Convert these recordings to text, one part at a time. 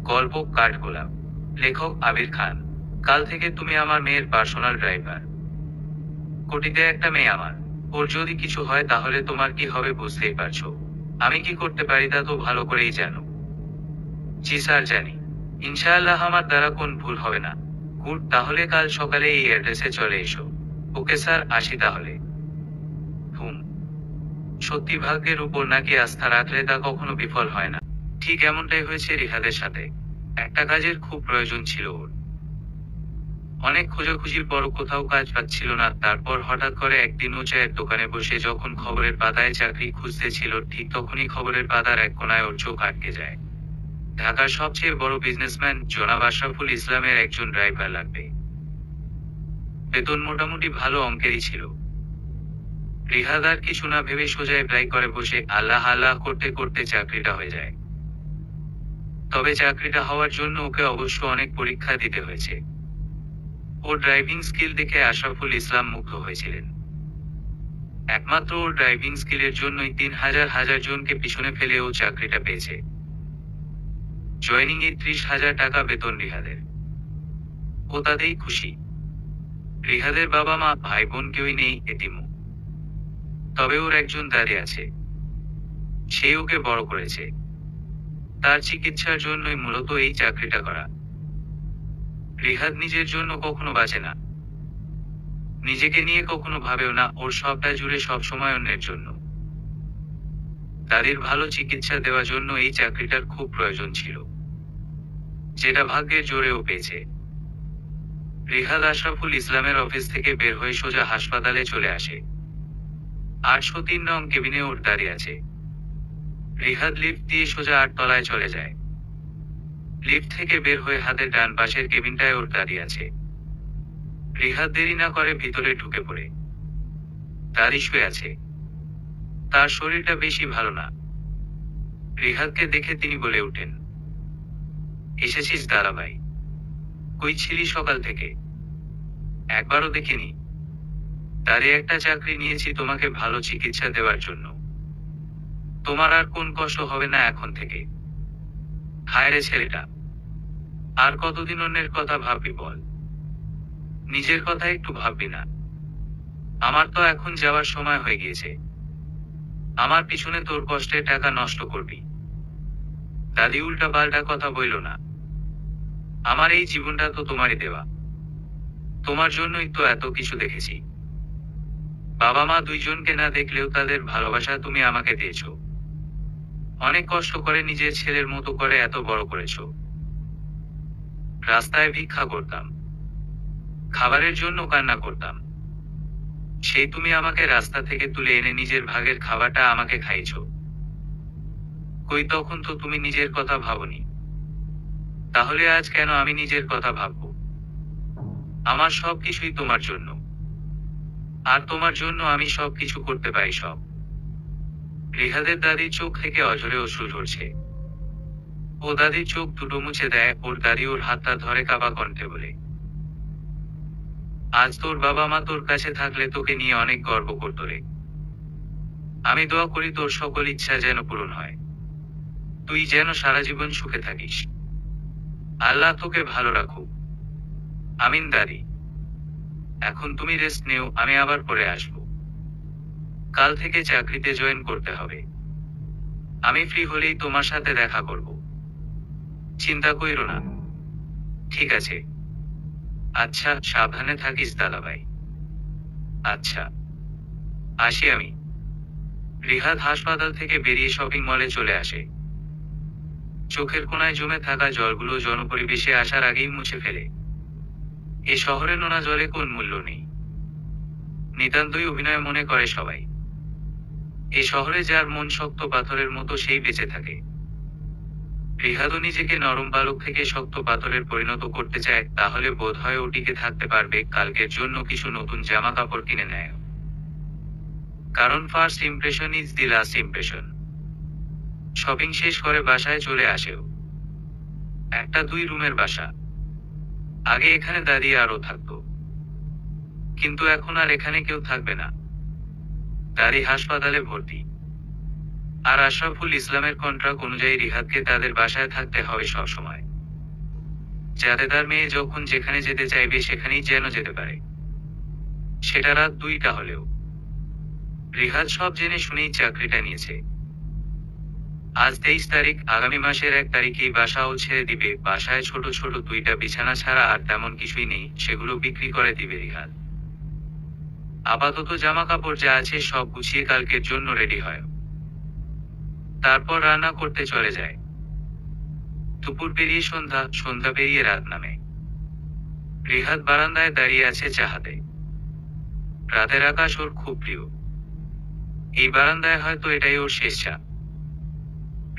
গল্প কাঠগোলাপ। লেখক আবির খান। কাল থেকে তুমি আমার মেয়ের পার্সোনাল ড্রাইভার। কোটিতে একটা মেয়ে আমার। ওর যদি কিছু হয় তাহলে তোমার কি হবে বুঝতেই পারছো। আমি কি করতে পারি তা তো ভালো করেই জানো। জি স্যার, জানি। ইনশাআল্লাহ আমার দ্বারা কোন ভুল হবে না। গুড, তাহলে কাল সকালে এই অ্যাড্রেসে চলে এসো। ওকে স্যার, আসি তাহলে। হুম। সত্যি ভাগ্যের উপর নাকি আস্থা রাখলে তা কখনো বিফল হয় না। ঠিক এমনটাই হয়েছে রিহাদের সাথে। একটা কাজের খুব প্রয়োজন ছিল ওর। অনেক খোঁজাখুঁজির পর কোথাও কাজ পাচ্ছিল না, তারপর হঠাৎ করে একদিন ও চায়ের দোকানে বসে যখন খবরের পাতায় চাকরি খুঁজতেছিল ঠিক তখনই খবরের পাতার এক কোনায় ওর চোখ আটকে যায়। ঢাকার সবচেয়ে বড় বিজনেসম্যান জনাব আশরাফুল ইসলামের একজন ড্রাইভার লাগবে। বেতন মোটামুটি ভালো অঙ্কেরই ছিল। রিহাদ আর কিছু না ভেবে সোজা অ্যাপ্লাই করে বসে আল্লাহ আল্লাহ করতে করতে চাকরিটা হয়ে যায়। তবে চাকরিটা হওয়ার জন্য ওকে অবশ্য অনেক পরীক্ষা দিতে হয়েছে। ওর ড্রাইভিং স্কিল দেখে আশরাফুল ইসলাম মুগ্ধ হয়েছিলেন। একমাত্র ওর ড্রাইভিং স্কিলের জন্যই ৩,০০০ জনকে পিছনে ফেলে ও চাকরিটা পেয়েছে। জয়েনিং এ ৩০,০০০ টাকা বেতন রিহাদের। ও তাতেই খুশি। রিহাদের বাবা মা ভাই বোন কেউই নেই, এতিম। তবে ওর একজন দাদি আছে। সে ওকে বড় করেছে। তার চিকিৎসার জন্যই মূলত এই চাকরিটা করা। রিহাদ নিজের জন্য কখনো বাঁচে না, নিজেকে নিয়ে কখনো ভাবেও না, ওর সবটা জুড়ে সবসময় অন্যের জন্য। দাদির ভালো চিকিৎসা দেওয়ার জন্য এই চাকরিটার খুব প্রয়োজন ছিল, যেটা ভাগ্যের জোরেও পেয়েছে। রিহাদ আশরাফুল ইসলামের অফিস থেকে বের হয়ে সোজা হাসপাতালে চলে আসে। ৮০৩ নং কেবিনে ওর দাঁড়িয়ে আছে। রিহাদ লিফট দিয়ে সোজা ৮ তলায় চলে যায়। লিফট থেকে বের হয়ে হাতের ডান পাশের কেবিনটায় ওর দাঁড়িয়ে আছে। রিহাদ দেরি না করে ভিতরে ঢুকে পড়ে। দাদি শুয়ে আছে। তার শরীরটা বেশি ভালো না। রিহাদকে দেখে তিনি বলে উঠেন, এসেছিস দাদাভাই? কই ছিলি সকাল থেকে? একবারও দেখিনি। তারে একটা চাকরি নিয়েছি তোমাকে ভালো চিকিৎসা দেওয়ার জন্য। তোমার আর কোন কষ্ট হবে না এখন থেকে। হায় রে ছেলেটা, আর কতদিন অন্যের কথা ভাববি বল? নিজের কথা একটু ভাববি না? আমার তো এখন যাওয়ার সময় হয়ে গিয়েছে। আমার পিছনে তোর কষ্টের টাকা নষ্ট করবি? দাদি উল্টা পাল্টা কথা বইল না। আমার এই জীবনটা তো তোমারই দেওয়া। তোমার জন্যই তো এত কিছু দেখেছি। বাবা মা দুইজনকে না দেখলেও তাদের ভালোবাসা তুমি আমাকে দিয়েছো। অনেক কষ্ট করে নিজের ছেলের মতো করে এত বড় করেছো। রাস্তায় ভিক্ষা করতাম, খাবারের জন্য কান্না করতাম। সেই তুমি আমাকে রাস্তা থেকে তুলে এনে নিজের ভাগের খাবারটা আমাকে খাইছো। কই তখন তো তুমি নিজের কথা ভাবনি। তাহলে আজ কেন আমি নিজের কথা ভাববো? আমার সবকিছুই তোমার জন্য। আর তোমার জন্য আমি সবকিছু করতে পারি সব। রিহাদের দাদির চোখ থেকে অঝরে অশ্রু ঝরছে। ও দাদির চোখ দুটো মুছে দেয়। ওর দাদি ওর হাতটা ধরে কাবা কণ্ঠে বলে, আজ তোর বাবা মা তোর কাছে থাকলে তোকে নিয়ে অনেক গর্ব করতো রে। আমি দোয়া করি তোর সকল ইচ্ছা যেন পূরণ হয়। তুই যেন সারা জীবন সুখে থাকিস। আল্লাহ তোকে ভালো রাখুক। আমিন দাদি। এখন তুমি রেস্ট নেও, আমি আবার পরে আসব। কাল থেকে চাকরিতে জয়েন করতে হবে। আমি ফ্রি হলেই তোমার সাথে দেখা করব। চিন্তা কইরো না। ঠিক আছে। আচ্ছা, সাবধানে থাকিস দাদাভাই। আচ্ছা, আসি আমি। রিহাদ হাসপাতাল থেকে বেরিয়ে শপিং মলে চলে আসে। চোখের কোণায় জমে থাকা জলগুলো জনপরিবেশে আসার আগেই মুছে ফেলে। এ শহরে নোনা জলে কোন মূল্য নেই। নিতান্তই অভিনয় মনে করে সবাই। এ শহরে যার মন শক্ত পাথরের মতো সেই বেঁচে থাকে। রিহাদও নিজেকে নরম বালক থেকে শক্ত পাথরের পরিণত করতে চায়, তাহলে বোধ হয় ও টিকে থাকতে পারবে, কালকের জন্য কিছু নতুন জামা কাপড় কিনে নেয়। কারণ first impression is the last impression. Shopping শেষ করে বাসায় চলে আসেও। একটা 2 রুমের বাসা। আগে এখানে দাঁড়িয়ে আরো থাকতো, কিন্তু এখন আর এখানে কেউ থাকবে না। দাদি হাসপাতালে ভর্তি। আর আশরাফুল ইসলামের কন্ট্রাক্ট অনুযায়ী রিহাদকে তাদের বাসায় থাকতে হবে সবসময়। যাতে তার মেয়ে যখন যেখানে যেতে চাইবে সেখানেই যেন যেতে পারে, সেটা রাত 2টা হলেও। রিহাদ সব জেনে শুনেই চাকরিটা নিয়েছে। আজ 23 তারিখ, আগামী মাসের 1 তারিখেই বাসাও ছেড়ে দিবে। বাসায় ছোট ছোট 2টা বিছানা ছাড়া আর তেমন কিছুই নেই, সেগুলো বিক্রি করে দিবে রিহাদ। আপাতত জামা কাপড় যা আছে সব গুছিয়ে কালকের জন্য রেডি হয়, তারপর রান্না করতে চলে যায়। দুপুর পেরিয়ে সন্ধ্যা, সন্ধ্যা পেরিয়ে রাত নামে। রিহাদ বারান্দায় দাঁড়িয়ে আছে চা হাতে। রাতের আকাশ ওর খুব প্রিয়। এই বারান্দায় হয়তো এটাই ওর শেষ চা।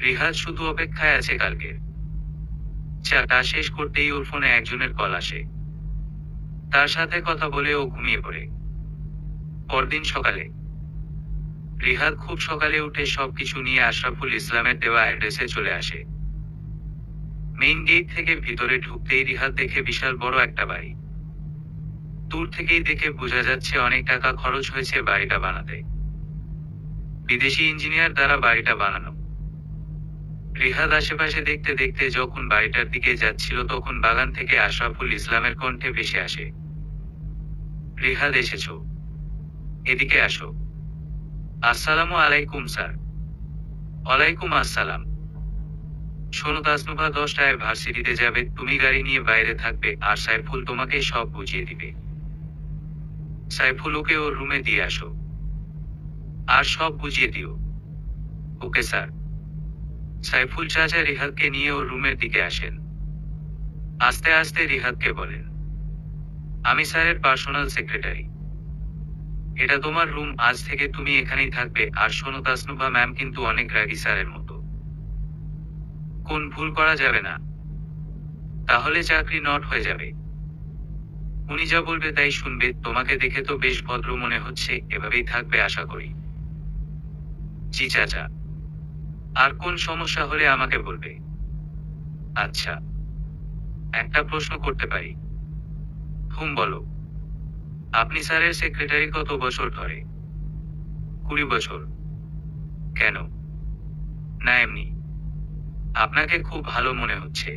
রিহাদ শুধু অপেক্ষায় আছে কালকের। চাটা শেষ করতেই ওর ফোনে একজনের কল আসে। তার সাথে কথা বলে ও ঘুমিয়ে পড়ে। পরদিন সকালে রিহাদ খুব সকালে উঠে সবকিছু নিয়ে আশরাফুল ইসলামের দেওয়া অ্যাড্রেসে চলে আসে। মেইন গেট থেকে ভিতরে ঢুকতেই রিহাদ দেখে বিশাল বড় একটা বাড়ি। দূর থেকেই দেখে বোঝা যাচ্ছে অনেক টাকা খরচ হয়েছে বাড়িটা বানাতে। বিদেশি ইঞ্জিনিয়ার দ্বারা বাড়িটা বানানো। রিহাদ আশেপাশে দেখতে দেখতে যখন বাড়িটার দিকে যাচ্ছিল তখন বাগান থেকে আশরাফুল ইসলামের কণ্ঠে ভেসে আসে, রিহাদ এসেছো, এদিকে আসো। আসসালামু আলাইকুম স্যার। ওয়ালাইকুম আসসালাম। শোনো, তাসনুভা 10টায় ভার্সিটিতে যাবে, তুমি গাড়ি নিয়ে বাইরে থাকবে আর সাইফুল তোমাকে সব বুঝিয়ে দিবে। সাইফুল ওকে ওর রুমে দিয়ে আসো আর সব বুঝিয়ে দিও। Okay sir. সাইফুল চাচা রিহাদকে নিয়ে ওর রুমের দিকে আসেন। আস্তে আস্তে রিহাদকে বলেন, আমি স্যারের পার্সোনাল সেক্রেটারি। এটা তোমার রুম, আজ থেকে তুমি এখানেই থাকবে। আর শোনো, তাসনুভা ম্যাম কিন্তু অনেক রাগী স্যারের মতো, কোন ভুল করা যাবে না, তাহলে চাকরি নট হয়ে যাবে। উনি যা বলবে তাই শুনবে। তোমাকে দেখে তো বেশ ভদ্র মনে হচ্ছে, এভাবেই থাকবে আশা করি। জি চাচা। আর কোন সমস্যা হলে আমাকে বলবে। আচ্ছা, একটা প্রশ্ন করতে পারি? বলো। আপনি স্যারের সেক্রেটারি কত বছর ধরে? 20 বছর। কেন? না এমনি, আপনাকে খুব ভালো মনে হচ্ছে।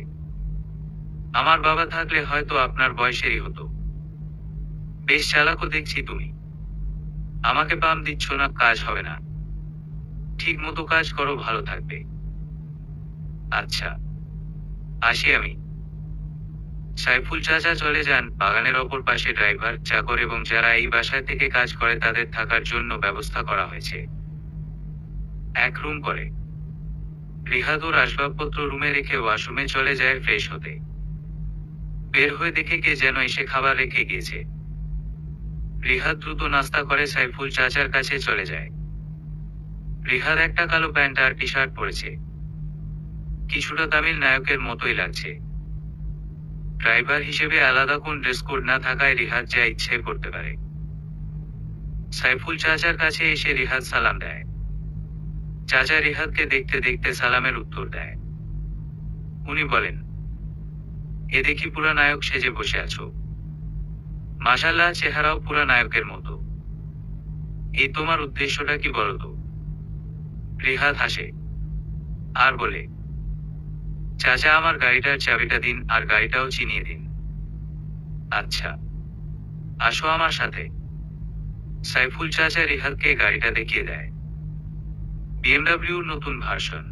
আমার বাবা থাকলে হয়তো আপনার বয়সেরই হতো। বেশ চালাকও দেখছি তুমি। আমাকে পাম দিচ্ছ না, কাজ হবে না। ঠিক মতো কাজ করো, ভালো থাকবে। আচ্ছা, আসি আমি। সাইফুল চাচা চলে যান। বাগানের অপর পাশে ড্রাইভার, চাকর এবং যারা এই বাসায় থেকে কাজ করে তাদের থাকার জন্য ব্যবস্থা করা হয়েছে। এক রুম করে। রিহাদ ওর আসবাবপত্র রুমে রেখে ওয়াশরুমে চলে যায় ফ্রেশ হতে। বের হয়ে দেখে কে যেন এসে খাবার রেখে গিয়েছে। রিহাদ দ্রুত নাস্তা করে সাইফুল চাচার কাছে চলে যায়। রিহাদ একটা কালো প্যান্ট আর টি শার্ট পরেছে, কিছুটা তামিল নায়কের মতোই লাগছে। ড্রাইভার হিসেবে আলাদা কোন ড্রেস কোড না থাকায় রিহাদ যা ইচ্ছে করতে পারে। সাইফুল চাচার কাছে এসে রিহাদ সালাম দেয়। চাচা রিহাদকে দেখতে দেখতে সালামের উত্তর দেয়। উনি বলেন, এ দেখি পুরা নায়ক সেজে বসে আছো। মাশাআল্লাহ, চেহারাও পুরা নায়কের মতো। এই তোমার উদ্দেশ্যটা কি বলো তো? রিহাদ হাসে আর বলে, চাচা আমার গাড়িটার চাবিটা দিন আর গাড়িটাও চিনিয়ে দিন। আচ্ছা, আসো আমার সাথে। সাইফুল চাচা রিহাদকে গাড়িটা দেখিয়ে দেয়। বিএমডব্লিউর নতুন ভার্সন।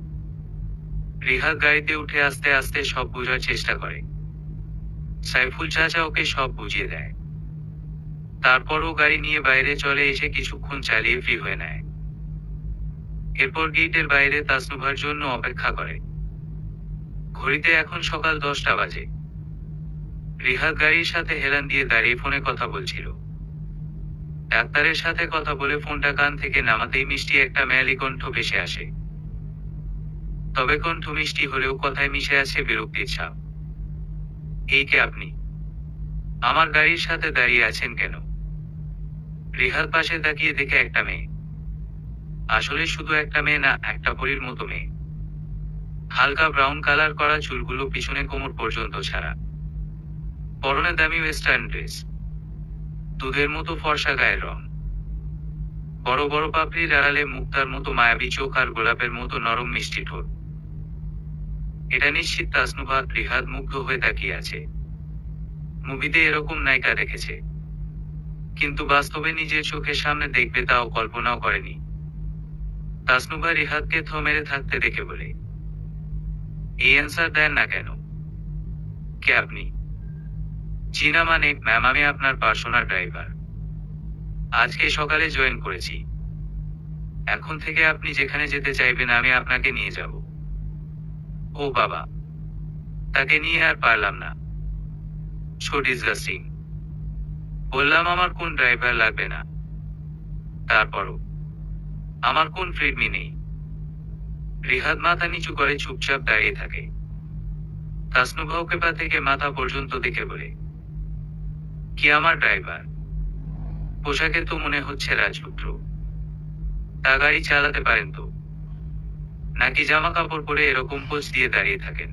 রিহাদ গাড়িতে উঠে আস্তে আস্তে সব বোঝার চেষ্টা করে। সাইফুল চাচা ওকে সব বুঝিয়ে দেয়। তারপর ও গাড়ি নিয়ে বাইরে চলে এসে কিছুক্ষণ চালিয়ে ফ্রি হয়ে নেয়। এরপর গেটের বাইরে তাসনুভার জন্য অপেক্ষা করে। ঘড়িতে এখন সকাল 10টা বাজে। রিহাদ গাড়ির সাথে হেলান দিয়ে দাঁড়িয়ে ফোনে কথা বলছিল। ডাক্তারের সাথে কথা বলে ফোনটা কান থেকে নামাতেই মিষ্টি একটা মেয়ালি কণ্ঠ ভেসে আসে। তবে কণ্ঠ মিষ্টি হলেও কথায় মিশে আছে বিরক্তির ছাপ। এই কে আপনি? আমার গাড়ির সাথে দাঁড়িয়ে আছেন কেন? রিহাদ পাশে তাকিয়ে দেখে একটা মেয়ে। আসলে শুধু একটা মেয়ে না, একটা পরীর মতো মেয়ে। হালকা ব্রাউন কালার করা চুলগুলো পিছনে কোমর পর্যন্ত ছাড়া। পরনে দামি ওয়েস্টার্ন ড্রেস। দুধের মতো ফর্সা গায়ের রং। বড় বড় পাপড়ির আড়ালে মুক্তার মতো মায়াবী চোখ আর গোলাপের মতো নরম মিষ্টি ঠোঁট। এটা নিশ্চিত তাসনুভা। রিহাদ মুগ্ধ হয়ে তাকিয়ে আছে। মুভিতে এরকম নায়িকা দেখেছে, কিন্তু বাস্তবে নিজের চোখের সামনে দেখবে তাও কল্পনাও করেনি। তাসনুভা রিহাদকে থ মেরে থাকতে দেখে বলে, এই অ্যান্সার দেন না কেন? কে আপনি? জি না মানে ম্যাম, আমি আপনার পার্সোনাল ড্রাইভার। আজকে সকালে জয়েন করেছি। এখন থেকে আপনি যেখানে যেতে চাইবেন আমি আপনাকে নিয়ে যাব। ও বাবা, তাকে নিয়ে আর পারলাম না। So disgusting. বললাম আমার কোন ড্রাইভার লাগবে না। তারপরও আমার কোন ফ্রিডমি নেই। রিহাদ মাথা নিচু করে চুপচাপ দাঁড়িয়ে থাকে। তাসনুভা ওকে পা থেকে মাথা পর্যন্ত দেখে বলে, কি আমার ড্রাইভার? পোশাকে তো মনে হচ্ছে রাজপুত্র। তা গাড়ি চালাতে পারেন তো? নাকি জামা কাপড় পরে এরকম পোজ দিয়ে দাঁড়িয়ে থাকেন?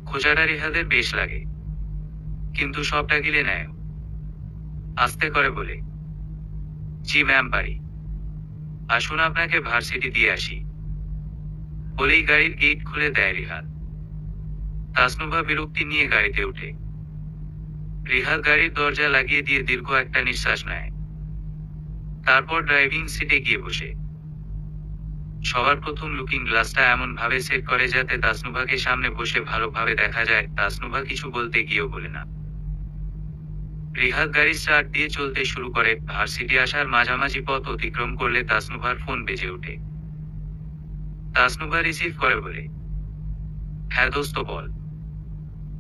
খোঁজাটা রিহাদের বেশ লাগে, কিন্তু সবটা গিলে নেয়। আস্তে করে বলে, জি ম্যাম পারি। আসুন আপনাকে ভার্সিটি দিয়ে আসি। বলেই গাড়ির গেট খুলে দেয় রিহাদ। তাসনুভা বিরক্তি নিয়ে গাড়িতে উঠে। রিহাদ গাড়ির দরজা লাগিয়ে দিয়ে দীর্ঘ একটা নিঃশ্বাস নেয়। তারপর ড্রাইভিং সিটে গিয়ে বসে। সবার প্রথম লুকিং গ্লাসটা এমন ভাবে সেট করে যাতে তাসনুভাকে সামনে বসে ভালোভাবে দেখা যায়। তাসনুভা কিছু বলতে গিয়েও বলে না। রিহাদ গাড়ি স্টার্ট দিয়ে চলতে শুরু করে। ভার্সিটি আসার মাঝামাঝি পথ অতিক্রম করলে তাসনুভার ফোন বেজে ওঠে। তাসনুভা রিসিভ করে বলে, হ্যাঁ দোস্ত বল।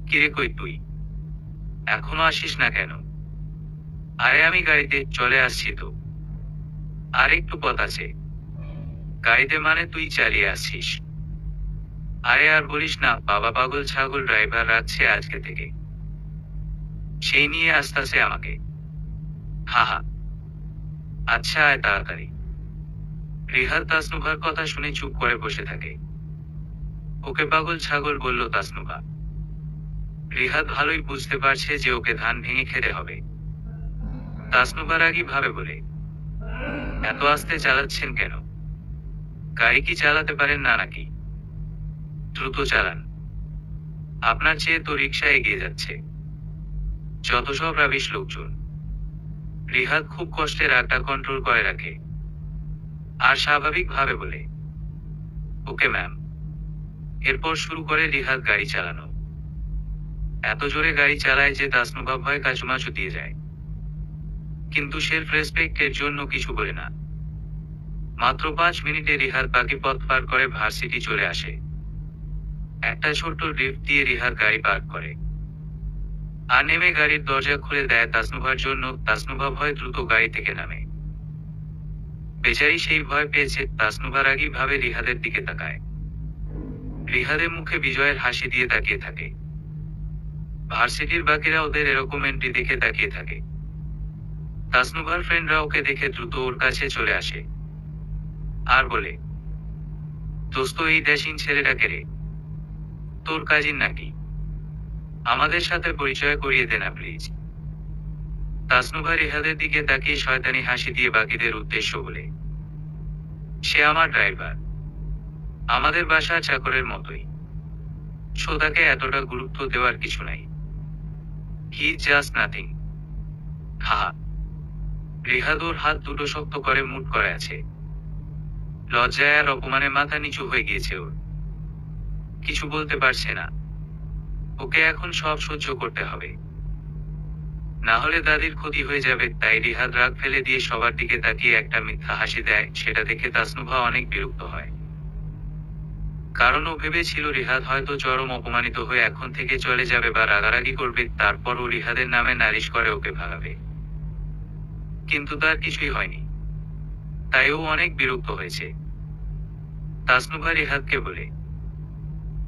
কিরে কই তুই? এখনো আসিস না কেন? আরে আমি গাড়িতে চলে আসছি তো। আর একটু পথ আছে। গাড়িতে মানে তুই চালিয়ে আসছিস? আরে আর বলিস না, বাবা পাগল ছাগল ড্রাইভার রাখছে আজকে থেকে। সেই নিয়ে আসতেছে আমাকে। হা হা। আচ্ছা আয় তাড়াতাড়ি। রিহাদ তাসনুভার কথা শুনে চুপ করে বসে থাকে। ওকে পাগল ছাগল বলল তাসনুভা। রিহাদ ভালোই বুঝতে পারছে যে ওকে ধান ভেঙে খেতে হবে। তাসনুভা রাগী ভাবে বলে, এত আস্তে চালাচ্ছেন কেন? গাড়ি কি চালাতে পারেন না নাকি? দ্রুত চালান। আপনার চেয়ে তো রিকশা এগিয়ে যাচ্ছে। যত সব রাবিশ লোকজন। রিহাদ খুব কষ্টে রাগটা কন্ট্রোল করে রাখে। আর স্বাভাবিক ভাবে বলে, ওকে ম্যাম। এরপর শুরু করে রিহাদ গাড়ি চালানো। এত জোরে গাড়ি চালায় যে তাসনুভা ভয় কাচুমাচু দিয়ে যায়। কিন্তু সেলফ রেসপেক্টের জন্য কিছু বলে না। মাত্র 5 মিনিটে রিহাদ বাকি পথ পার করে ভার্সিটি চলে আসে। একটা ছোট্ট লিফট দিয়ে রিহাদ গাড়ি পার্ক করে। আর নেমে গাড়ির দরজা খুলে দেয় তাসনুভার জন্য। তাসনুভা ভয় দ্রুত গাড়ি থেকে নামে। বেচারি সেই ভয় পেয়েছে। তাসনুভা রাগী ভাবে রিহাদের দিকে তাকায়। রিহাদের মুখে বিজয়ের হাসি দিয়ে তাকিয়ে থাকে। ভার্সিটির বাকিরা ওদের এরকম এন্ট্রি দেখে তাকিয়ে থাকে। তাসনুভার ফ্রেন্ডরা ওকে দেখে দ্রুত ওর কাছে চলে আসে। আর বলে, দোস্ত এই ড্যাশিং ছেলেটাকে রে, তোর কাজিন নাকি? আমাদের সাথে পরিচয় করিয়ে দে না প্লিজ। তাসনুভা রিহাদের দিকে তাকিয়ে শয়তানি হাসি দিয়ে বাকিদের উদ্দেশ্য বলে, সে আমার ড্রাইভার। আমাদের বাসার চাকরের মতোই। সো তাকে এতটা গুরুত্ব দেওয়ার কিছু নাই। He just nothing. হা। রিহাদ ওর হাত দুটো শক্ত করে মুঠ করে আছে। লজ্জায় আর অপমানে মাথা নিচু হয়ে গিয়েছে ওর। কিছু বলতে পারছে না। ওকে এখন সব সহ্য করতে হবে, না হলে দাদির ক্ষতি হয়ে যাবে। তাই রিহাদ রাগ ফেলে দিয়ে সবার দিকে তাকিয়ে একটা মিথ্যা হাসি দেয়। সেটা দেখে তাসনুভা অনেক বিরক্ত হয়। কারণ ও ভেবেছিল রিহাদ হয়তো চরম অপমানিত হয়ে এখন থেকে চলে যাবে বা রাগারাগি করবে, তারপর ও রিহাদের নামে নালিশ করে ওকে ভাগাবে। কিন্তু তার কিছুই হয়নি। তাই ও অনেক বিরক্ত হয়েছে। তাসনুভা রিহাদকে বলে,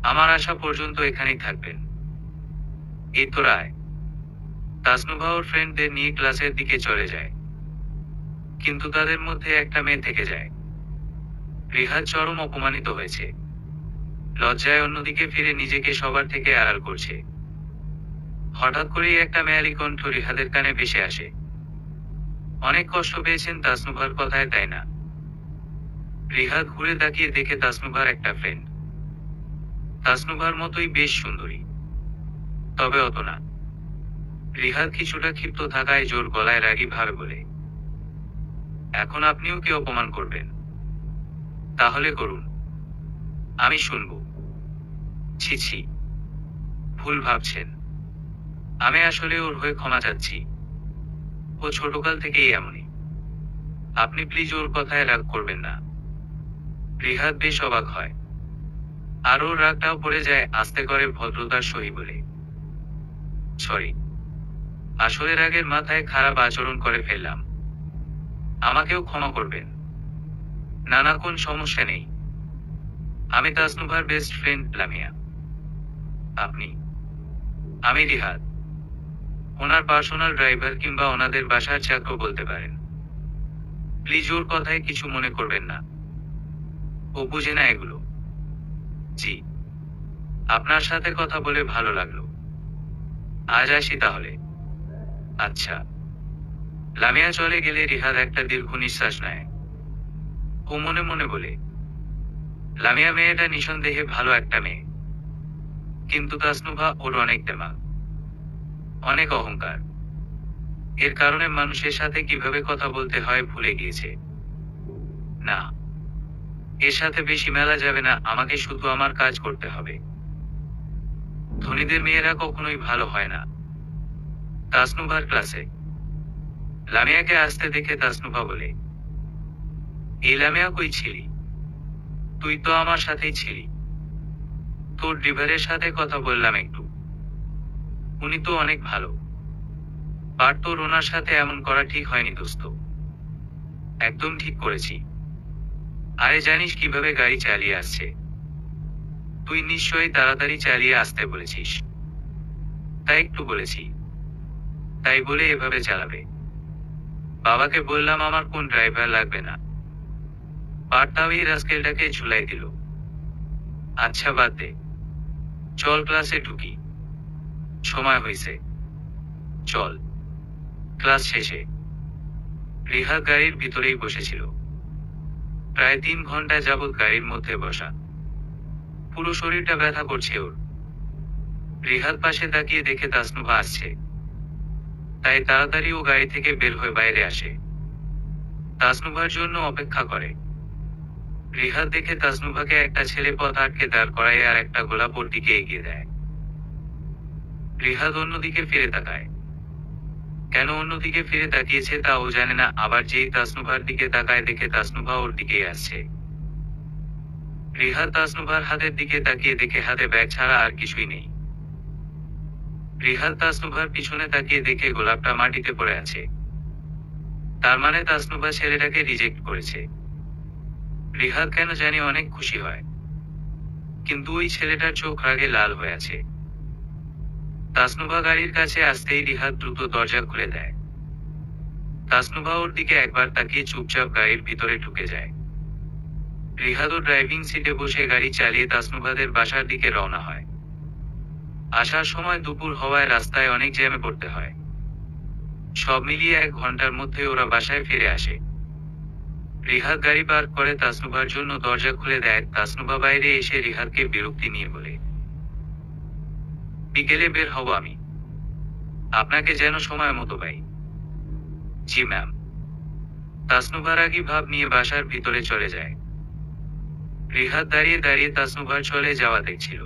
আমার আসা পর্যন্ত এখানেই থাকবেন। এই তো রায়। তাসনুভা ওর ফ্রেন্ডদের নিয়ে ক্লাসের দিকে চলে যায়। কিন্তু তাদের মধ্যে একটা মেয়ে থেকে যায়। রিহাদ চরম অপমানিত হয়েছে। লজ্জায় অন্যদিকে ফিরে নিজেকে সবার থেকে আড়াল করছে। হঠাৎ করেই একটা মেয়ালি কণ্ঠ রিহাদের কানে ভেসে আসে। অনেক কষ্ট পেয়েছেন তাসনুভার কথায়, তাই না? রিহাদ ঘুরে তাকিয়ে দেখে তাসনুভার একটা ফ্রেন্ড। তাসনুভার মতোই বেশ সুন্দরী, তবে অত না। রিহাদ কিছুটা ক্ষিপ্ত থাকায় জোর গলায় রাগী ভাবে বলে, এখন আপনিও কি অপমান করবেন? তাহলে করুন, আমি শুনবো। ছি ছি, ভুল ভাবছেন। আমি আসলে ওর হয়ে ক্ষমা চাচ্ছি। ও ছোটকাল থেকেই এমনই। আপনি প্লিজ ওর কথায় রাগ করবেন না। রিহাদ বেশ অবাক হয়, আর ওর রাগটাও পড়ে যায় আস্তে করে ভদ্রতার সহি বলে, সরি, আসলে রাগের মাথায় খারাপ আচরণ করে ফেললাম। আমাকেও ক্ষমা করবেন। না না, কোন সমস্যা নেই। আমি তাসনুভার বেস্ট ফ্রেন্ড লামিয়া। আপনি? আমি রিহাদ, ওনার পার্সোনাল ড্রাইভার কিংবা ওনাদের বাসার চাকর বলতে পারেন। প্লিজ ওর কথায় কিছু মনে করবেন না। ও বুঝে না এগুলো। জি, আপনার সাথে কথা বলে ভালো লাগলো। আজ আসি তাহলে। আচ্ছা। লামিয়া চলে গেলে রিহাদ একটা দীর্ঘ নিঃশ্বাস নেয়। ও মনে মনে বলে, লামিয়া মেয়েটা নিঃসন্দেহে ভালো একটা মেয়ে, কিন্তু তাসনুভা ওর অনেক দেমাগ, অনেক অহংকার। এর কারণে মানুষের সাথে কিভাবে কথা বলতে হয় ভুলে গিয়েছে। না, এর সাথে বেশি মেলা যাবে না, আমাকে শুধু আমার কাজ করতে হবে। ধনীদের মেয়েরা কখনোই ভালো হয় না। তাসনুভার ক্লাসে লামিয়াকে আসতে দেখে তাসনুভা বলে, এই লামিয়া কই ছিলি? তুই তো আমার সাথেই ছিলি। তোর ড্রাইভারের সাথে কথা বললাম একটু, উনি তো অনেক ভালো। আর তোর ওনার সাথে এমন করা ঠিক হয়নি দোস্ত। একদম ঠিক করেছি। আরে জানিস কিভাবে গাড়ি চালিয়ে আসছে? তুই নিশ্চয়ই তাড়াতাড়ি চালিয়ে আসতে বলেছিস। তাই একটু বলেছি, তাই বলে এভাবে চালাবে? বাবাকে বললাম আমার কোন ড্রাইভার লাগবে না। পারতাম এই রাস্কেলটাকে ঝুলাই দিল। আচ্ছা বাদ দে, চল ক্লাসে ঢুকি। সময় হয়েছে, চল। ক্লাস শেষে রিহাদ গাড়ির ভিতরেই বসেছিল। প্রায় 3 ঘন্টা যাবৎ গাড়ির মধ্যে বসা। পুরো শরীরটা ব্যথা করছে ওর। রিহাদ পাশে তাকিয়ে দেখে তাসনুভা আসছে, তাই তাড়াতাড়ি ও গাড়ি থেকে বের হয়ে বাইরে আসে। তাসনুভার জন্য অপেক্ষা করে। রিহাদ দেখে তাসনুভাকে একটা ছেলে পথ আটকে দাঁড় করায় আর একটা গোলাপ ওর দিকে এগিয়ে দেয়। রিহাদ অন্যদিকে ফিরে তাকায়। কেন অন্যদিকে ফিরে তাকিয়েছে তা ও জানে না, আবার যেই তাসনুভার দিকে তাকায় দেখে তাসনুভা ওর দিকেই আসছে। রিহাদ তাসনুভার হাতের দিকে তাকিয়ে দেখে হাতে ব্যাগ ছাড়া আর কিছুই নেই। রিহাদ তাসনুভার পিছনে তাকিয়ে দেখে গোলাপটা মাটিতে পড়ে আছে। তার মানে তাসনুভা ছেলেটাকে রিজেক্ট করেছে। রিহাদ কেন জানি অনেক খুশি হয়, কিন্তু ওই ছেলেটার চোখ রাগে লাল হয়ে আছে। তাসনুভা গাড়ির কাছে আসতেই রিহাদ দ্রুত দরজা খুলে দেয়। তাসনুভা ওর দিকে একবার তাকিয়ে চুপচাপ গাড়ির ভিতরে ঢুকে যায়। রিহাদও ড্রাইভিং সিটে বসে গাড়ি চালিয়ে তাসনুভাদের বাসার দিকে রওনা হয়। আসার সময় দুপুর হওয়ায় রাস্তায় অনেক জ্যামে পড়তে হয়। সব মিলিয়ে 1 ঘন্টার মধ্যে ওরা বাসায় ফিরে আসে। রিহাদ গাড়ি পার্ক করে তাসনুভার জন্য দরজা খুলে দেয়। তাসনুভা বাইরে এসে রিহাদকে বিরক্তি নিয়ে বলে, বিকেলে বের হব আমি, আপনাকে যেন সময় মতো পাই। জি ম্যাম। তাসনুভা রাগী ভাব নিয়ে বাসার ভিতরে চলে যায়। রিহাদ দাঁড়িয়ে দাঁড়িয়ে তাসনুভার চলে যাওয়া দেখছিল।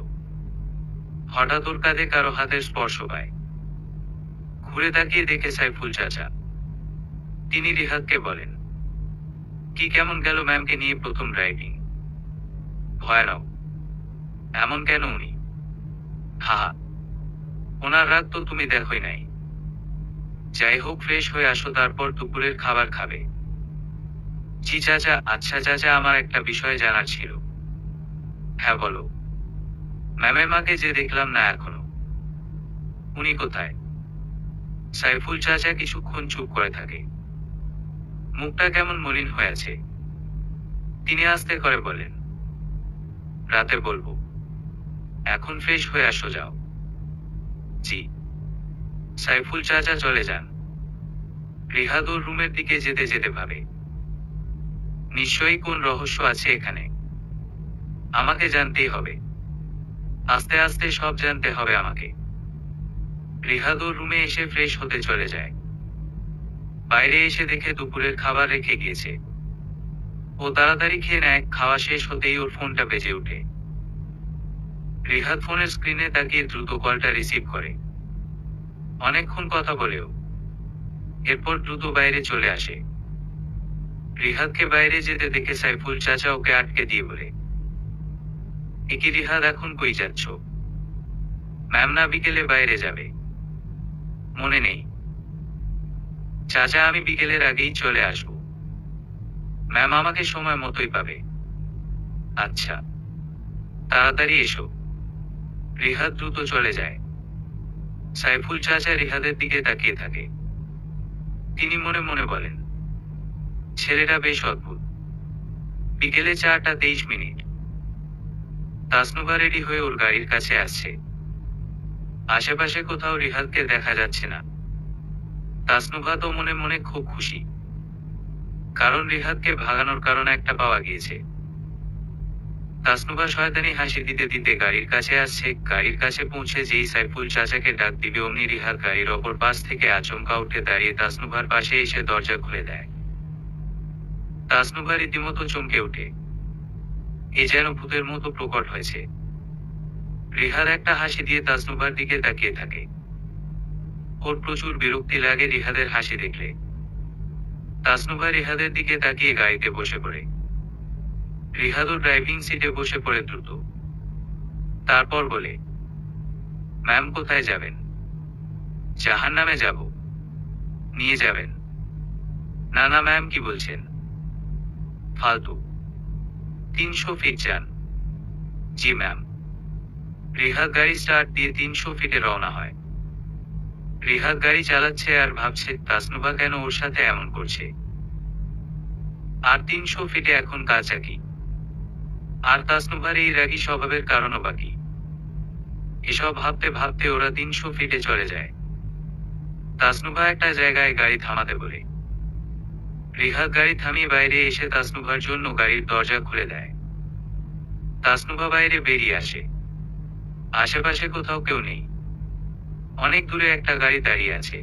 হঠাৎ ওর কাঁধে কারো হাতের স্পর্শ পায়। ঘুরে তাকিয়ে দেখে সাইফুল চাচা। তিনি রিহাদকে বলেন, কি কেমন গেল ম্যামকে নিয়ে প্রথম ড্রাইভিং? ভয়ানক। এমন কেন উনি? হা, ওনার রাগ তো তুমি দেখোই নাই। যাই হোক, ফ্রেশ হয়ে আসো, তারপর দুপুরের খাবার খাবে। জি চাচা। আচ্ছা চাচা, আমার একটা বিষয় জানার ছিল। হ্যাঁ বলো। ম্যামের মাকে যে দেখলাম না এখনো। উনি কোথায়? সাইফুল চাচা কিছুক্ষণ চুপ করে থাকে। মুখটা কেমন মলিন হয়ে আছে। তিনি আস্তে করে বলেন, রাতে বলবো, এখন ফ্রেশ হয়ে আসো, যাও। জি। সাইফুল চাচা চলে যান। রিহাদ ওর রুমের দিকে যেতে যেতে ভাবে, নিশ্চয়ই কোন রহস্য আছে এখানে, আমাকে জানতেই হবে। আস্তে আস্তে সব জানতে হবে আমাকে। রিহাদ ওর রুমে এসে ফ্রেশ হতে চলে যায়। বাইরে এসে দেখে দুপুরের খাবার রেখে গিয়েছে। ও তাড়াতাড়ি খেয়ে নেয়, খাওয়া শেষ হতেই ওর ফোনটা বেজে ওঠে। রিহাদ ফোনের স্ক্রিনে তাকিয়ে দ্রুত কলটা রিসিভ করে। অনেকক্ষণ কথা বলেও এরপর দ্রুত বাইরে চলে আসে। রিহাদকে বাইরে যেতে দেখে সাইফুল চাচা ওকে আটকে দিয়ে বলে, একি রিহাদ, এখন কই যাচ্ছ? ম্যাম না বিকেলে বাইরে যাবে, মনে নেই? চাচা, আমি বিকেলের আগেই চলে আসবো। ম্যাম আমাকে সময় মতোই পাবে। আচ্ছা, তাড়াতাড়ি এসো। রিহাদ দ্রুত চলে যায়। সাইফুল চাচা রিহাদের দিকে তাকিয়ে থাকে। তিনি মনে মনে বলেন, ছেলেটা বেশ অদ্ভুত। বিকেলে 4:23। তাসনুভা রেডি হয়ে ওর গাড়ির কাছে আসছে। আশেপাশে কোথাও রিহাদকে দেখা যাচ্ছে না। তাসনুভা তো মনে মনে খুব খুশি, কারণ রিহাদকে ভাগানোর কারণ একটা পাওয়া গিয়েছে। তাসনুভা শয়তানি হাসি দিতে দিতে গাড়ির কাছে আসছে। গাড়ির কাছে পৌঁছে যেই সাইফুল চাচাকে ডাক দিবে, অমনি রিহাদ গাড়ির অপর পাশ থেকে আচমকা উঠে দাঁড়িয়ে তাসনুভার পাশে এসে দরজা খুলে দেয়। তাসনুভা রীতিমতো চমকে ওঠে। এ যেন ভূতের মতো প্রকট হয়েছে। রিহাদ একটা হাসি দিয়ে তাসনুভার দিকে তাকিয়ে থাকে। ওর প্রচুর বিরক্তি লাগে রিহাদের হাসি দেখলে। তাসনুভা রিহাদের দিকে তাকিয়ে গাড়িতে বসে পড়ে। রিহাদও ড্রাইভিং সিটে বসে পড়ে দ্রুত। তারপর বলে, ম্যাম কোথায় যাবেন? জাহান্নামে যাব। নিয়ে যাবেন? না না ম্যাম, কি বলছেন? ফালতু। 300 ফিট যান। জি ম্যাম। রিহাদ গাড়ি স্টার্ট দিয়ে 300 ফিটে রওনা হয়। রিহাদ গাড়ি চালাচ্ছে আর ভাবছে তাসনুভা কেন ওর সাথে এমন করছে। আর 300 ফিটে এখন কাজা কি? আর তাসনুভার এই রাগী স্বভাবের কারণও বাকি। এসব ভাবতে ভাবতে ওরা 300 ফিটে চলে যায়। তাসনুভা একটা জায়গায় গাড়ি থামাতে বলে। রিহাদ গাড়ি থামিয়ে বাইরে এসে তাসনুভার জন্য গাড়ির দরজা খুলে দেয়। তাসনুভা বাইরে বেরিয়ে আসে। আশেপাশে কোথাও কেউ নেই। অনেক দূরে একটা গাড়ি দাঁড়িয়ে আছে।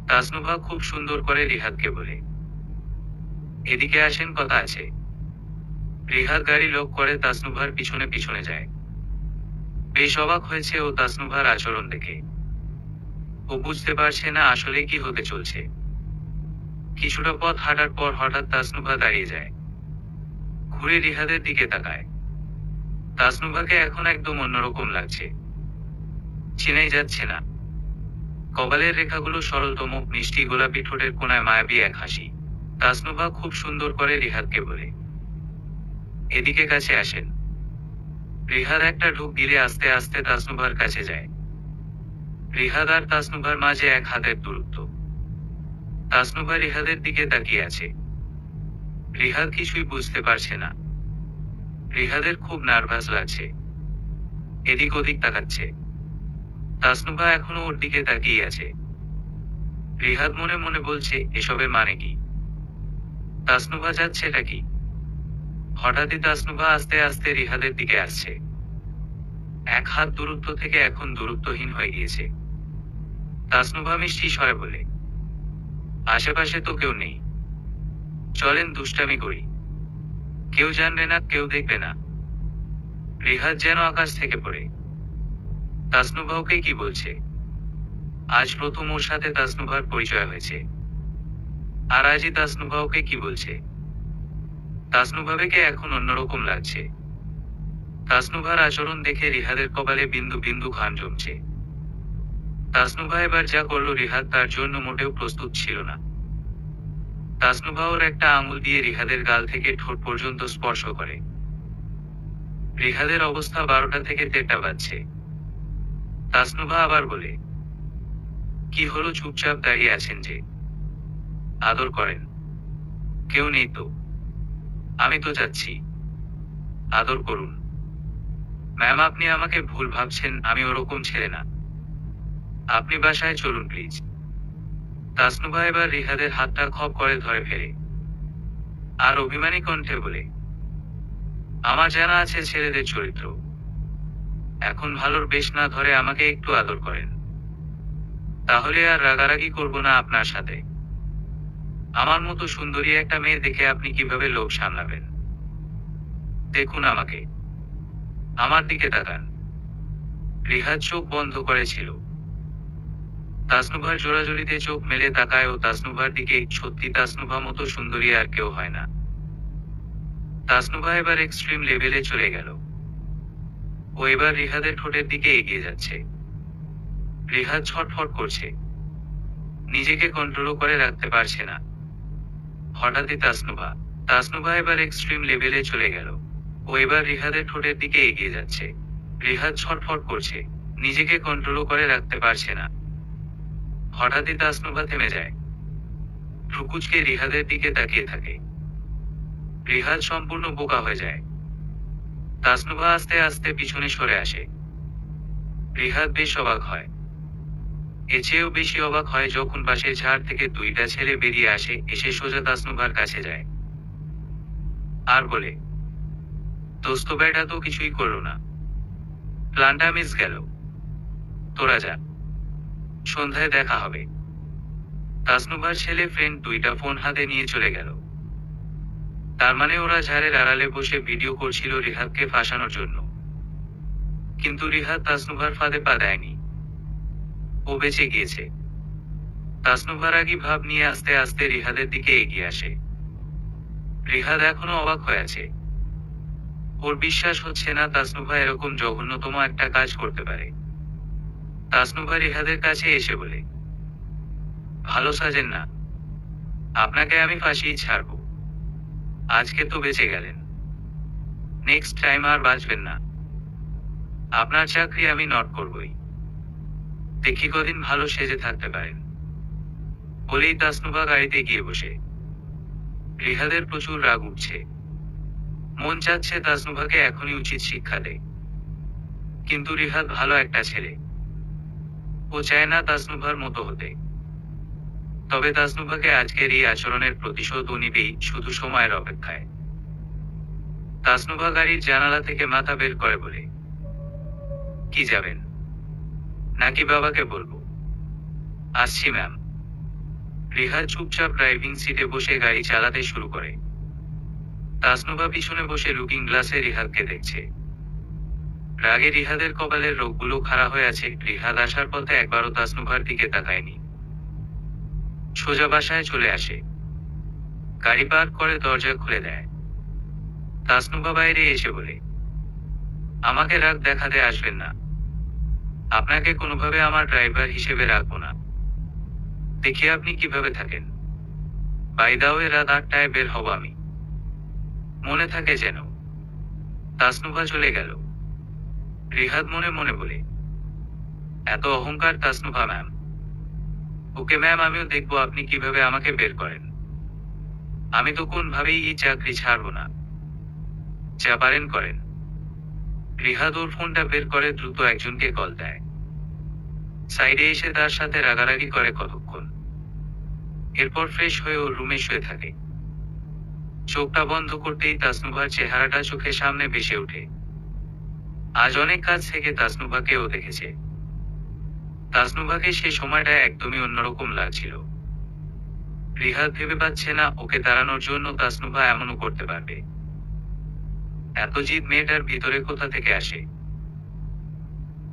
তাসনুভা খুব সুন্দর করে রিহাদকে বলে, এদিকে আসেন, কথা আছে। রিহাদ গাড়ি লক করে তাসনুভার পিছনে পিছনে যায়। বেশ অবাক হয়েছে ও তাসনুভার আচরণ দেখে। ও বুঝতে পারছে না আসলে কি হতে চলছে। কিছুটা পথ হাঁটার পর হঠাৎ তাসনুভা দাঁড়িয়ে যায়। ঘুরে রিহাদের দিকে তাকায়। তাসনুভাকে এখন একদম অন্যরকম লাগছে। চেনাই যাচ্ছে না। কপালের রেখাগুলো সরলতম, মিষ্টি গোলাপি ঠোঁটের কোনায় মায়াবী এক হাসি। তাসনুভা খুব সুন্দর করে রিহাদকে বলে, এদিকে কাছে আসেন। রিহাদ একটা ঢুক গিলে আস্তে আস্তে তাসনুভার কাছে যায়। রিহাদ আর তাসনুভার মাঝে এক হাতের দূরত্ব। তাসনুভা রিহাদের দিকে তাকিয়ে আছে। রিহাদ কিছুই বুঝতে পারছে না। রিহাদের খুব নার্ভাস লাগছে। এদিক ওদিক তাকাচ্ছে। তাসনুভা এখনো ওর দিকে তাকিয়ে আছে। রিহাদ মনে মনে বলছে, এসবের মানে কি? তাসনুভা যাচ্ছেটা কি? হঠাৎই তাসনুভা আস্তে আস্তে রিহাদের দিকে আসছে। এক হাত দূরত্ব থেকে এখন দূরত্বহীন হয়ে গিয়েছে। তাসনুভা মিষ্টি স্বরে বলে, আশেপাশে তো কেউ নেই, চলেন দুষ্টামি করি। কেউ জানবে না, কেউ দেখবে না। রিহাদ যেন আকাশ থেকে পড়ে। তাসনুভা ওকে কি বলছে? আজ প্রথম ওর সাথে তাসনুভার পরিচয় হয়েছে। আর আজই তাসনুভা ওকে কি বলছে। তাসনুভাকে এখন অন্যরকম লাগছে। তাসনুভার আচরণ দেখে রিহাদের কপালে বিন্দু বিন্দু ঘাম জমছে। তাসনুভা এবার যা করলো রিহাদ তার জন্য মোটেও প্রস্তুত ছিল না। তাসনুভা ওর একটা আঙুল দিয়ে রিহাদের গাল থেকে ঠোঁট পর্যন্ত স্পর্শ করে। রিহাদের অবস্থা 12টা থেকে 13টা বাজছে। তাসনুভা আবার বলে, কি হলো, চুপচাপ দাঁড়িয়ে আছেন যে? আদর করেন। কেউ নেই তো? আমি তো যাচ্ছি। আদর করুন। ম্যাম, আপনি আমাকে ভুল ভাবছেন, আমি ওরকম ছেলে না। আপনি বাসায় চলুন প্লিজ। তাসনুভা এবার রিহাদের হাতটা খপ করে ধরে ফেলে। আর অভিমানী কণ্ঠে বলে, আমার জানা আছে ছেলেদের চরিত্র। এখন ভালোর বেশ না ধরে আমাকে একটু আদর করেন, তাহলে আর রাগারাগি করব না আপনার সাথে। আমার মতো সুন্দরী একটা মেয়ে দেখে আপনি কিভাবে লোভ সামলাবেন? দেখুন আমাকে, আমার দিকে তাকান। রিহাদ চোখ বন্ধ করেছিল। তাসনুভার জোড়াজড়িতে চোখ মেলে তাকায় ও তাসনুভার দিকে। সত্যি তাসনুভা মতো সুন্দরী আর কেউ হয় না। তাসনুভা এবার এক্সট্রিম লেভেলে চলে গেল। ও এবার রিহাদের ঠোঁটের দিকে এগিয়ে যাচ্ছে। রিহাদ ছটফট করছে, নিজেকে কন্ট্রোল করে রাখতে পারছে না। হঠাৎই তাসনুভা এবার এক্সট্রিম লেভেলে চলে গেল। ও এবার রিহাদের ঠোঁটের দিকে এগিয়ে যাচ্ছে। রিহাদ ছটফট করছে, নিজেকে কন্ট্রোল করে রাখতে পারছে না। হঠাৎই তাসনুভা থেমে যায়, ভ্রুকুচকে রিহাদের দিকে তাকিয়ে থাকে। রিহাদ সম্পূর্ণ বোকা হয়ে যায়। তাসনুভা আস্তে আস্তে পিছনে সরে আসে। রিহাদ বেশ অবাক হয়। এর চেয়েও বেশি অবাক হয় যখন পাশের ঝাড় থেকে দুইটা ছেলে বেরিয়ে আসে, এসে সোজা তাসনুভার কাছে যায় আর বলে, দোস্ত বেটা তো কিছুই করলো না, প্ল্যানটা মিস গেল, তোরা যা, সন্ধ্যায় দেখা হবে। তাসনুভার ছেলে ফ্রেন্ড দুইটা ফোন হাতে নিয়ে চলে গেল। তার মানে ওরা ঝাড়ের আড়ালে বসে ভিডিও করছিল রিহাদকে ফাঁসানোর জন্য। কিন্তু রিহাদ তাসনুভার ফাঁদে পা দেয়নি, ও বেঁচে গিয়েছে। তাসনুভার আগি ভাব নিয়ে আস্তে আস্তে রিহাদের দিকে এগিয়ে আসে। রিহাদ এখনো অবাক হয়ে আছে। ওর বিশ্বাস হচ্ছে না তাসনুভা এরকম জঘন্যতম একটা কাজ করতে পারে। তাসনুভা রিহাদের কাছে এসে বলে, ভালো সাজেন না, আপনাকে আমি ফাঁসিয়ে ছাড়ব। আজকে তো বেঁচে গেলেন, নেক্সট টাইম আর বাঁচবেন না। আপনার চাকরি আমি নট করবই, দেখি কদিন ভালো সেজে থাকতে পারেন। বলেই তাসনুভা গাড়িতে গিয়ে বসে। রিহাদের প্রচুর রাগ উঠছে। মন চাচ্ছে তাসনুভাকে এখনই উচিত শিক্ষা দেয়। কিন্তু রিহাদ ভালো একটা ছেলে, ও চায় না তাসনুভার মতো হতে। তবে তাসনুভাকে আজকের এই আচরণের প্রতিশোধ ও নিবেই, শুধু সময়ের অপেক্ষায়। তাসনুভা গাড়ির জানালা থেকে মাথা বের করে বলে, কি যাবেন নাকি বাবাকে বলবো? আসছি ম্যাম। রিহাদ চুপচাপ ড্রাইভিং সিটে বসে গাড়ি চালাতে শুরু করে। তাসনুভা পিছনে বসে লুকিং গ্লাসে রিহাদকে দেখছে। রাগে রিহাদের কপালের রোগগুলো খাড়া হয়ে আছে। রিহাদ আসার পথে একবারও তাসনুভার দিকে তাকায়নি, সোজা বাসায় চলে আসে। গাড়ি পার্ক করে দরজা খুলে দেয়। তাসনুভা বাইরে এসে বলে, আমাকে রাগ দেখাতে আসবেন না, আপনাকে কোনোভাবে আমার ড্রাইভার হিসেবে রাখবো না। দেখি আপনি কিভাবে থাকেন। বাই দা ওয়ে, রাত 8টায় বের হব আমি, মনে থাকে যেন। তাসনুভা চলে গেল। রিহাদ মনে মনে বলে, এত অহংকার তাসনুভা ম্যাম। ওকে ম্যাম, আমিও দেখবো আপনি কিভাবে আমাকে বের করেন। আমি তো কোনভাবেই এই চাকরি ছাড়বো না, যা পারেন করেন। রিহাদ ওর ফোনটা বের করে দ্রুত একজনকে কল দেয়। সাইডে এসে তার সাথে রাগারাগি করে কতক্ষণ। এরপর ফ্রেশ হয়ে ওর রুমে শুয়ে থাকে। চোখটা বন্ধ করতেই তাসনুভার চেহারাটা চোখের সামনে ভেসে ওঠে। আজ অনেক কাছ থেকে তাসনুভাকেও দেখেছে। তাসনুভাকে সে সময়টা একদমই অন্যরকম লাগছিল। রিহাদ ভেবে পাচ্ছে না ওকে তাড়ানোর জন্য তাসনুভা এমনও করতে পারবে। এত জিদ মেয়েটার ভিতরে কোথা থেকে আসে?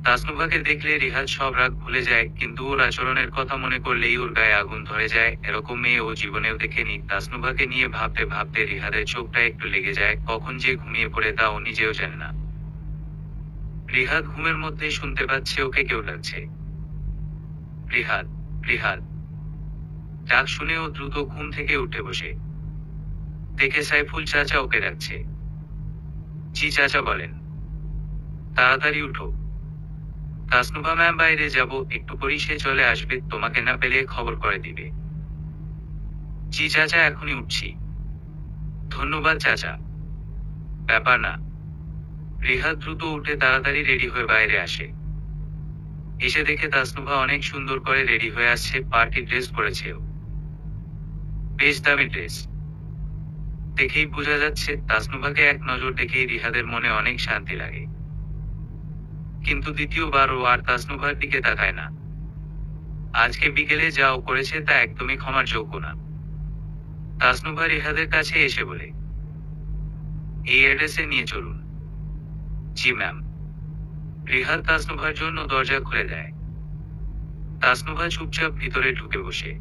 তাসনুভাকে দেখলে রিহাদ সব রাগ ভুলে যায়, কিন্তু ওর আচরণের কথা মনে করলেই ওর গায়ে আগুন ধরে যায়। এরকম মেয়ে ও জীবনেও দেখেনি। তাসনুভাকে নিয়ে ভাবতে ভাবতে রিহাদের চোখটা একটু লেগে যায়। কখন যে ঘুমিয়ে পড়ে তা ও নিজেও জানে না। রিহাদ ঘুমের মধ্যেই শুনতে পাচ্ছে ওকে কেউ ডাকছে। রিহাদ, রিহাদ। ডাক শুনে ও দ্রুত ঘুম থেকে উঠে বসে। দেখে সাইফুল চাচা ওকে ডাকছে। জি চাচা বলেন। তাড়াতাড়ি উঠো। তাসনুভা ম্যাম বাইরে যাব, একটু পরেই সে চলে আসবে, তোমাকে না পেলে খবর করে দিবে। জি চাচা, এখনই উঠছি। ধন্যবাদ চাচা। ব্যাপার না। রিহাদ দ্রুত উঠে তাড়াতাড়ি রেডি হয়ে বাইরে আসে। এসে দেখে তাসনুভা অনেক সুন্দর করে রেডি হয়ে আসছে। পার্টি ড্রেস পরেছে ও। বেশ দামি ড্রেস। দেখেই বোঝা যাচ্ছে তাসনুভাকে এক নজর দেখেই রিহাদের মনে অনেক শান্তি লাগে। কিন্তু দ্বিতীয়বার ও আর তাসনুভার দিকে তাকায় না। আজকে বিকেলে যা ও করেছে তা একদমই ক্ষমার যোগ্য না। তাসনুভা রিহাদের কাছে এসে বলে, এই অ্যাড্রেসে নিয়ে চলুন। জি ম্যাম। রিহাদ তাসনুভার জন্য দরজা খুলে দেয়। তাসনুভা চুপচাপ ভিতরে ঢুকে বসে।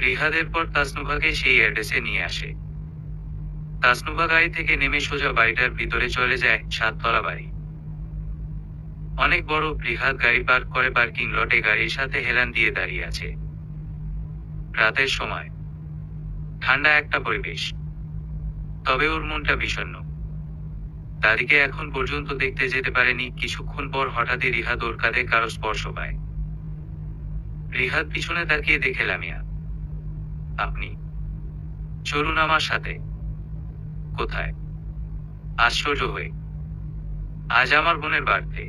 রিহাদের পর তাসনুভাকে সেই অ্যাড্রেসে নিয়ে আসে। তাসনুভা গাড়ি থেকে নেমে সোজা বাড়িটার ভিতরে চলে যায়। 7 তলা বাড়ি, অনেক বড়। রিহাদ গাড়ি পার্ক করে পার্কিং লটে গাড়ির সাথে হেলান দিয়ে দাঁড়িয়ে আছে। রাতের সময়, ঠান্ডা একটা পরিবেশ, তবে ওর মনটা বিষণ্ণ। দাদিকে এখন পর্যন্ত দেখতে যেতে পারেনি। কিছুক্ষণ পর হঠাৎই রিহাদ ওর কাঁধে কারো স্পর্শ পায়। রিহাদ পিছনে তাকিয়ে দেখে লামিয়া। আপনি? চলুন আমার সাথে। কোথায়? আশ্চর্য হয়ে, আজ আমার বোনের বার্থডে।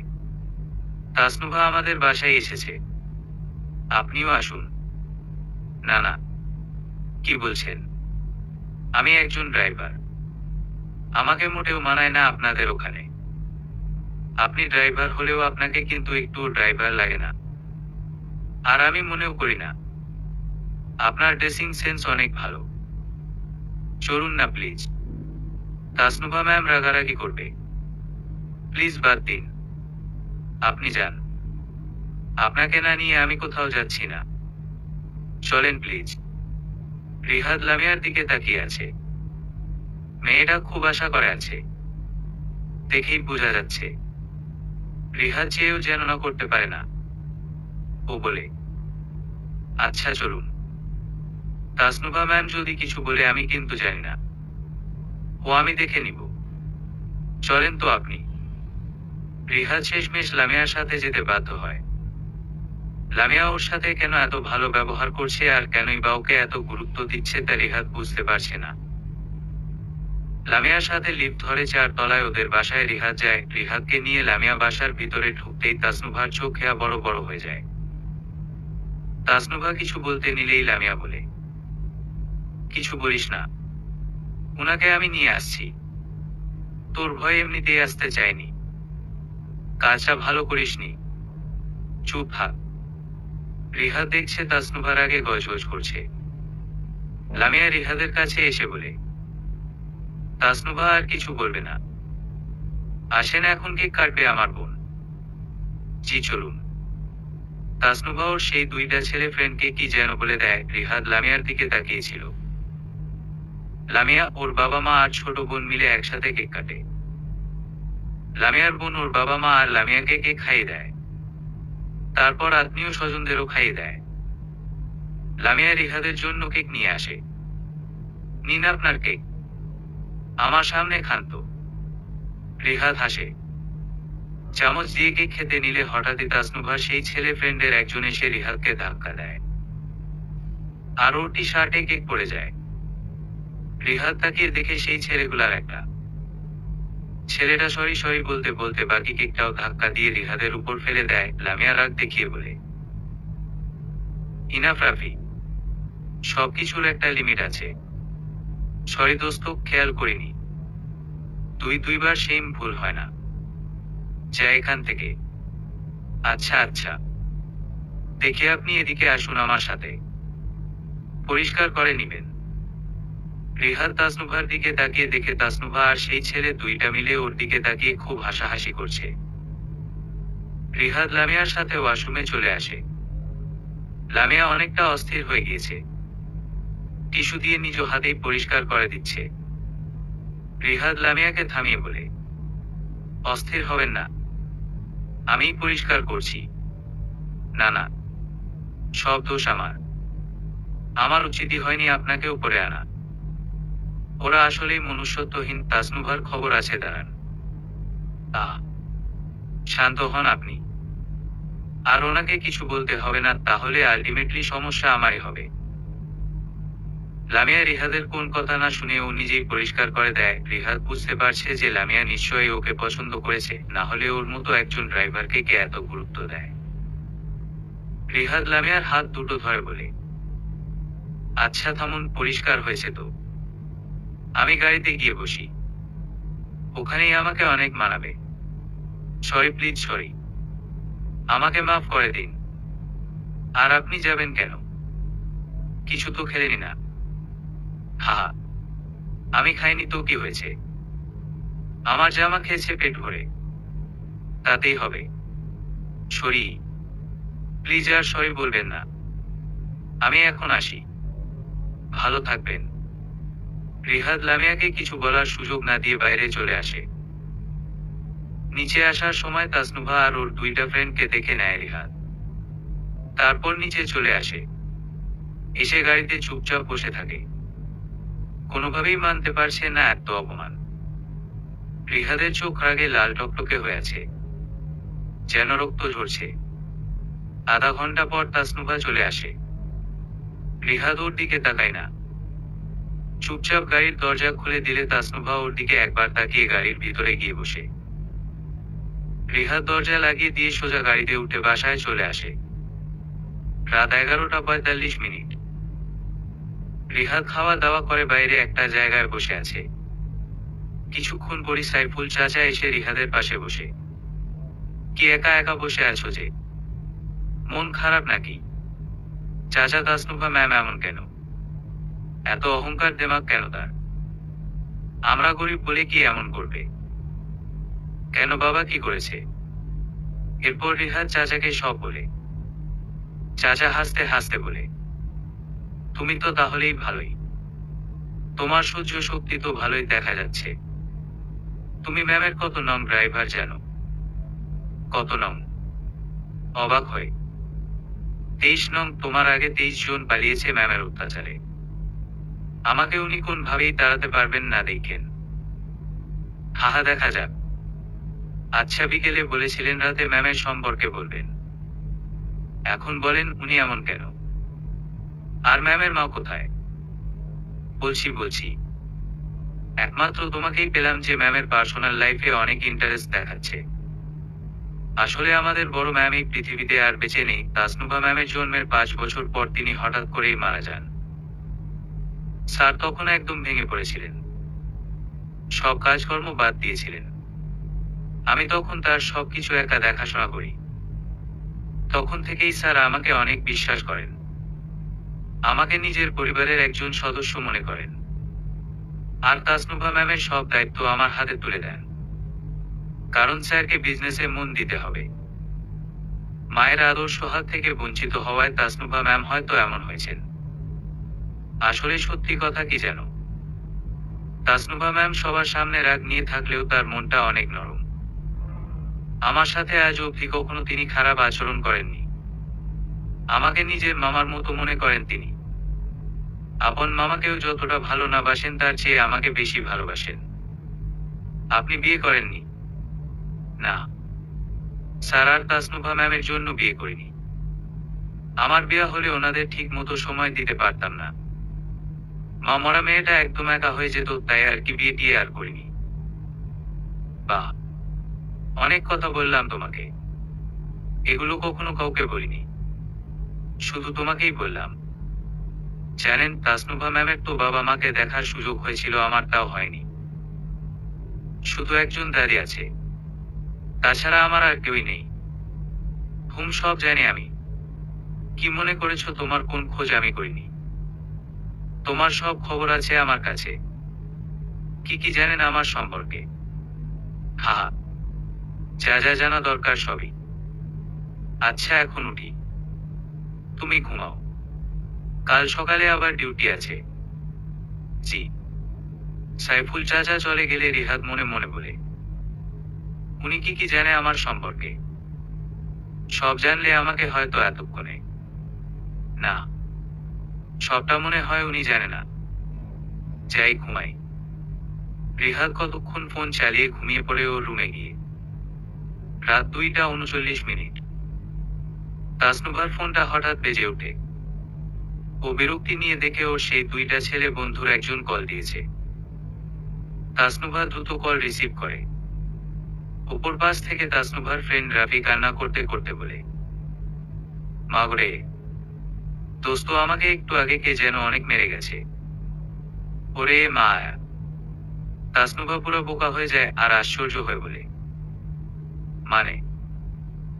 তাসনুভা আমাদের বাসায় এসেছে, আপনিও আসুন। না না, কি বলছেন? আমি একজন ড্রাইভার, আমাকে মোটেও মানায় না আপনাদের ওখানে। আপনি ড্রাইভার হলেও আপনাকে কিন্তু একটুও ড্রাইভার লাগে না। আর আমি মনেও করি না। আপনার ড্রেসিং সেন্স অনেক ভালো। চলুন না প্লিজ। তাসনুভা ম্যাম রাগারাগি করবে। প্লিজ বাদ দিন, আপনি যান। আপনাকে না নিয়ে আমি কোথাও যাচ্ছি না। চলেন প্লিজ। রিহাদ লামিয়ার দিকে তাকিয়ে আছে। মেয়েটা খুব আশা করে আছে, দেখেই বোঝা যাচ্ছে। রিহাদ চেয়েও যেন না করতে পারে না। ও বলে, আচ্ছা চলুন। তাসনুভা ম্যাম যদি কিছু বলে আমি কিন্তু জানি না, ও আমি দেখে নিব। চলেন তো আপনি। রিহাদ শেষমেশ লামিয়ার সাথে যেতে বাধ্য হয়। লামিয়া ওর সাথে কেন এত ভালো ব্যবহার করছে আর কেনই বা ওকে এত গুরুত্ব দিচ্ছে তা রিহাদ বুঝতে পারছে না। লামিয়ার সাথে লিফট ধরে 4 তলায় ওদের বাসায় রিহাদ যায়। রিহাদকে নিয়ে লামিয়া বাসার ভিতরে ঢুকতেই তাসনুভার চোখ হেয়া বড় বড় হয়ে যায়। তাসনুভা কিছু বলতে নিলেই লামিয়া বলে, কিছু বলিস না, উনাকে আমি নিয়ে আসছি। তোর ভয়ে এমনিতেই আসতে চাইনি। কাজটা ভালো করিসনি, চুপ থাক। রিহাদ দেখছে তাসনুভার আগে গজগজ করছে। লামিয়া রিহাদের কাছে এসে বলে, তাসনুভা আর কিছু বলবে না। আসেন, এখন কেক কাটবে আমার বোন। জি চলুন। তাসনুভা ওর সেই 2টা ছেলে ফ্রেন্ডকে কি যেন বলে দেয়। রিহাদ লামিয়ার দিকে তাকিয়েছিল। লামিয়া, ওর বাবা মা আর ছোট বোন মিলে একসাথে কেক কাটে। লামিয়ার বোন ওর বাবা মা আর লামিয়াকে কেক খাইয়ে দেয়, তারপর আত্মীয় স্বজনদেরও খাইয়ে দেয়। লামিয়া রিহাদের জন্য কেক নিয়ে আসে। নিন আপনার কেক, আমার সামনে খান তো। রিহাদ হাসে। চামচ দিয়ে কেক খেতে নিলে হঠাৎই তাসনুভার সেই ছেলে ফ্রেন্ডের একজন এসে রিহাদকে ধাক্কা দেয়, আর ওর টি শার্টে কেক পড়ে যায়। রিহাদ তাকিয়ে দেখে সেই ছেলেগুলার একটা। ছেলেটা সরি সরি বলতে বলতে বাকি কেকটাও ধাক্কা দিয়ে রিহাদের উপর ফেলে দেয়। লামিয়া রাগ দেখিয়ে বলে, ইনাফ রাফি, সবকিছুর একটা লিমিট আছে। সরি দোস্ত, খেয়াল করিনি। দুইবার সেম ভুল হয় না। যা এখান থেকে। আচ্ছা আচ্ছা, দেখে আপনি এদিকে আসুন আমার সাথে, পরিষ্কার করে নিবেন। রিহাদ তাসনুভার দিকে তাকিয়ে দেখে তাসনুভা আর সেই ছেলে 2টা মিলে ওর দিকে তাকিয়ে খুব হাসাহাসি করছে। রিহাদ লামিয়ার সাথে ওয়াশরুমে চলে আসে। লামিয়া অনেকটা অস্থির হয়ে গিয়েছে, টিস্যু দিয়ে নিজ হাতেই পরিষ্কার করে দিচ্ছে। রিহাদ লামিয়াকে থামিয়ে বলে, অস্থির হবেন না, আমিই পরিষ্কার করছি। না না, সব দোষ আমার। আমার উচিতই হয়নি আপনাকে উপরে আনা। ওরা আসলেই মনুষ্যত্বহীন। তাসনুভার খবর আছে, দাঁড়ান। শান্ত হন আপনি। আর ওনাকে কিছু বলতে হবে না, তাহলে আলটিমেটলি সমস্যা আমারই হবে। লামিয়া রিহাদের কোন কথা না শুনে ও নিজেই পরিষ্কার করে দেয়। রিহাদ বুঝতে পারছে যে লামিয়া নিশ্চয়ই ওকে পছন্দ করেছে, না হলে ওর মতো একজন ড্রাইভারকে কে এত গুরুত্ব দেয়। রিহাদ লামিয়ার হাত দুটো ধরে বলে, আচ্ছা থামুন, পরিষ্কার হয়েছে তো। আমি গাড়িতে গিয়ে বসি, ওখানেই আমাকে অনেক মানাবে। সরি প্লিজ সরি, আমাকে মাফ করে দিন। আর আপনি যাবেন কেন? কিছু তো খেলেনি না? হা, আমি খাইনি তো কি হয়েছে? আমার জামা খেয়েছে পেট ভরে, তাতেই হবে। সরি, প্লিজ আর সরি বলবেন না। আমি এখন আসি। ভালো থাকবেন। রিহাদ লামিয়াকে কিছু বলার সুযোগ না দিয়ে বাইরে চলে আসে। নিচে আসার সময় তাসনুভা আর ওর দুইটা ফ্রেন্ডকে দেখে নেয় রিহাদ। তারপর নিচে চলে আসে, এসে গাড়িতে চুপচাপ বসে থাকে। কোনোভাবেই মানতে পারছে না এত অপমান। রিহাদের চোখ রাগে লাল টকটকে হয়ে আছে, যেন রক্ত ঝরছে। আধা ঘন্টা পর তাসনুভা চলে আসে। রিহাদ ওর দিকে তাকায় না, চুপচাপ গাড়ির দরজা খুলে দিলে তাসনুভা ওর দিকে একবার তাকিয়ে গাড়ির ভিতরে গিয়ে বসে। রিহাদ দরজা লাগিয়ে দিয়ে সোজা গাড়িতে উঠে বাসায় চলে আসে। রাত 11:45। রিহাদ খাওয়া দাওয়া করে বাইরে একটা জায়গায় বসে আছে। কিছুক্ষণ পরই সাইফুল চাচা এসে রিহাদের পাশে বসে। কি একা একা বসে আছো যে? মন খারাপ নাকি? চাচা, তাসনুভা ম্যাম এমন কেন? এত অহংকার দেমাগ কেন তার? আমরা গরিব বলে কি এমন করবে? কেন, বাবা কি করেছে? এরপর রিহাদ চাচাকে সব বলে। চাচা হাসতে হাসতে বলে, তুমি তো তাহলেই ভালোই। তোমার সহ্য শক্তি তো ভালোই দেখা যাচ্ছে। তুমি ম্যামের কত নং ড্রাইভার জানো? কত নং? অবাক হয়। 23 নং। তোমার আগে 23 জন পালিয়েছে ম্যামের অত্যাচারে। আমাকে উনি কোন ভাবেই তাড়াতে পারবেন না দেখেন। হাহা, দেখা যাক। আচ্ছা, বিকেলে বলেছিলেন রাতে ম্যামের সম্পর্কে বলবেন। এখন বলেন উনি এমন কেন? আর ম্যামের মা কোথায়? বলছি বলছি, একমাত্র তোমাকেই পেলাম যে ম্যামের পার্সোনাল লাইফে অনেক ইন্টারেস্ট দেখাচ্ছে। আসলে আমাদের বড় ম্যাম এই পৃথিবীতে আর বেঁচে নেই। তাসনুভা ম্যামের জন্মের 5 বছর পর তিনি হঠাৎ করেই মারা যান। স্যার তখন একদম ভেঙে পড়েছিলেন, সব কাজকর্ম বাদ দিয়েছিলেন। আমি তখন তার সবকিছু একা দেখাশোনা করি। তখন থেকেই স্যার আমাকে অনেক বিশ্বাস করেন, আমাকে নিজের পরিবারের একজন সদস্য মনে করেন। আর তাসনুভা ম্যামের সব দায়িত্ব আমার হাতে তুলে দেন, কারণ স্যারকে বিজনেসে মন দিতে হবে। মায়ের আদর্শ হাত থেকে বঞ্চিত হওয়ায় তাসনুভা ম্যাম হয়তো এমন হয়েছেন। আসলে সত্যি কথা কি জানো, তাসনুভা ম্যাম সবার সামনে রাগ নিয়ে থাকলেও তার মনটা অনেক নরম। আমার সাথে আজ অবধি কখনো তিনি খারাপ আচরণ করেননি। আমাকে নিজের মামার মতো মনে করেন তিনি। আপন মামাকেও যতটা ভালো না বাসেন তার চেয়ে আমাকে বেশি ভালোবাসেন। আপনি বিয়ে করেননি? না স্যার, আর তাসনুভা ম্যামের জন্য বিয়ে করিনি। আমার বিয়ে হলে ওনাদের ঠিক মতো সময় দিতে পারতাম না। মা মরা মেয়েটা একদম একা হয়ে যেত, তাই আর কি বিয়ে টিয়ে আর করিনি। বাহ, অনেক কথা বললাম তোমাকে। এগুলো কখনো কাউকে বলিনি, শুধু তোমাকেই বললাম। জানেন, তাসনুভা ম্যামের তো বাবা মাকে দেখার সুযোগ হয়েছিল, আমার তাও হয়নি। শুধু একজন দাদি আছে, তাছাড়া আমার আর কেউই নেই। সব জানি আমি। কি মনে করেছো তোমার কোন খোঁজ আমি করিনি? তোমার সব খবর আছে আমার কাছে। কি কি জানেন আমার সম্পর্কে? হা, যা যা জানা দরকার সবই। আচ্ছা, এখন উঠি, তুমি ঘুমাও, কাল সকালে আবার ডিউটি আছে। জি। সাইফুল চাচা চলে গেলে রিহাদ মনে মনে বলে, উনি কি কি জানে আমার সম্পর্কে? সব জানলে আমাকে হয়তো এতক্ষণে। না, সবটা মনে হয় উনি জানে না। যাই ঘুমাই। রিহাদ কতক্ষণ ফোন চালিয়ে ঘুমিয়ে পড়ে ওর রুমে গিয়ে। রাত 2:39। তাসনুভার ফোনটা হঠাৎ বেজে ওঠে। ও বিরক্তি নিয়ে দেখে ওর সেই 2টা ছেলে বন্ধুর একজন কল দিয়েছে। তাসনুভা দ্রুত কল রিসিভ করে। উপর পাশ থেকে তাসনুভার ফ্রেন্ড রাফি কান্না করতে করতে বলে, মাগরে দোস্ত, আমাকে একটু আগে কে যেন অনেক মেরে গেছে। ওরে মা! তাসনুভা পুরো বোকা হয়ে যায় আর আশ্চর্য হয়ে বলে, মানে?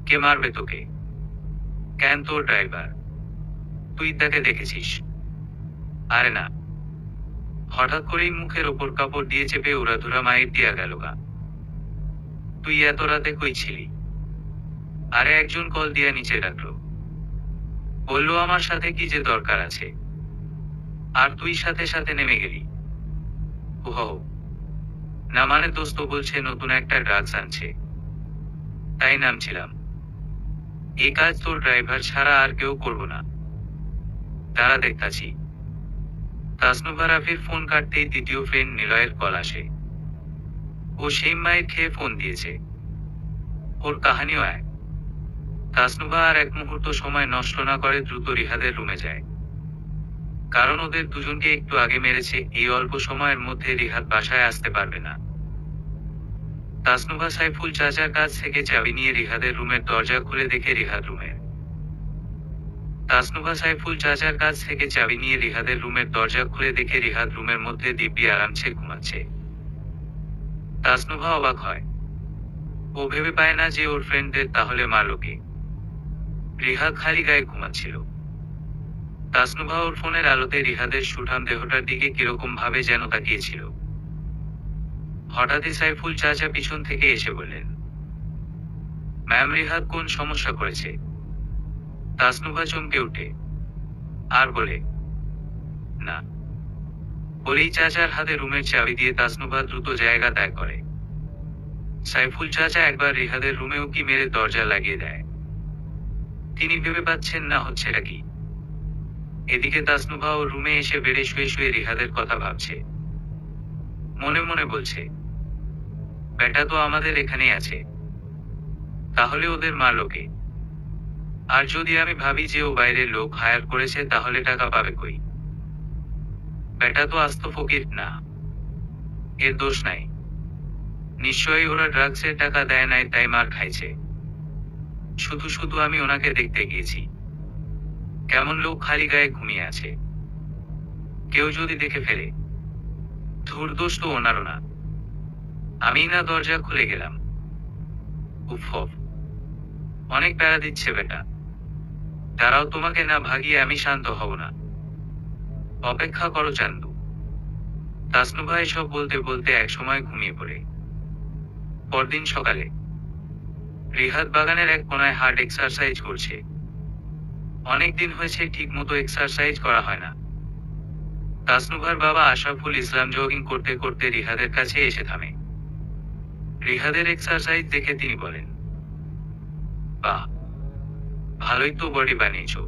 কে মারবে তোকে? কেন, তোর ড্রাইভার? তুই তাকে দেখেছিস? আরে না। হঠাৎ করেই মুখের ওপর কাপড় দিয়ে চেপে উড়াধুরা মায়ের দিয়া গেল গা। তুই এত রাতে কই ছিলি? আরে একজন কল দিয়া নিচে ডাকলো, বললো আমার সাথে কি যে দরকার আছে, আর তুই সাথে সাথে নেমে গেলি। ওহ না, মানে দোস্ত বলছে নতুন একটা ড্রাগস আনছে, তাই নামছিলাম। এই কাজ তোর ড্রাইভার ছাড়া আর কেউ করবো না। তারা দেখতাছি। তাসনুভা রাফির ফোন কাটতেই দ্বিতীয় ফ্রেন্ড নিলয়ের কল আসে। ও সেই মায়ের খেয়ে ফোন দিয়েছে। ওর কাহানিও এক। তাসনুভা আর এক মুহূর্ত সময় নষ্ট না করে দ্রুত রিহাদের রুমে যায়। কারণ ওদের দুজনকে একটু আগে মেরেছে, এই অল্প সময়ের মধ্যে রিহাদ বাসায় আসতে পারবে না। তাসনুভা সাইফুল চাচার কাছ থেকে চাবি নিয়ে রিহাদের রুমের দরজা খুলে দেখে রিহাদ রুমে। তাসনুভা সাইফুল চাচার কাছ থেকে চাবি নিয়ে রিহাদের রুমের দরজা খুলে দেখে রিহাদ রুমের মধ্যে দিব্যি আরামসে ঘুমাচ্ছে। তাসনুভা অবাক হয়। ও ভেবে পায় না যে ওর ফ্রেন্ডদের তাহলে মারল কে। রিহাদ খালি গায়ে ঘুমাচ্ছিল। তাসনুভা ওর ফোনের আলোতে রিহাদের সুঠাম দেহটার দিকে কিরকম ভাবে যেন তাকিয়েছিল। হঠাৎই সাইফুল চাচা পিছন থেকে এসে বললেন, ম্যাম, রিহাদ কোন সমস্যা করেছে? তাসনুভা চমকে উঠে আর বলে, না। বলেই চাচার হাতে রুমের চাবি দিয়ে তাসনুভা দ্রুত জায়গা ত্যাগ করে। সাইফুল চাচা একবার রিহাদের রুমে উকি মেরে দরজা লাগিয়ে দেয়। তিনি ভেবে পাচ্ছেন না হচ্ছেটা কি। এদিকে তাসনুভা ও রুমে এসে বেড়ে শুয়ে শুয়ে রিহাদের কথা ভাবছে। মনে মনে বলছে, বেটা তো আমাদের এখানেই আছে, তাহলে ওদের মারল কে? আর যদি আমি ভাবি যে ও বাইরের লোক হায়ার করেছে, তাহলে টাকা পাবে কই? বেটা তো আস্ত ফকির না, এর দোষ নাই। নিশ্চয়ই ওরা ড্রাগসের টাকা দেয় নাই, তাই মার খাইছে। শুধু শুধু আমি ওনাকে দেখতে গিয়েছি, কেমন লোক খালি গায়ে ঘুমিয়ে আছে। কেউ যদি দেখে ফেলে, ধুর, দোষ তো ওনারও না। আমি না দরজা খুলে গেলাম। উফ, অনেক প্যারা দিচ্ছে বেটা। তারাও তোমাকে না ভাগিয়ে আমি শান্ত হব না। অপেক্ষা করো চান্দু। তাসনুভা এসব বলতে বলতে এক সময় ঘুমিয়ে পড়ে। পরদিন সকালে রিহাদ বাগানের এক কোনায় হার্ড এক্সারসাইজ করছে। অনেকদিন হয়েছে ঠিক মতো এক্সারসাইজ করা হয় না। তাসনুভার বাবা আশরাফুল ইসলাম জগিং করতে করতে রিহাদের কাছে এসে থামে। রিহাদের এক্সারসাইজ দেখে তিনি বলেন, বাহ, ভালোই তো বডি বানিয়েছো।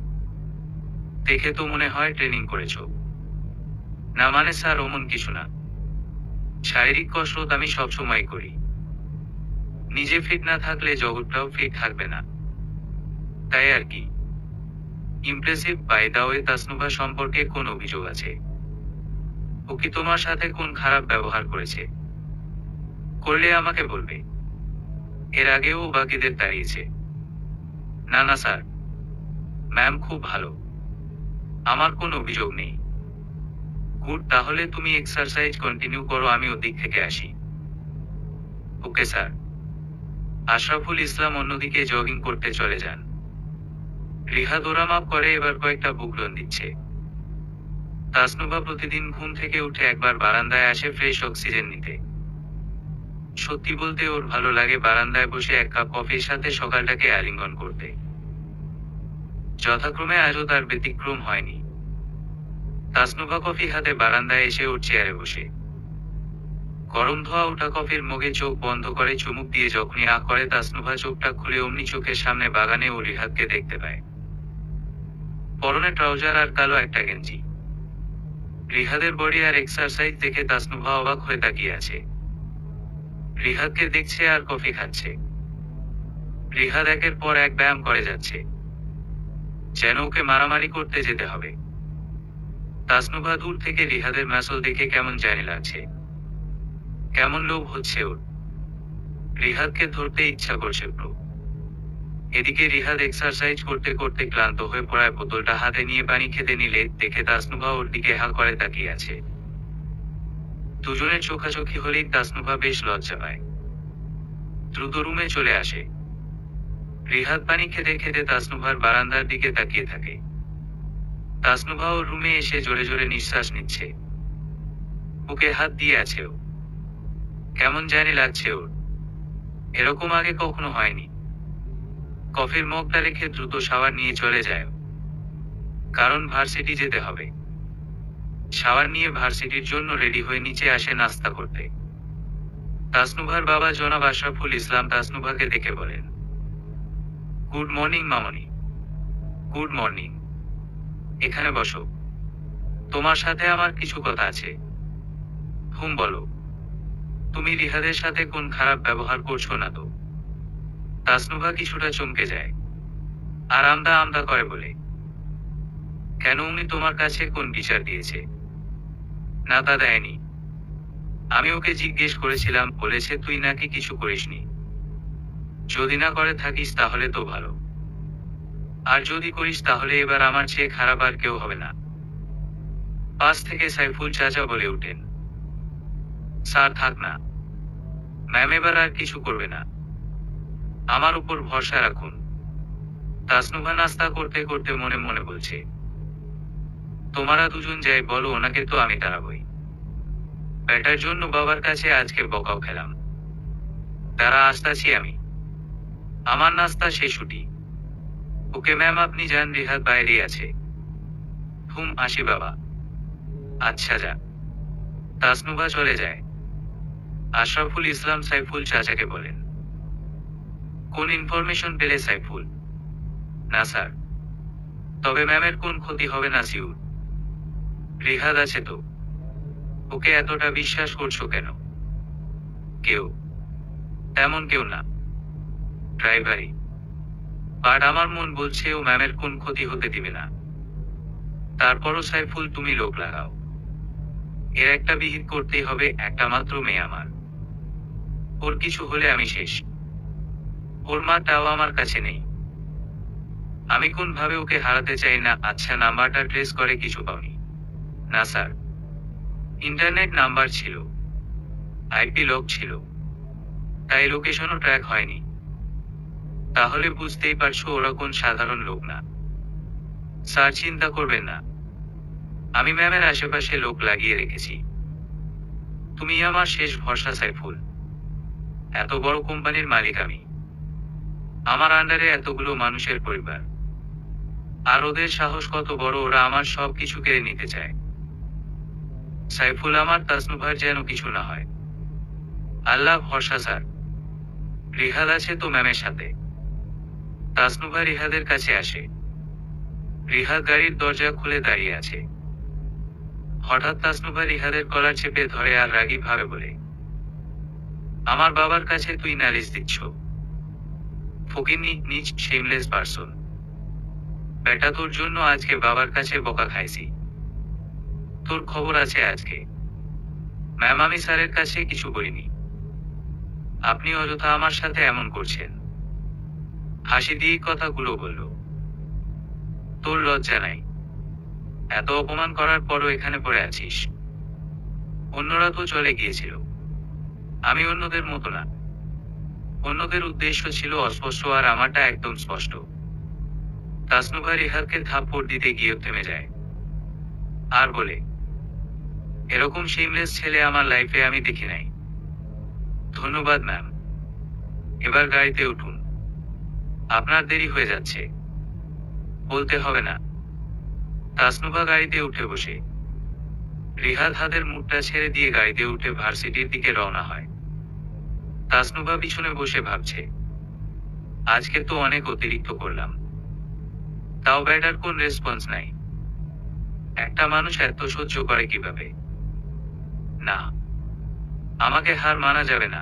দেখে তো মনে হয় ট্রেনিং করেছো। না মানে স্যার, অমন কিছু না। শারীরিক কসরত আমি সবসময় করি। নিজে ফিট না থাকলে জগৎটাও ফিট থাকবে না, তাই আর কি। Impressive. By the way, Tasnuva সম্পর্কে কোন অভিযোগ আছে? ও কি তোমার সাথে কোন খারাপ ব্যবহার করেছে? করলে আমাকে বলবে। এর আগেও বাকিদের তাড়িয়েছে। না না স্যার, ম্যাম খুব ভালো, আমার কোনো অভিযোগ নেই। গুড, তাহলে তুমি এক্সারসাইজ কন্টিনিউ করো, আমি ওদিক থেকে আসি। Okay sir. আশরাফুল ইসলাম অন্যদিকে জগিং করতে চলে যান। রিহাদ ওরামাপ করে এবার কয়েকটা বুকরন দিচ্ছে। তাসনুভা প্রতিদিন ঘুম থেকে উঠে একবার বারান্দায় আসে ফ্রেশ অক্সিজেন নিতে। সত্যি বলতে ওর ভালো লাগে বারান্দায় বসে এক কাপ কফির সাথে সকালটাকে আলিঙ্গন করতে। যথাক্রমে আজও তার ব্যতিক্রম হয়নি। তাসনুভা কফি হাতে বারান্দায় এসে ওর চেয়ারে বসে গরম ধোয়া ওঠা কফির মগে চোখ বন্ধ করে চুমুক দিয়ে যখনই আ করে, তাসনুভা চোখটা খুলে অমনি চোখের সামনে বাগানে ও রিহাদকে দেখতে পায়। পরনে ট্রাউজার আর কালো একটা গেঞ্জি। রিহাদের বডি আর এক্সারসাইজ দেখে তাসনুভা অবাক হয়ে তাকিয়ে আছে। রিহাদকে দেখছে আর কফি খাচ্ছে। রিহাদ একের পর এক ব্যায়াম করে যাচ্ছে, যেন ওকে মারামারি করতে যেতে হবে। তাসনুভা দূর থেকে রিহাদের ম্যাসল দেখে কেমন জানি লাগছে, কেমন লোভ হচ্ছে ওর। রিহাদকে ধরতে ইচ্ছা করছে পুরো। এদিকে রিহাদ এক্সারসাইজ করতে করতে ক্লান্ত হয়ে পড়ায় বোতলটা হাতে নিয়ে পানি খেতে নিলে দেখে তাসনুভা ওর দিকে হা করে তাকিয়ে আছে। দুজনের চোখাচোখি হলেই তাসনুভা বেশ লজ্জা পায়। দ্রুত রুমে চলে আসে। রিহাদ পানি খেতে খেতে তাসনুভার বারান্দার দিকে তাকিয়ে থাকে। তাসনুভা ওর রুমে এসে জোরে জোরে নিঃশ্বাস নিচ্ছে। বুকে হাত দিয়ে আছে ও। কেমন জানি লাগছে ওর। এরকম আগে কখনো হয়নি। কফির মগটা রেখে দ্রুত শাওয়ার নিয়ে চলে যায় ও। কারণ ভার্সিটি যেতে হবে। শাওয়ার নিয়ে ভার্সিটির জন্য রেডি হয়ে নিচে আসে নাস্তা করতে। তাসনুভার বাবা জনাব আশরাফুল ইসলাম তাসনুভাকে দেখে বলেন, গুড মর্নিং মামনি। Good morning. এখানে বসো, তোমার সাথে আমার কিছু কথা আছে। বলো। তুমি রিহাদের সাথে কোন খারাপ ব্যবহার করছো না তো? তাসনুভা কিছুটা চমকে যায়। আর আমদা আমদা করে বলে, কেন উনি তোমার কাছে কোন বিচার দিয়েছে? না তা দেয়নি। আমি ওকে জিজ্ঞেস করেছিলাম, বলেছে তুই নাকি কিছু করিসনি। যদি না করে থাকিস তাহলে তো ভালো, আর যদি করিস তাহলে এবার আমার চেয়ে খারাপ আর কেউ হবে না। পাশ থেকে সাইফুল চাচা বলে উঠেন, স্যার থাক না, ম্যাম এবার আর কিছু করবে না, আমার উপর ভরসা রাখুন। তাসনুভা নাস্তা করতে করতে মনে মনে বলছে, তোমরা দুজন যাই বলো, ওনাকে তো আমি তাড়াবই। ব্যাটার জন্য বাবার কাছে আজকে বকাও খেলাম। তারা আসতাছি আমি। আমার নাস্তা শেষ ছুটি। ওকে ম্যাম আপনি যান, রিহাদ বাইরে আছে। আসি বাবা। আচ্ছা যা। তাসনুভা চলে যায়। আশরাফুল ইসলাম সাইফুল চাচাকে বলেন, কোন ইনফরমেশন পেলে সাইফুল? না স্যার। তবে ম্যামের কোন ক্ষতি হবে না সিউর? রিহাদ আছে তো? ওকে এতটা বিশ্বাস করছো কেন? কেউ, তেমন কেউ না, ড্রাইভারই। বাট আমার মন বলছে ও ম্যামের কোন ক্ষতি হতে দিবে না। তারপরও সাইফুল তুমি লোক লাগাও। এর একটা বিহিত করতেই হবে, একটা মাত্র মেয়ে আমার। ওর কিছু হলে আমি শেষ। ওর মাটাও আমার কাছে নেই। আমি কোন ভাবে ওকে হারাতে চাই না। আচ্ছা নাম্বারটা ট্রেস করে কিছু পাওনি? না স্যার। ইন্টারনেট নাম্বার ছিল, আইপি লক ছিল, তাই লোকেশনও ট্র্যাক হয়নি। তাহলে বুঝতেই পারছো ওরা কোন সাধারণ লোক না। স্যার চিন্তা করবেন না, আমি ম্যামের আশেপাশে লোক লাগিয়ে রেখেছি। তুমি আমার শেষ ভরসা সাইফুল। এত বড় কোম্পানির মালিক আমি। আমার আন্ডারে এতগুলো মানুষের পরিবার। আর ওদের সাহস কত বড়, ওরা আমার সব কিছু কেড়ে নিতে চায়। সাইফুল আমার তাসনুভার যেন কিছু না হয়। আল্লাহ ভরসা স্যার। রিহাদ আছে তো ম্যামের সাথে? তাসনুভা রিহাদের কাছে আসে। রিহাদ গাড়ির দরজা খুলে দাঁড়িয়ে আছে। হঠাৎ তাসনুভা রিহাদের কলার চেপে ধরে আর রাগী ভাবে বলে, আমার বাবার কাছে তুই নালিশ দিচ্ছ? ফকিন্নি, নিচ, শেমলেস পারসন। বেটা তোর জন্য আজকে বাবার কাছে বকা খাইছি। তোর খবর আছে আজকে। ম্যাম আমি স্যারের কাছে কিছু বলিনি। আপনি অযথা আমার সাথে এমন করছেন। হাসি দিয়ে কথাগুলো বলল, তোর লজ্জা নাই? এত অপমান করার পরও এখানে পড়ে আছিস। অন্যরা তো চলে গিয়েছিল, আমি অন্যদের মতো না। অন্যদের উদ্দেশ্য ছিল অস্পষ্ট, আর আমারটা একদম স্পষ্ট। তাসনুভা রিহাদকে থাপ্পড় দিতে গিয়ে থেমে যায় আর বলে, এরকম শেমলেস ছেলে আমার লাইফে আমি দেখি নাই। ধন্যবাদ ম্যাম। এবার গাড়িতে উঠুন, আপনার দেরি হয়ে যাচ্ছে। বলতে হবে না। তাসনুভা গাড়িতে উঠে বসে। রিহাদ হাতের মুখটা ছেড়ে দিয়ে গাড়িতে উঠে ভার্সিটির দিকে রওনা হয়। তাসনুভা পিছনে বসে ভাবছে, আজকে তো অনেক অতিরিক্ত করলাম, তাও ব্যাটার কোন রেসপন্স নাই। একটা মানুষ এত সহ্য করে কিভাবে? না, আমাকে হার মানা যাবে না।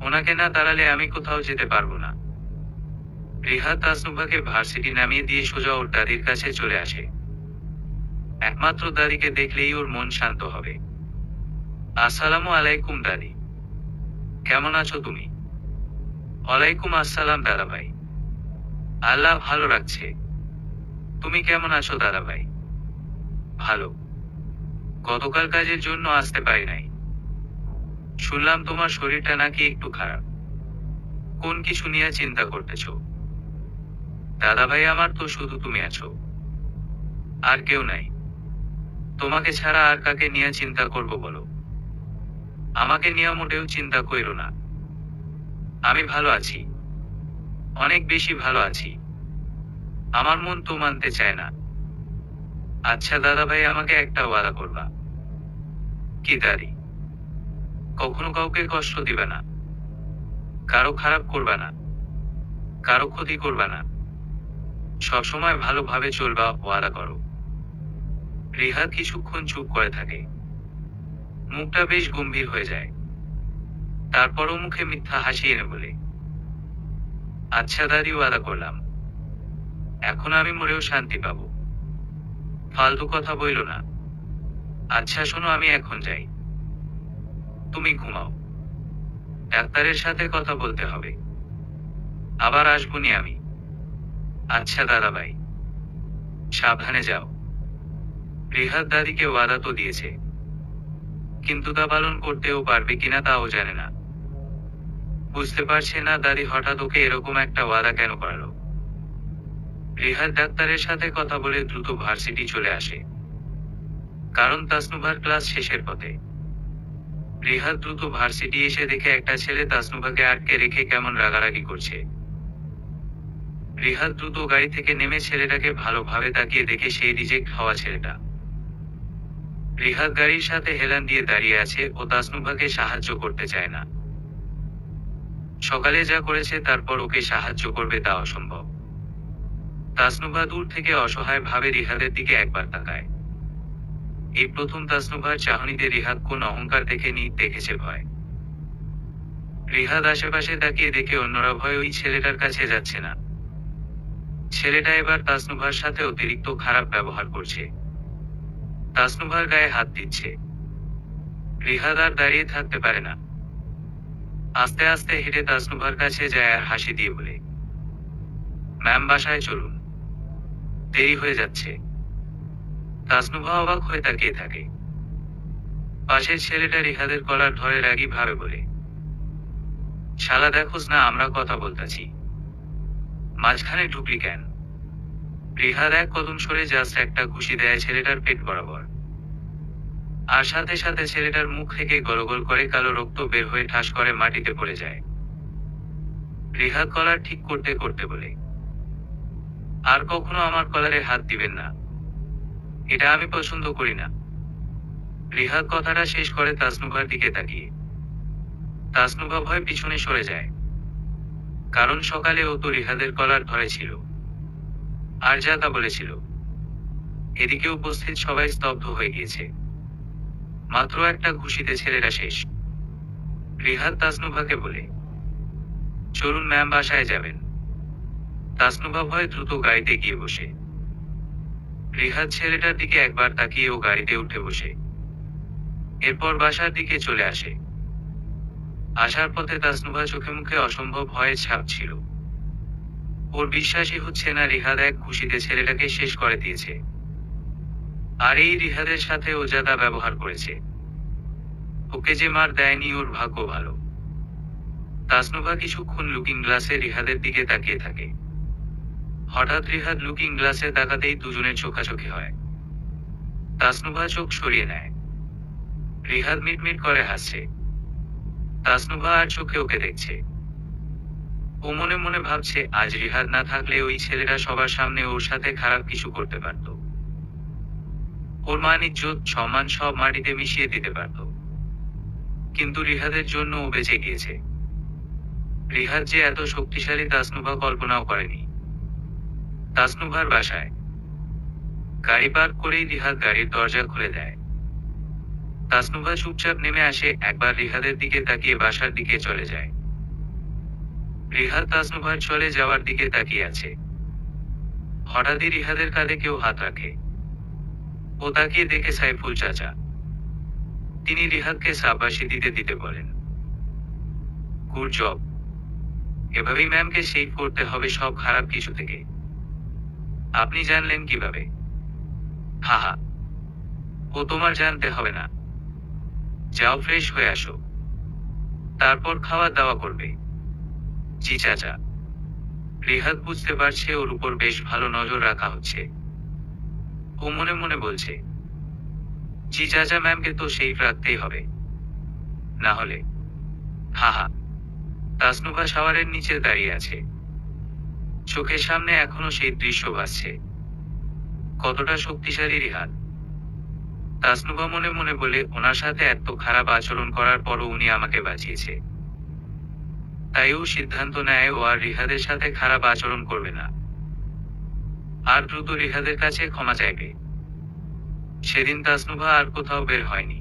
ওনাকে না তাড়ালে আমি কোথাও যেতে পারবো না। রিহাদ তাসনুভাকে ভার্সিটি নামিয়ে দিয়ে সোজা ওর দাদির কাছে চলে আসে। একমাত্র দাদিকে দেখলেই ওর মন শান্ত হবে। আসসালামু আলাইকুম দাদি, কেমন আছো তুমি? ওয়ালাইকুম আসসালাম দাদাভাই। আল্লাহ ভালো রাখছে। তুমি কেমন আছো দাদাভাই? ভালো। গতকাল কাজের জন্য আসতে পারি নাই। শুনলাম তোমার শরীরটা নাকি একটু খারাপ। কোন কিছু নিয়ে চিন্তা করতেছো? দাদাভাই, আমার তো শুধু তুমি আছো, আর কেউ নাই। তোমাকে ছাড়া আর কাকে নিয়ে চিন্তা করব বলো? আমাকে নিয়ে মোটেও চিন্তা কইরো না। আমি ভালো আছি, অনেক বেশি ভালো আছি। আমার মন তো মানতে চায় না। আচ্ছা দাদাভাই, আমাকে একটা ওয়াদা করবা? কি দাদি? কখনো কাউকে কষ্ট দিবে না, কারো খারাপ করবা না, কারো ক্ষতি করবা না, সবসময় ভালোভাবে চলবা, ওয়াদা করো। রিহাদ কিছুক্ষণ চুপ করে থাকে, মুখটা বেশ গম্ভীর হয়ে যায়। তারপরও মুখে মিথ্যা হাসি এনে বলে, আচ্ছা দাদি, ওয়াদা করলাম। এখন আমি মরেও শান্তি পাবো। ফালতু কথা বইলো না। আচ্ছা শোনো, আমি এখন যাই, তুমি ঘুমাও। ডাক্তারের সাথে কথা বলতে হবে, আবার আসবনি আমি। আচ্ছা দাদাভাই, সাবধানে যাও। রিহাদ দাদিকে ওয়াদা তো দিয়েছে, কিন্তু তা পালন করতেও পারবে কিনা তাও জানে না। বুঝতে পারছে না দাদি হঠাৎ ওকে এরকম একটা ওয়াদা কেন করালো। রিহাদ ডাক্তারের সাথে কথা বলে দ্রুত ভার্সিটি চলে আসে, কারণ তাসনুভার ক্লাস শেষের পথে। রিহাদ দ্রুত ভার্সিটি এসে দেখে একটা ছেলে তাসনুভাকে আটকে রেখে কেমন রাগারাগি করছে। রিহাদ দ্রুত গাড়ি থেকে নেমে ছেলেটাকে ভালোভাবে তাকিয়ে দেখে সেই রিজেক্ট হওয়া ছেলেটা। রিহাদ গাড়ির সাথে হেলান দিয়ে দাঁড়িয়ে আছে, ও তাসনুভাকে সাহায্য করতে চায় না। সকালে যা করেছে তারপর ওকে সাহায্য করবে তা অসম্ভব। তাসনুভা দূর থেকে অসহায় ভাবে রিহাদের দিকে একবার তাকায়। এই প্রথম তাসনুভার চাহনিতে রিহাদ কোন অহংকার দেখেনি, দেখেছে ভয়। রিহাদ আশেপাশে তাকিয়ে দেখে অন্যরা ভয় ওই ছেলেটার কাছে যাচ্ছে না। ছেলেটা এবার তাসনুভার সাথে অতিরিক্ত খারাপ ব্যবহার করছে, তাসনুভার গায়ে হাত দিচ্ছে। রিহাদ আর দাঁড়িয়ে থাকতে পারে না, আস্তে আস্তে হেঁটে তাসনুভার কাছে যায় আর হাসি দিয়ে বলে, ম্যাম বাসায় চলুন, দেরি হয়ে যাচ্ছে। তাসনুভা অবাক হয়ে তাকিয়ে থাকে। পাশের ছেলেটা রিহাদের কলার ধরে রাগী ভাবে বলে, শালা দেখোস না আমরা কথা বলতেছি, মাঝখানে ঢুকলি কেন? রিহাদ এক কদম সরে জাস্ট একটা ঘুষি দেয় ছেলেটার পেট বরাবর, আর সাথে সাথে ছেলেটার মুখ থেকে গলগল করে কালো রক্ত বের হয়ে ঠাস করে মাটিতে পড়ে যায়। রিহাদ কলার ঠিক করতে করতে বলে, আর কখনো আমার কলারে হাত দিবেন না, এটা আমি পছন্দ করি না। রিহাদ কথাটা শেষ করে তাসনুভার দিকে তাকিয়ে। তাসনুভা ভয় পিছনে সরে যায়, কারণ সকালে ও তো রিহাদের কলার ধরেছিল, আর যা তা বলেছিল। এদিকে উপস্থিত সবাই স্তব্ধ হয়ে গিয়েছে। মাত্র একটা ঘুষিতে ছেলেটা শেষ। রিহাদ তাসনুভাকে বলে, চলুন ম্যাম, বাসায় যাবেন। তাসনুভা ভয়ে দ্রুত গাড়িতে গিয়ে বসে। রিহাদ ছেলেটার দিকে একবার তাকিয়ে ও গাড়িতে উঠে বসে। এরপর বাসার দিকে চলে আসে। আসার পথে তাসনুভা চোখে মুখে অসম্ভব ভয়ের ছাপ ছিল। ওর বিশ্বাসই হচ্ছে না রিহাদ এক ঘুষিতে ছেলেটাকে শেষ করে দিয়েছে, আর এই রিহাদের সাথে ও যা তা ব্যবহার করেছে। ওকে যে মার দেয়নি, ওর ভাগ্য ভালো। তাসনুভা কিছুক্ষণ লুকিং গ্লাসে রিহাদের দিকে তাকিয়ে থাকে। হঠাৎ রিহাদ লুকিং গ্লাসে তাকাতেই দুজনের চোখাচোখি হয়। তাসনুভা চোখ সরিয়ে নেয়। রিহাদ মিটমিট করে হাসছে। তাসনুভা আর চোখে ওকে দেখছে। ও মনে মনে ভাবছে, আজ রিহাদ না থাকলে ওই ছেলেটা সবার সামনে ওর সাথে খারাপ কিছু করতে পারত। ওর মান ইজ্জত সম্মান সব মাটিতে মিশিয়ে দিতে পারত। কিন্তু রিহাদের জন্য ও বেঁচে গিয়েছে। রিহাদ যে এত শক্তিশালী তাসনুভা কল্পনাও করেনি। তাসনুভার বাসায় গাড়ি পার্ক করেই রিহাদ গাড়ির দরজা খুলে দেয়। তাসনুভা চুপচাপ নেমে আসে, একবার রিহাদের দিকে তাকিয়ে বাসার দিকে চলে যায়। রিহাদ তাসনুভার চলে যাওয়ার দিকে তাকিয়ে আছে। হঠাৎই রিহাদের কাঁধে কেউ হাত রাখে। ও তাকিয়ে দেখে সাইফুল চাচা। তিনি রিহাদকে সাবাসি দিতে দিতে বলেন, গুড জব। এভাবেই ম্যামকে সেভ করতে হবে সব খারাপ কিছু থেকে। আপনি জানলেন কিভাবে? হাহা, ও তোমার জানতে হবে না। যাও ফ্রেশ হয়ে আসো, তারপর খাওয়া দাওয়া করবে। জি চাচা। রিহাদ বুঝতে পারছে ওর উপর বেশ ভালো নজর রাখা হচ্ছে। ও মনে মনে বলছে, জি চাচা, ম্যামকে তো সেই রাখতেই হবে, না হলে। হা হা। তাসনুভা শাওয়ারের নিচে দাঁড়িয়ে আছে। চোখের সামনে এখনো সেই দৃশ্য ভাসছে। কতটা শক্তিশালী রিহাদ। তাসনুভা মনে মনে বলে, ওনার সাথে এত খারাপ আচরণ করার পরও উনি আমাকে বাঁচিয়েছে। তাই ও সিদ্ধান্ত নেয় ও আর রিহাদের সাথে খারাপ আচরণ করবে না, আর দ্রুত রিহাদের কাছে ক্ষমা চাইবে। সেদিন তাসনুভা আর কোথাও বের হয়নি।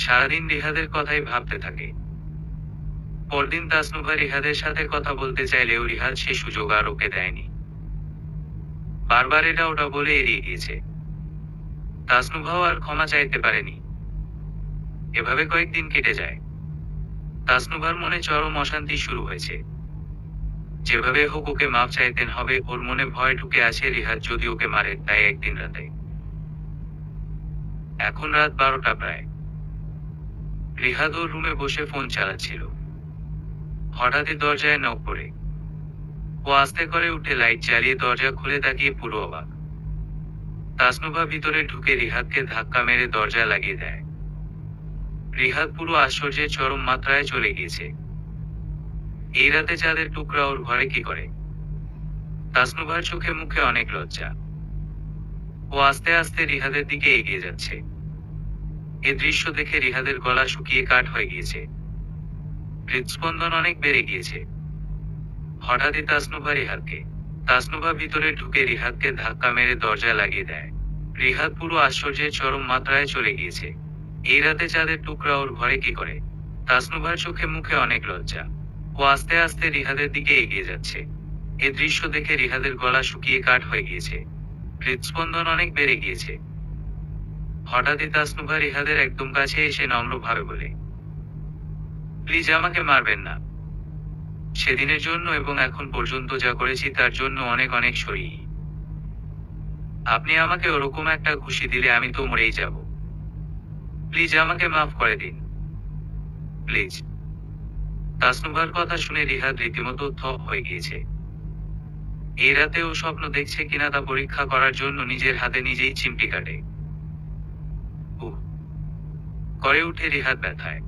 সারাদিন রিহাদের কথাই ভাবতে থাকে। পরদিন তাসনুভা রিহাদের সাথে কথা বলতে চাইলেও রিহাদ সে সুযোগ আর ওকে দেয়নি। বারবার এটা ওটা বলে এড়িয়ে গিয়েছে। তাসনুভাও আর ক্ষমা চাইতে পারেনি। এভাবে কয়েকদিন কেটে যায়। তাসনুভার মনে চরম অশান্তি শুরু হয়েছে। যেভাবে হোক ওকে মাফ চাইতেন হবে, ওর মনে ভয় ঢুকে আছে রিহাদ যদি ওকে মারে, তাই একদিন রাতে। এখন রাত 12টা প্রায়। রিহাদ ওর রুমে বসে ফোন চালাচ্ছিল। হঠাৎই দরজায় নক করে। ও আস্তে করে উঠে লাইট জ্বালিয়ে দরজা খুলে তাকিয়ে পুরো অবাক। তাসনুভা ভিতরে ঢুকে রিহাদকে ধাক্কা মেরে দরজা লাগিয়ে দেয়। রিহাদ পুরো আশ্চর্যের চরম মাত্রায় চলে গিয়েছে। এই রাতে চাঁদের টুকরা ওর ঘরে কি করে? তাসনুভার চোখে মুখে অনেক লজ্জা। ও আস্তে আস্তে রিহাদের দিকে এগিয়ে যাচ্ছে। এ দৃশ্য দেখে রিহাদের গলা শুকিয়ে কাঠ হয়ে গিয়েছে। হৃদস্পন্দন অনেক বেড়ে গিয়েছে। হঠাৎই তাসনুভা ভিতরে ঢুকে রিহাদকে ধাক্কা মেরে দরজা লাগিয়ে দেয়। রিহাদ পুরো আশ্চর্যের চরম মাত্রায় চলে গিয়েছে। এই রাতে চাঁদের টুকরা ওর ঘরে কি করে? তাসনুভার চোখে মুখে অনেক লজ্জা। ও আস্তে আস্তে রিহাদের দিকে এগিয়ে যাচ্ছে। এ দৃশ্য দেখে রিহাদের গলা শুকিয়ে কাঠ হয়ে গিয়েছে। হৃদস্পন্দন অনেক বেড়ে গিয়েছে। হঠাৎই তাসনুভা রিহাদের একদম কাছে এসে নম্রভাবে বলে, প্লিজ আমাকে মারবেন না। সেদিনের জন্য এবং এখন পর্যন্ত যা করেছি তার জন্য অনেক অনেক সরি। আপনি আমাকে ওরকম একটা ঘুষি দিলে আমি তো মরেই যাব। প্লিজ আমাকে মাফ করে দিন, প্লিজ। তাসনুভার কথা শুনে রিহাদ রীতিমতো থ হয়ে গিয়েছে। এই রাতে ও স্বপ্ন দেখছে কিনা তা পরীক্ষা করার জন্য নিজের হাতে নিজেই চিমটি কাটে। উহ করে উঠে রিহাদ ব্যথায়।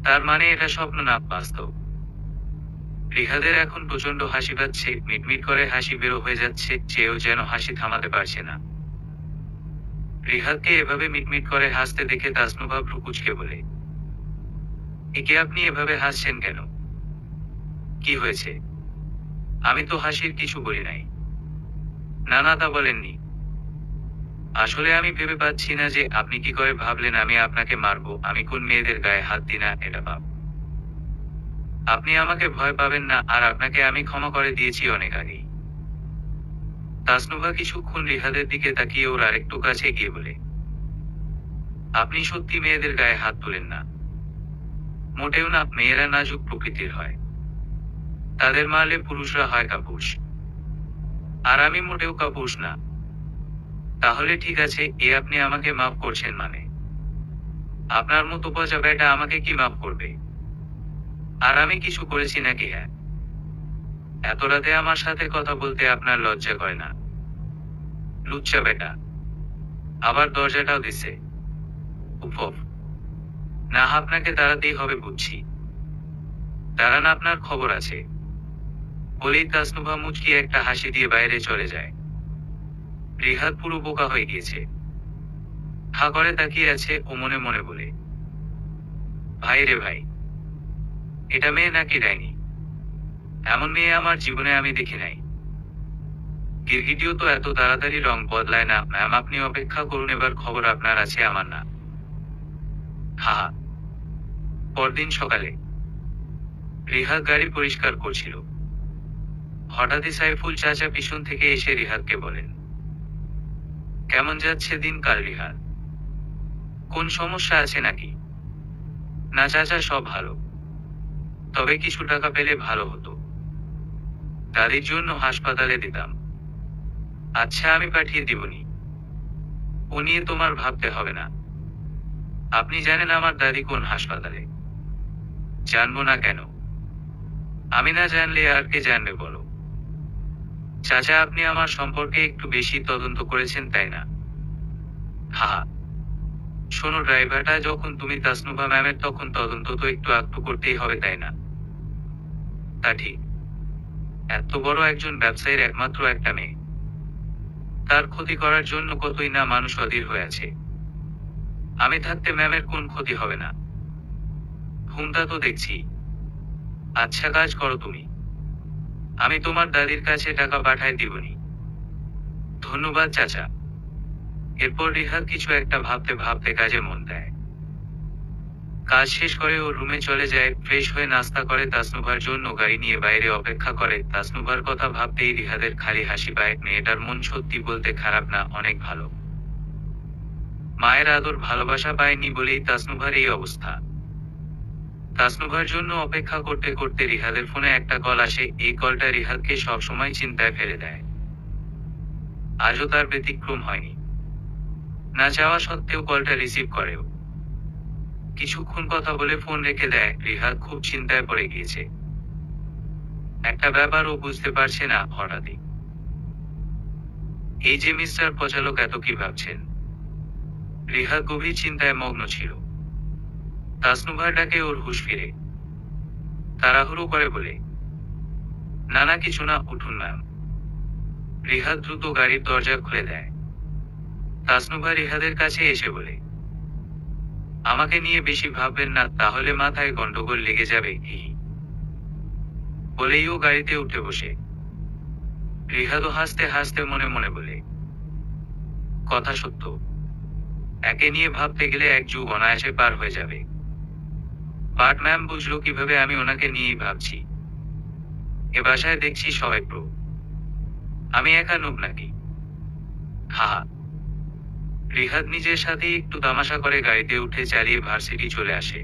তার মানে এটা স্বপ্ন না বাস্তব। রিহাদের এখন প্রচন্ড হাসি পাচ্ছে, মিটমিট করে হাসি বেরো হয়ে যাচ্ছে, চেয়েও যেন হাসি থামাতে পারছে না। রিহাদকে এভাবে মিটমিট করে হাসতে দেখে তাসনুভা ভ্রু কুঁচকে বলে, একে আপনি এভাবে হাসছেন কেন? কি হয়েছে? আমি তো হাসির কিছু বলি নাই। না না, তা বলেননি। আসলে আমি ভেবে পাচ্ছি না যে আপনি কি করে ভাবলেন আমি আপনাকে মারবো। আমি কোন মেয়েদের গায়ে হাত দিই না, এটা ভাব। আপনি আমাকে ভয় পাবেন না, আর আপনাকে আমি ক্ষমা করে দিয়েছি অনেক আগেই। তাসনুভা কিছুক্ষণ রিহাদের দিকে তাকিয়ে ওর আরেকটু কাছে গিয়ে বলে, আপনি সত্যি মেয়েদের গায়ে হাত তোলেন না? মোটেও না, মেয়েরা নাজুক প্রকৃতির হয়। তাদের মারলে পুরুষরা হয় কাপুরুষ। আর আমি মোটেও কাপুরুষ না। তাহলে ঠিক আছে, আপনি আমাকে মাফ করছেন মানে? আপনার মতো পচা বেটা আমাকে কি মাফ করবে? আর আমি কিছু করেছি নাকি? হ্যাঁ, এত রাতে আমার সাথে কথা বলতে আপনার লজ্জা করে না? লুচ্চা বেটা। আবার দরজাটাও দিছে। উফ উফ। না, আপনাকে তাড়াতেই হবে বুঝছি। দাঁড়ান, আপনার খবর আছে। বলেই তাসনুভা মুচকি একটা হাসি দিয়ে বাইরে চলে যায়। রিহাদ পুরো বোকা হয়ে গিয়েছে। হা করে তাকিয়ে আছে। ও মনে মনে বলে, ভাই রে ভাই, এটা মেয়ে নাকি ডাইনি? এমন মেয়ে আমার জীবনে আমি দেখি নাই। গিরগিটিও তো এত তাড়াতাড়ি রং বদলায় না। ম্যাম, আপনি অপেক্ষা করুন, এবার খবর আপনার আছে, আমার না। হা হা। পরদিন সকালে রিহাদ গাড়ি পরিষ্কার করছিল। হঠাৎই সাইফুল চাচা পিছন থেকে এসে রিহাদকে বলেন, কেমন যাচ্ছে দিনকাল রিহাদ? কোন সমস্যা আছে নাকি? না চাচা, সব ভালো। তবে কিছু টাকা পেলে ভালো হতো। দাদির জন্য হাসপাতালে দিতাম। আচ্ছা, আমি পাঠিয়ে দিবনি। ও নিয়ে তোমার ভাবতে হবে না। আপনি জানেন আমার দাদি কোন হাসপাতালে? জানবো না কেন? আমি না জানলে আর কে জানবে বলো? চাচা, আপনি আমার সম্পর্কে একটু বেশি তদন্ত করেছেন, তাই না? হা হা। শোনো ড্রাইভারটা, যখন তুমি তাসনুভা ম্যামের, তখন তদন্ত তো একটু আকটু করতেই হবে, তাই না? তা ঠিক। এত বড় একজন ব্যবসায়ীর একমাত্র একটা মেয়ে, তার ক্ষতি করার জন্য কতই না মানুষ অধীর হয়ে আছে। আমি থাকতে ম্যামের কোন ক্ষতি হবে না? হুমটা তো দেখছি। আচ্ছা, কাজ করো তুমি, আমি তোমার দাদির কাছে টাকা পাঠায় দিবনি। ধন্যবাদ চাচা। এরপর রিহাদ কিছু একটা ভাবতে ভাবতে কাজে মন দেয়। কাজ শেষ করে ও রুমে চলে যায়, ফ্রেশ হয়ে নাস্তা করে, তাসনুভার জন্য গাড়ি নিয়ে বাইরে অপেক্ষা করে। তাসনুভার কথা ভাবতেই রিহাদের খালি হাসি পায়। মেয়েটার মন সত্যি বলতে খারাপ না, অনেক ভালো। মায়ের আদর ভালোবাসা পায়নি বলেই তাসনুভার এই অবস্থা। তাসনুভার জন্য অপেক্ষা করতে করতে রিহাদের ফোনে একটা কল আসে। এই কলটা রিহাদকে সবসময় চিন্তায় ফেলে দেয়। আজও তার ব্যতিক্রম হয়নি। না চাওয়া সত্ত্বেও কলটা রিসিভ করেও। কিছুক্ষণ কথা বলে ফোন রেখে দেয়। রিহাদ খুব চিন্তায় পড়ে গিয়েছে। একটা ব্যাপার ও বুঝতে পারছে না হঠাৎই। এই যে মিস্টার পচালক এত কি ভাবছেন? রিহাদ গভীর চিন্তায় মগ্ন ছিল। তাসনুভার ডাকে ওর হুঁশ ফিরে। তাড়াহুড়ো করে বলে, না না, কিছু না, উঠুন ম্যাম। রিহাদ দ্রুত গাড়ির দরজা খুলে দেয়। তাসনুভা রিহাদের কাছে এসে বলে, আমাকে নিয়ে বেশি ভাববেন না, তাহলে মাথায় গন্ডগোল লেগে যাবে। হি। বলেই ও গাড়িতে উঠে বসে। রিহাদও হাসতে হাসতে মনে মনে বলে, কথা সত্য, একে নিয়ে ভাবতে গেলে এক যুগ অনায়াসে পার হয়ে যাবে। বাট ম্যাম বুঝলো কিভাবে আমি ওনাকে নিয়েই ভাবছি? এ বাসায় দেখছি সবাই প্রো। আমি একা নুব নাকি? হা হা। রিহাদ নিজের সাথে একটু তামাশা করে গাড়িতে উঠে চালিয়ে ভার্সিটি চলে আসে।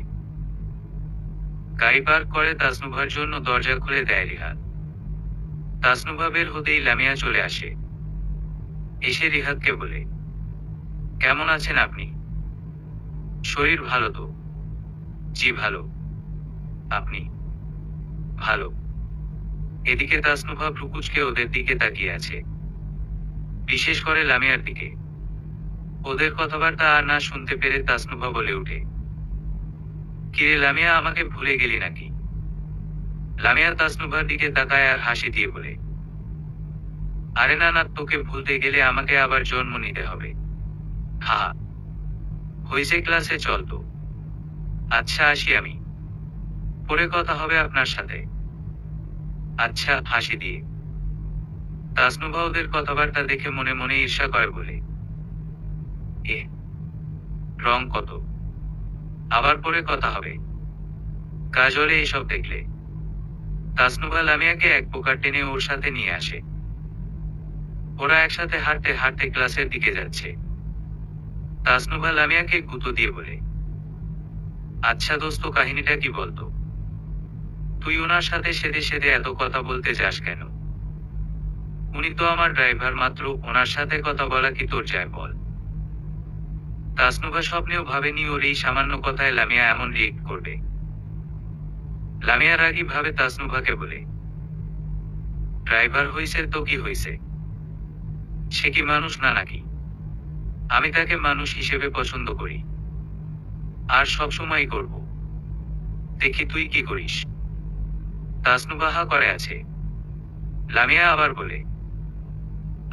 গাড়ি পার্ক করে তাসনুভার জন্য দরজা খুলে দেয় রিহাদ। তাসনুভা বের হতেই লামিয়া চলে আসে। এসে রিহাদকে বলে, কেমন আছেন আপনি? শরীর ভালো তো? জি ভালো। আপনি? ভালো। এদিকে তাসনুভা ভ্রুকুচকে ওদের দিকে তাকিয়ে আছে, বিশেষ করে লামিয়ার দিকে। ওদের কথাবার্তা আর না শুনতে পেরে তাসনুভা বলে উঠে, কিরে লামিয়া, আমাকে ভুলে গেলি নাকি? লামিয়া তাসনুভার দিকে তাকায় আর হাসি দিয়ে বলে, আরে না না, তোকে ভুলতে গেলে আমাকে আবার জন্ম নিতে হবে। হা হা। হয়েছে, ক্লাসে চল তো। আচ্ছা, আসি আমি। পরে কথা হবে আপনার সাথে। আচ্ছা, হাসি দিয়ে। তাসনুভা ওদের কথাবার্তা দেখে মনে মনে ঈর্ষা করে বলে, এ রং কত! আবার পরে কথা হবে। কাজলে এসব দেখলে। তাসনুভা লামিয়াকে এক প্রকার টেনে ওর সাথে নিয়ে আসে। ওরা একসাথে হাঁটতে হাঁটতে ক্লাসের দিকে যাচ্ছে। তাসনুভা লামিয়াকে গুঁতো দিয়ে বলে, আচ্ছা দোস্ত, কাহিনীটা কি বলতো? তুই ওনার সাথে সেদে সেদে এত কথা বলতে যাস কেন? উনি তো আমার ড্রাইভার মাত্র, ওনার সাথে কথা বলা কি তোর যায় বল? তাসনুভা স্বপ্নেও ভাবেনি ওর এই সামান্য কথায় লামিয়া এমন রিয়েক্ট করবে। লামিয়া রাগী ভাবে তাসনুভাকে বলে, ড্রাইভার হইছে তো কি হইছে? সে কি মানুষ না নাকি? আমি তাকে মানুষ হিসেবে পছন্দ করি, আর সবসময় করব। দেখি তুই কি করিস। তাসনুভা হা করে আছে। লামিয়া আবার বলে,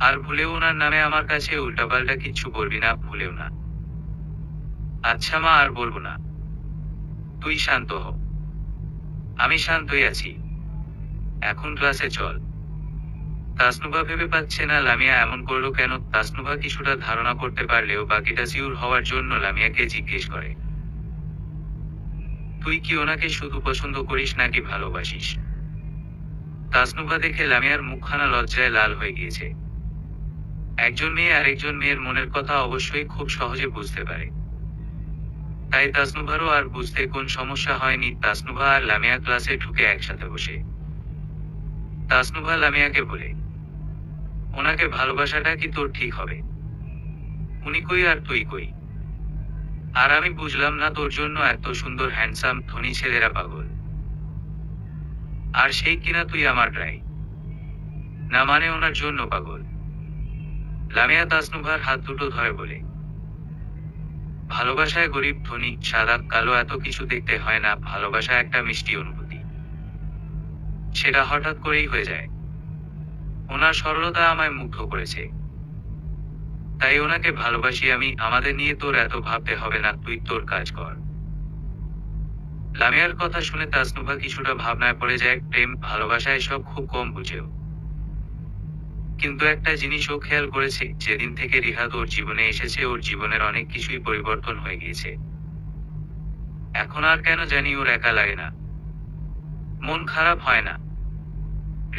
আর ভুলেও ওনার নামে আমার কাছে উল্টাপাল্টা কিচ্ছু বলবি না, ভুলেও না। আচ্ছা মা, আর বলবো না। তুই শান্ত হ। আমি শান্তই আছি। এখন ক্লাসে চল। তাসনুভা ভেবে পাচ্ছে না লামিয়া এমন করলো কেন। তাসনুভা কিছুটা ধারণা করতে পারলেও বাকিটা সিউর হওয়ার জন্য লামিয়াকে জিজ্ঞেস করে, তুই কি ওনাকে শুধু পছন্দ করিস নাকি ভালোবাসিস? তাসনুভা দেখে লামিয়ার মুখখানা লজ্জায় লাল হয়ে গিয়েছে। একজন মেয়ে আরেকজন মেয়ের মনের কথা অবশ্যই খুব সহজে বুঝতে পারে। তাই তাসনুভারও আর বুঝতে কোন সমস্যা হয়নি। তাসনুভা আর লামিয়া ক্লাসে ঢুকে একসাথে বসে। তাসনুভা লামিয়াকে বলে, ওনাকে ভালোবাসাটা কি তোর ঠিক হবে? উনি কই আর তুই কই? আর আমি বুঝলাম না তোর জন্য এত সুন্দর হ্যান্ডসাম ধনী ছেলেরা পাগল। আর সেই কিনা তুই আমার রাই। না মানে ওনার জন্য পাগল। লামিয়া তাসনুভার হাত দুটো ধরে বলে, ভালোবাসায় গরিব ধনী সাদা কালো এত কিছু দেখতে হয় না, ভালোবাসা একটা মিষ্টি অনুভূতি, সেটা হঠাৎ করেই হয়ে যায়। ওনার সরলতা আমায় মুগ্ধ করেছে, তাই ওনাকে ভালোবাসি আমি। আমাদের নিয়ে তোর এত ভাবতে হবে না, তুই তোর কাজ কর। লামিয়ার কথা শুনে তাসনুভা কিছুটা ভাবনায় পড়ে যায়। প্রেম ভালোবাসা এসব খুব কম বুঝেও, কিন্তু একটা জিনিস ও খেয়াল করেছে, যেদিন থেকে রিহাদ ওর জীবনে এসেছে ওর জীবনের অনেক কিছুই পরিবর্তন হয়ে গিয়েছে। এখন আর কেন জানি ওর একা লাগে না, মন খারাপ হয় না।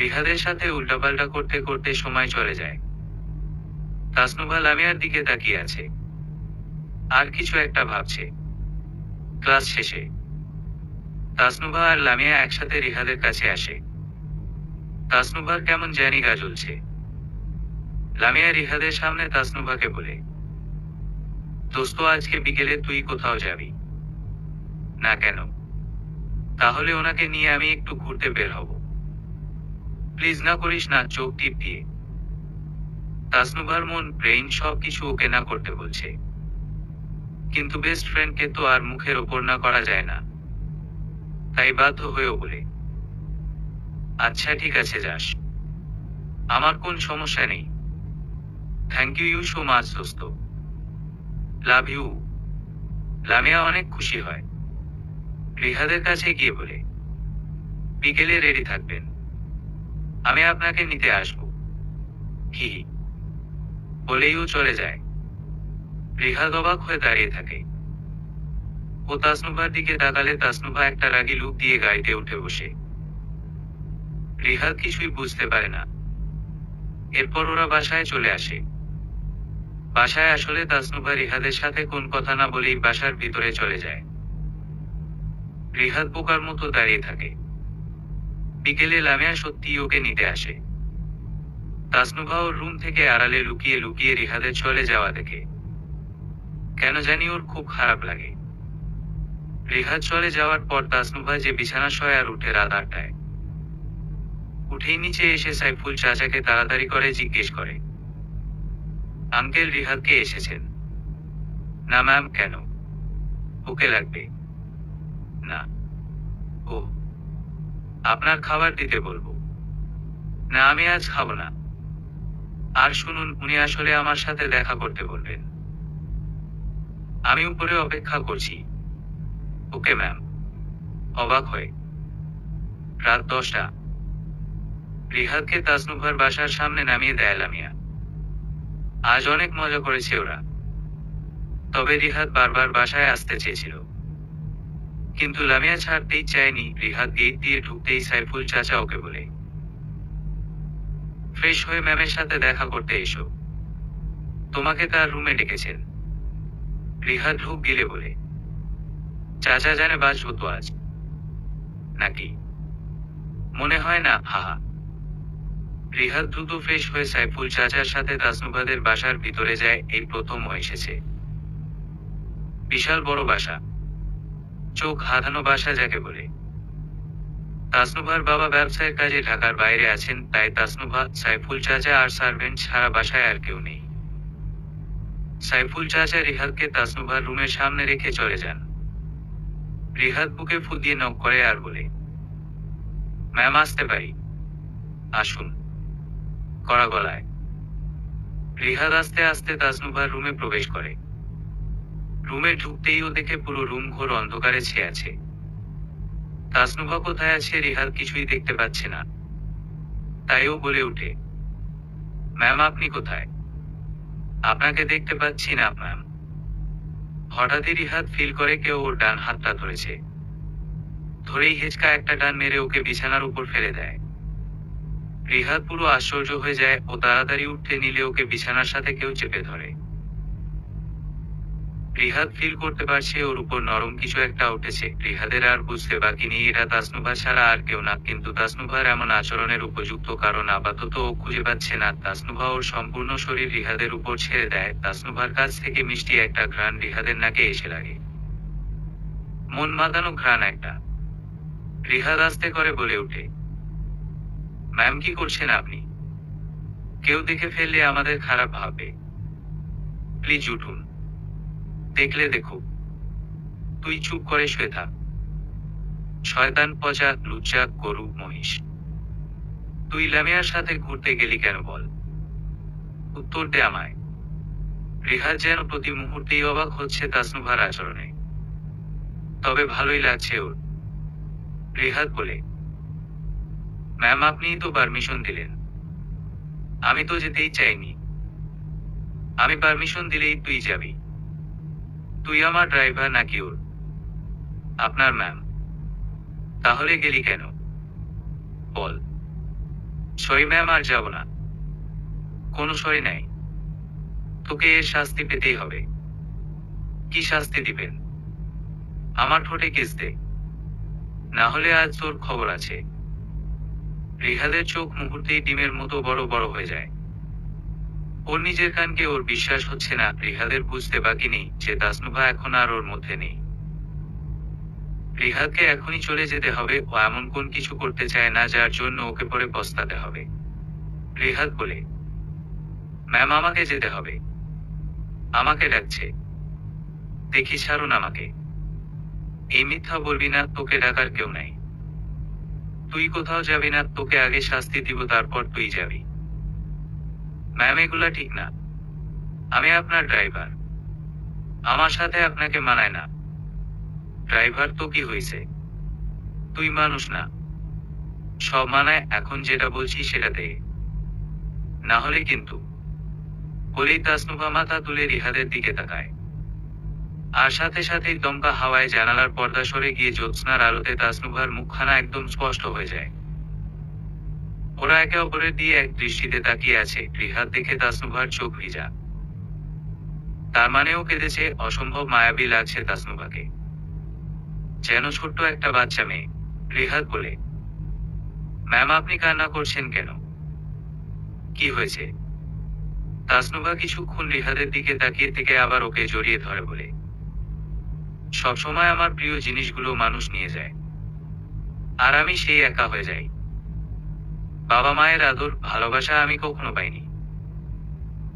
রিহাদের সাথে উল্টাপাল্টা করতে করতে সময় চলে যায়। তাসনুভা লামিয়ার দিকে তাকিয়ে আছে, আর কিছু একটা ভাবছে। ক্লাস শেষে তাসনুভা আর লামিয়া একসাথে রিহাদের কাছে আসে। তাসনুভার কেমন জানি গা জ্বলছে। লামিয়া রিহাদের সামনে তাসনুভাকে বলে, দোস্ত আজকে বিকেলে তুই কোথাও যাবি না কেন? তাহলে ওনাকে নিয়ে আমি একটু ঘুরতে বের হব। প্লিজ না করিস না, চোখ টিপ দিয়ে। তাসনুভার মন ব্রেইন সবকিছু ওকে না করতে বলছে, কিন্তু বেস্ট ফ্রেন্ডকে তো আর মুখের ওপর না করা যায় না, তাই বাধ্য হয়েও বলে, আচ্ছা ঠিক আছে যাস, আমার কোন সমস্যা নেই। থ্যাংক ইউ সো মাচ দোস্ত, লাভ ইউ। লামিয়া অনেক খুশি হয়। রিহাদের কাছে গিয়ে বলে, বিকেলে রেডি থাকবেন, আমি আপনাকে নিতে আসবো। হি হি বলেই ও চলে যায়। রিহাদ অবাক হয়ে দাঁড়িয়ে থাকে। ও তাসনুভার দিকে তাকালে তাসনুভা একটা রাগী লুক দিয়ে গাড়িতে উঠে বসে। রিহাদ কিছুই বুঝতে পারে না। এরপর ওরা বাসায় চলে আসে। বাসায় আসলে তাসনুভা রিহাদের সাথে কোন কথা না বলেই বাসার ভিতরে চলে যায়। রিহাদ বোকার মতো দাঁড়িয়ে থাকে। বিকেলে লামিয়া সত্যি ওকে নিতে আসে। তাসনুভা ওর রুম থেকে আড়ালে লুকিয়ে লুকিয়ে রিহাদের চলে যাওয়া দেখে কেন জানি ওর খুব খারাপ লাগে। রিহাদ চলে যাওয়ার পর তাসনুভা যে বিছানা শয় আর উঠে রাত 8টায়। উঠেই নিচে এসে সাইফুল চাচাকে তাড়াতাড়ি করে জিজ্ঞেস করে, আঙ্কেল রিহাদকে এসেছেন? না ম্যাম। কেন? ওকে লাগবে না। ও, আপনার খাবার দিতে বলবো? না আমি আজ খাবো না। আর শুনুন, উনি আসলে আমার সাথে দেখা করতে বলবেন। আমি উপরে অপেক্ষা করছি। Okay ma'am. অবাক হয়ে রাত 10টা রিহাদকে তাসনুভার বাসার সামনে নামিয়ে দেয় লামিয়া। আজ অনেক মজা করেছে ওরা। তবে রিহাদ বারবার বাসায় আসতে চেয়েছিল, কিন্তু লামিয়া ছাড়তেই চায়নি। রিহাদ গেট দিয়ে ঢুকতেই সাইফুল চাচা ওকে বলে, ফ্রেশ হয়ে ম্যামের সাথে দেখা করতে এসো, তোমাকে তার রুমে ডেকেছেন। রিহাদ ঢুক গিলে বলে, চাচা জানে বাঁচবো তো আজ নাকি? মনে হয় না, হাহা। রিহাদ দ্রুত ফ্রেশ হয়ে সাইফুল চাচার সাথে তাসনুভাদের বাসার ভিতরে যায়। এই প্রথম ও এসেছে। বিশাল বড় বাসা, চোখ হাধানো বাসা যাকে বলে। তাসনুভার বাবা ব্যবসায়ের কাজে ঢাকার বাইরে আছেন, তাই তাসনুভা, সাইফুল চাচা আর সার্ভেন্ট ছাড়া বাসায় আর কেউ নেই। সাইফুল চাচা রিহাদকে তাসনুভার রুমের সামনে রেখে চলে যান। রিহাদ বুকে ফু দিয়ে নক করে আর বলে, ম্যাম আসতে পারি? আসুন, কড়া গলায়। রিহাদ আস্তে আস্তে তাসনুভার রুমে প্রবেশ করে। রুমে ঢুকতেই ও দেখে পুরো রুম ঘোর অন্ধকারে ছেয়ে আছে। তাসনুভা কোথায় আছে রিহাদ কিছুই দেখতে পাচ্ছে না, তাই ও বলে উঠে, ম্যাম আপনি কোথায়? আপনাকে দেখতে পাচ্ছি না ম্যাম। হঠাৎই রিহাদ ফিল করে কেউ ওর ডান হাতটা ধরেছে। ধরেই হেঁচকা একটা টান মেরে ওকে বিছানার উপর ফেলে দেয়। রিহাদ পুরো আশ্চর্য হয়ে যায়। ও তাড়াতাড়ি উঠতে নিলে ওকে বিছানার সাথে কেউ চেপে ধরে। রিহাদ ফিল করতে পারছে ওর উপর নরম কিছু একটা উঠেছে। রিহাদের আর বুঝতে বাকি নেই এটা তাসনুভা ছাড়া আর কেউ না, কিন্তু তাসনুভার এমন আচরণের উপযুক্ত কারণ আপাতত ও খুঁজে পাচ্ছে না। তাসনুভা ওর সম্পূর্ণ শরীর রিহাদের উপর ছেড়ে দেয়। তাসনুভার কাছ থেকে মিষ্টি একটা ঘ্রাণ রিহাদের নাকে এসে লাগে, মন মাতানো ঘ্রাণ একটা। রিহাদ আস্তে করে বলে ওঠে, ম্যাম, কি করছেন আপনি? কেউ দেখে ফেললে আমাদের খারাপ ভাববে। প্লিজ উঠুন। দেখলে দেখুক। তুই চুপ করে শুয়ে থাক। শয়তান, পচা, লুচ্চা, গরু, মহিষ। তুই লামিয়ার সাথে ঘুরতে গেলি কেন বল? উত্তর দে আমায়। রিহাদ যেন প্রতি মুহূর্তেই অবাক হচ্ছে তাসনুভার আচরণে। তবে ভালোই লাগছে ওর। রিহাদ বলে, ম্যাম, আপনিই তো পারমিশন দিলেন। আমি তো যেতেই চাইনি। আমি পারমিশন দিলেই তুই যাবি। তুই আমার ড্রাইভার নাকি ওর? আপনার ম্যাম। তাহলে গেলি কেন বল? সরি ম্যাম, আর যাব না। কোনো সরি নাই। তোকে এর শাস্তি পেতেই হবে। কি শাস্তি দিবেন? আমার ঠোঁটে কিস দে, না হলে আজ তোর খবর আছে। রিহাদের চোখ মুহূর্তেই ডিমের মতো বড় বড় হয়ে যায়। ওর নিজের কানকে ওর বিশ্বাস হচ্ছে না। রিহাদের বুঝতে বাকি নেই যে তাসনুভা এখন আর ওর মধ্যে নেই। রিহাদকে এখনই চলে যেতে হবে। ও এমন কোন কিছু করতে চায় না যার জন্য ওকে পরে পস্তাতে হবে। রিহাদ বলে, ম্যাম, আমাকে যেতে হবে। আমাকে ডাকছে। দেখি, ছাড়ুন আমাকে। এই মিথ্যা বলবি না, তোকে ডাকার কেউ নাই। তুই কোথাও যাবি না, তোকে আগে শাস্তি দিব, তারপর তুই যাবি। ম্যাম, এগুলা ঠিক না। আমি আপনার ড্রাইভার। আমার সাথে আপনাকে মানায় না। ড্রাইভার তো কি হয়েছে? তুই মানুষ না? সব মানায়, এখন যেটা বলছি সেটা দে, না হলে কিন্তু। বলেই তাসনুভা মাথা তুলে রিহাদের দিকে তাকায়। আর সাথে সাথেই দমকা হাওয়ায় জানালার পর্দা সরে গিয়ে জ্যোৎস্নার আলোতে তাসনুভার মুখখানা একদম স্পষ্ট হয়ে যায়। ওরা একে অপরের দিয়ে এক দৃষ্টিতে তাকিয়ে আছে। রিহাদ দেখে তাসনুভার চোখ ভিজা। তার মানেও কেঁদেছে। অসম্ভব মায়াবী লাগছে তাসনুভাকে, যেন ছোট্ট একটা বাচ্চা মেয়ে। রিহাদ বলে, ম্যাম, আপনি কান্না করছেন কেন? কি হয়েছে? তাসনুভা কিছুক্ষণ রিহাদের দিকে তাকিয়ে থেকে আবার ওকে জড়িয়ে ধরে বলে, সবসময় আমার প্রিয় জিনিসগুলো মানুষ নিয়ে যায়, আর আমি সেই একা হয়ে যাই। বাবা মায়ের আদর, ভালোবাসা আমি কখনো পাইনি।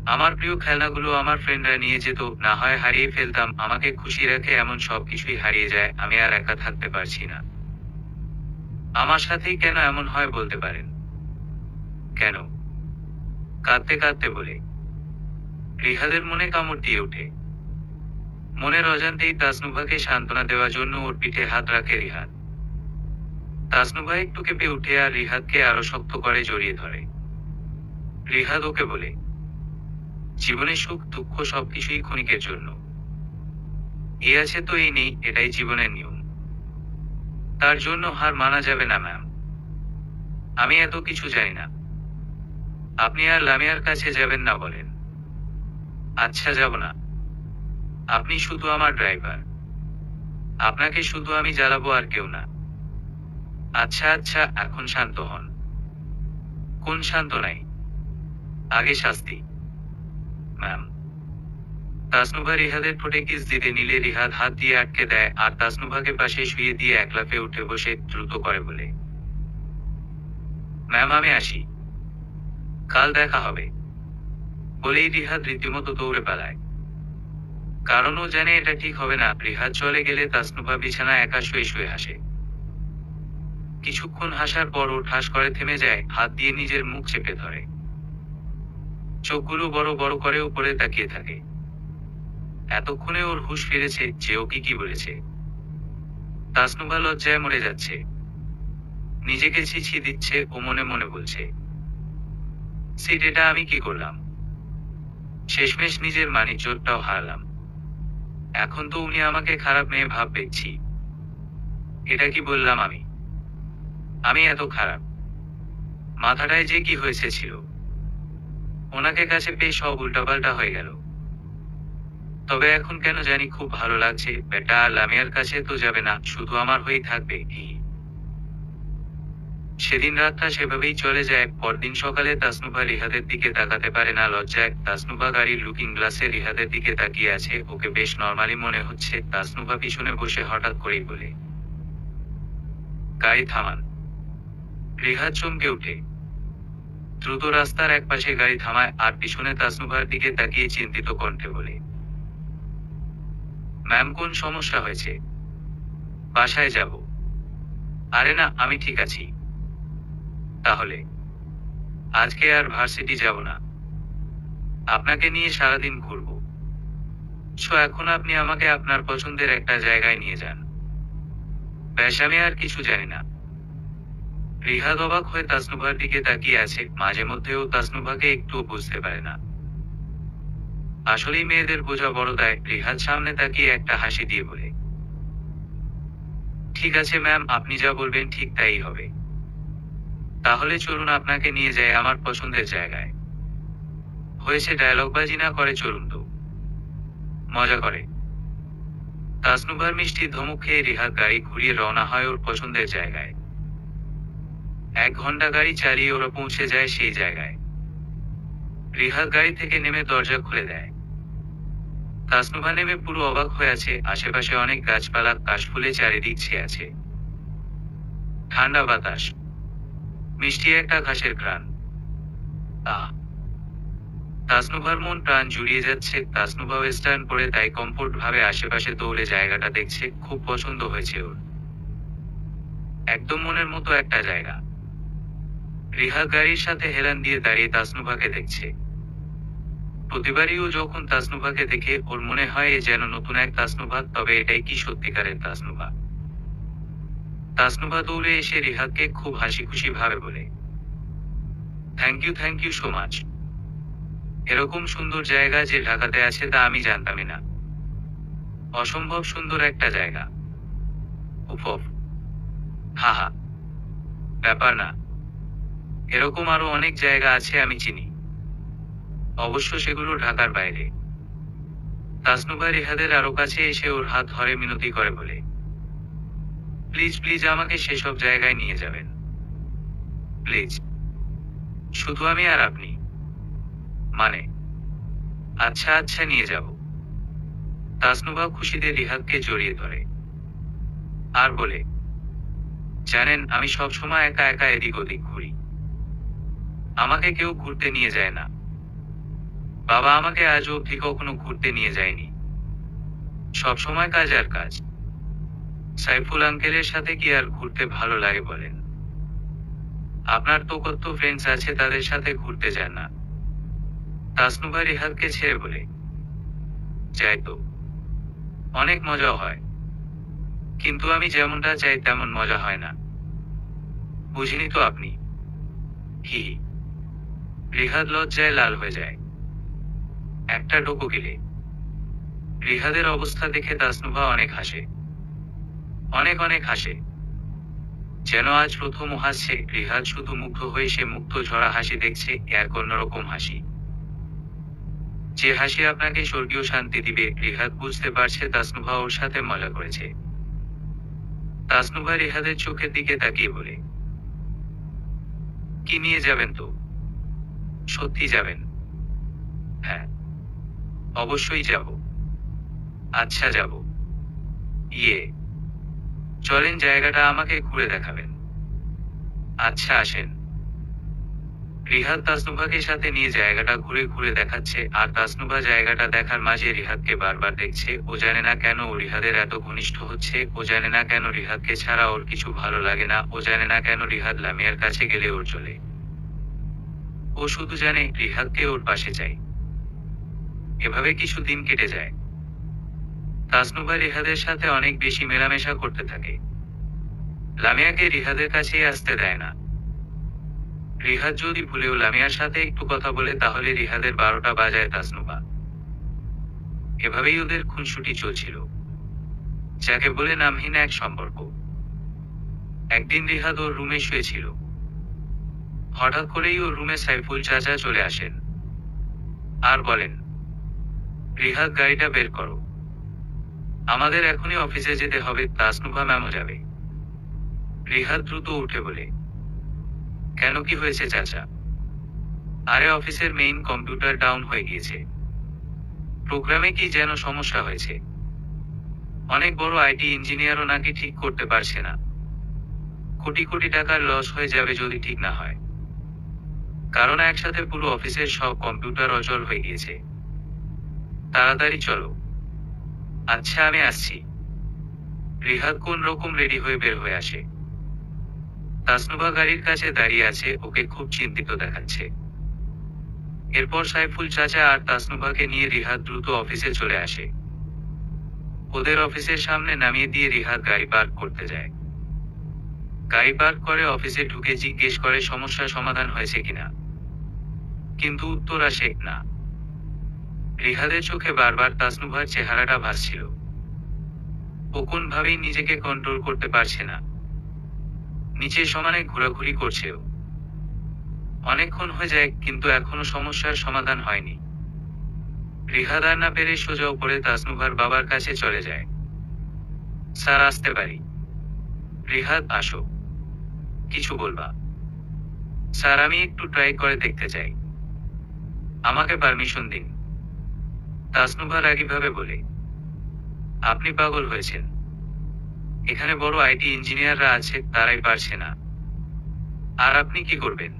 আমার প্রিয় খেলনাগুলো আমার ফ্রেন্ডরা নিয়ে যেত, না হয় হারিয়ে ফেলতাম। আমাকে খুশি রাখে এমন সবকিছুই হারিয়ে যায়। আমি আর একা থাকতে পারছি না। আমার সাথেই কেন এমন হয় বলতে পারেন? কেন? কাঁদতে কাঁদতে বলে। রিহাদের মনে কামড় দিয়ে ওঠে। মনের অজান্তেই তাসনুভাকে সান্ত্বনা দেওয়ার জন্য ওর পিঠে হাত রাখে রিহাদ। তাসনুভা একটু কেঁপে উঠে আর রিহাদকে আরো শক্ত করে জড়িয়ে ধরে। রিহাদ ওকে বলে, জীবনে সুখ দুঃখ সবকিছুই ক্ষণিকের জন্য। এই আছে তো এই নেই, এটাই জীবনের নিয়ম। তার জন্য হার মানা যাবে না ম্যাম। আমি এত কিছু জানি না। আপনি আর লামিয়ার কাছে যাবেন না বলেন? আচ্ছা, যাব না। আপনি শুধু আমার ড্রাইভার। আপনাকে শুধু আমি জ্বালাবো, আর কেউ না। আচ্ছা আচ্ছা, এখন শান্ত হন। কোন শান্ত নাই? আগে শাস্তি। ম্যাম। তাসনুভা রিহাদের ঠোঁটে কিস দিতে নিলে রিহাদ হাত দিয়ে আটকে দেয় আর তাসনুভাকে পাশে শুয়ে দিয়ে এক লাফে উঠে বসে দ্রুত করে বলে, ম্যাম, আমি আসি। কাল দেখা হবে। বলেই রিহাদ রীতিমতো দৌড়ে পালায়। কারণ ও জানে এটা ঠিক হবে না। রিহাদ চলে গেলে তাসনুভা বিছানা একা শুয়ে শুয়ে হাসে। কিছুক্ষণ হাসার পর ও ঠাস করে থেমে যায়, হাত দিয়ে নিজের মুখ চেপে ধরে। চোখগুলো বড় বড় করে উপরে তাকিয়ে থাকে। এতক্ষণে ওর হুঁশ ফিরেছে যে ও কি বলেছে। তাসনুভা লজ্জায় মরে যাচ্ছে। নিজেকে ছি দিচ্ছে। ও মনে মনে বলছে, সিট, এটা আমি কি করলাম? শেষমেশ নিজের মানিজ্যটাও হারালাম। এখন তো উনি আমাকে খারাপ মেয়ে ভাব পেয়েছি। এটা কি বললাম আমি? আমি এত খারাপ? মাথাটায় যে কি হয়েছে ছিল। ওনাকে কাছে পেয়ে সব উল্টাপাল্টা হয়ে গেল। তবে এখন কেন জানি খুব ভালো লাগছে। বেটা আর লামিয়ার কাছে তো যাবে না, শুধু আমার হয়েই থাকবে। সেদিন রাতটা সেভাবেই চলে যায়। পরদিন সকালে তাসনুভা রিহাদের দিকে তাকাতে পারে না লজ্জায়। তাসনুভা গাড়ির লুকিং গ্লাসে রিহাদের দিকে তাকিয়ে আছে। ওকে বেশ নরমালি মনে হচ্ছে। তাসনুভা পিছনে বসে হঠাৎ করেই বলে, গাড়ি থামান। রিহাদ চমকে উঠে। দ্রুত রাস্তার একপাশে গাড়ি থামায় আর পিছনে তাসনুভার দিকে তাকিয়ে চিন্তিত কণ্ঠে বলে, ম্যাম, কোন সমস্যা হয়েছে? বাসায় যাব। আরে না, আমি ঠিক আছি। তাহলে আজকে আর ভার্সিটি যাব না, আপনাকে নিয়ে সারাদিন ঘুরবো। এখন আপনি আমাকে আপনার পছন্দের একটা জায়গায় নিয়ে যান। ব্যাস, আমি আর কিছু জানি না। রিহাদ অবাক হয়ে তাসনুভার দিকে তাকিয়ে আছে, মাঝে মধ্যেও তাসনুভাকে একটুও বুঝতে পারে না। আসলেই মেয়েদের বোঝা বড় দায়। রিহাদ সামনে তাকিয়ে একটা হাসি দিয়ে বলে, ঠিক আছে ম্যাম, আপনি যা বলবেন ঠিক তাই হবে। তাহলে চলুন আপনাকে নিয়ে যাই আমার পছন্দের জায়গায়। হয়েছে ডায়লগবাজি না করে, চলুন তো। মজা করে। তাসনুভার মিষ্টি ধমক খেয়ে রিহাদ গাড়ি ঘুরিয়ে রওনা হয় ওর পছন্দের জায়গায়। 1 ঘন্টা গাড়ি চালিয়ে ওরা পৌঁছে যায় সেই জায়গায়। রিহাদ গাড়ি থেকে নেমে দরজা খুলে দেয়। তাসনুভা নেমে পুরো অবাক হয়ে আছে। আশেপাশে অনেক গাছপালা, কাশফুলে চারিদিক ছেয়ে আছে। ঠান্ডা বাতাস, মিষ্টি একটা ঘাসের ঘ্রাণ। আহ! তাসনুভার মন প্রাণ জুড়িয়ে যাচ্ছে। তাসনুভা ওয়েস্টার্ন পরে, তাই কমফোর্ট ভাবে আশেপাশে দৌড়ে জায়গাটা দেখছে। খুব পছন্দ হয়েছে ওর। একদম মনের মতো একটা জায়গা। রিহাদ গাড়ির সাথে হেলান দিয়ে দাঁড়িয়ে তাসনুভাকে দেখছে। প্রতিবারই ও যখন তাসনুভাকে দেখে ওর মনে হয় এ যেন নতুন এক তাসনুভা, তবে এটাই কি সত্যিকারের তাসনুভা? তাসনুভা দৌড়ে এসে রিহাদকে খুব হাসি খুশি ভাবে বলে, থ্যাংক ইউ সো মাচ। এরকম সুন্দর জায়গা যে ঢাকাতে আছে তা আমি জানতামই না। অসম্ভব সুন্দর একটা জায়গা। উফ, হা হা, ব্যাপার না। এরকম আরো অনেক জায়গা আছে আমি চিনি, অবশ্য সেগুলো ঢাকার বাইরে। তাসনুভা রিহাদের আরো কাছে এসে ওর হাত ধরে মিনতি করে বলে, প্লিজ প্লিজ আমাকে সেসব জায়গায় নিয়ে যাবেন, প্লিজ। শুধু আমি আর আপনি। মানে? আচ্ছা আচ্ছা, নিয়ে যাব। তাসনুভা খুশিতে রিহাদকে জড়িয়ে ধরে আর বলে, জানেন, আমি সব সময় একা একা এদিক ওদিক ঘুরি। আমাকে কেউ ঘুরতে নিয়ে যায় না। বাবা আমাকে আজ অবধি কখনো ঘুরতে নিয়ে যায়নি। সব সময় কাজ আর কাজ। সাইফুল আঙ্কেলের সাথে কি আর ঘুরতে ভালো লাগে বলেন? আপনার তো কত ফ্রেন্ডস আছে, তাদের সাথে ঘুরতে যান না? তাসনুভা রিহাদকে ছেড়ে বলে, যাই তো, অনেক মজা হয়, কিন্তু আমি যেমনটা চাই তেমন মজা হয় না। বুঝিনি তো আপনি। হি হি। রিহাদ লজ্জায় লাল হয়ে যায়। একটা ঢোকো গেলে। রিহাদের অবস্থা দেখে তাসনুভা অনেক হাসে, অনেক অনেক হাসে, যেন আজ প্রথম হাসছে। রিহাদ শুধু মুগ্ধ হয়ে সে মুক্ত ঝরা হাসি দেখছে, এক অন্যরকম হাসি, যে হাসি আপনাকে স্বর্গীয় শান্তি দিবে। রিহাদ বুঝতে পারছে তাসনুভা ওর সাথে মজা করেছে। তাসনুভা রিহাদের চোখের দিকে তাকিয়ে বলে, কি নিয়ে যাবেন তো? সত্যি যাবেন? হ্যাঁ, অবশ্যই যাব। আচ্ছা যাব। ইয়ে, চলেন, জায়গাটা আমাকে ঘুরে দেখাবেন। আচ্ছা আসেন। রিহাদ তাসনুভাকে সাথে নিয়ে জায়গাটা ঘুরে ঘুরে দেখাচ্ছে, আর তাসনুভা জায়গাটা দেখার মাঝে রিহাদকে বারবার দেখছে। ও জানে না কেন ও রিহাদের এত ঘনিষ্ঠ হচ্ছে। ও জানে না কেন রিহাদকে ছাড়া ওর কিছু ভালো লাগে না। ও জানে না কেন রিহাদ লামিয়ার কাছে গেলে ওর চলে। ও শুধু জানে রিহাদকে ওর পাশে চাই। এভাবে কিছু দিন কেটে যায়। তাসনুভা রিহাদের সাথে অনেক বেশি মেলামেশা করতে থাকে। লামিয়াকে রিহাদের কাছেই আসতে দেয় না। রিহাদ যদি ভুলেও লামিয়ার সাথে একটু কথা বলে, তাহলে রিহাদের 12টা বাজায় তাসনুভা। এভাবেই ওদের খুনসুটি চলছিল, যাকে বলে নামহীন এক সম্পর্ক। একদিন রিহাদ ওর রুমে শুয়েছিল। হঠাৎ করেই ওর রুমে সাইফুল চাচা চলে আসেন আর বলেন, রিহাদ, গাড়িটা বের করো, আমাদের এখনই অফিসে যেতে হবে। তাসনুভা ম্যামও যাবে। রিহাদ দ্রুত উঠে বলে, কেন, কি হয়েছে চাচা? আরে অফিসের মেইন কম্পিউটার ডাউন হয়ে গিয়েছে। প্রোগ্রামে কি যেন সমস্যা হয়েছে। অনেক বড় আইটি ইঞ্জিনিয়ারও নাকি ঠিক করতে পারছে না। কোটি কোটি টাকার লস হয়ে যাবে যদি ঠিক না হয়। কারণ একসাথে পুরো অফিসের সব কম্পিউটার অচল হয়ে গিয়েছে। তাড়াতাড়ি চলো। আচ্ছা, আমি আসছি। রিহাদ কোন রকম রেডি হয়ে বের হয়ে আসে। তাসনুভা গাড়ির কাছে দাঁড়িয়ে আছে, ওকে খুব চিন্তিত দেখাচ্ছে। এরপর সাইফুল চাচা আর তাসনুভাকে নিয়ে রিহাদ দ্রুত অফিসে চলে আসে। ওদের অফিসের সামনে নামিয়ে দিয়ে রিহাদ গাড়ি পার্ক করতে যায়। গাড়ি পার্ক করে অফিসে ঢুকে জিজ্ঞেস করে সমস্যার সমাধান হয়েছে কিনা, কিন্তু উত্তর আসে না। রিহাদের চোখে বারবার তাসনুভার চেহারাটা ভাসছিল। ও কোনভাবেই নিজেকে কন্ট্রোল করতে পারছে না। নিচে সমানে ঘোরাঘুরি করছে ও। অনেকক্ষণ হয়ে যায়, কিন্তু এখনো সমস্যার সমাধান হয়নি। রিহাদ আর না পেরে সোজা উপরে তাসনুভার বাবার কাছে চলে যায়। স্যার, আসতে পারি? রিহাদ, আসো। কিছু বলবা? স্যার, আমি একটু ট্রাই করে দেখতে চাই, আমাকে পারমিশন দিন। তাসনুভা রাগীভাবে বলে, আপনি পাগল হয়েছেন? এখানে বড় আইটি ইঞ্জিনিয়াররা আছে, তারাই পারছে না। আর আপনি কি করবেন?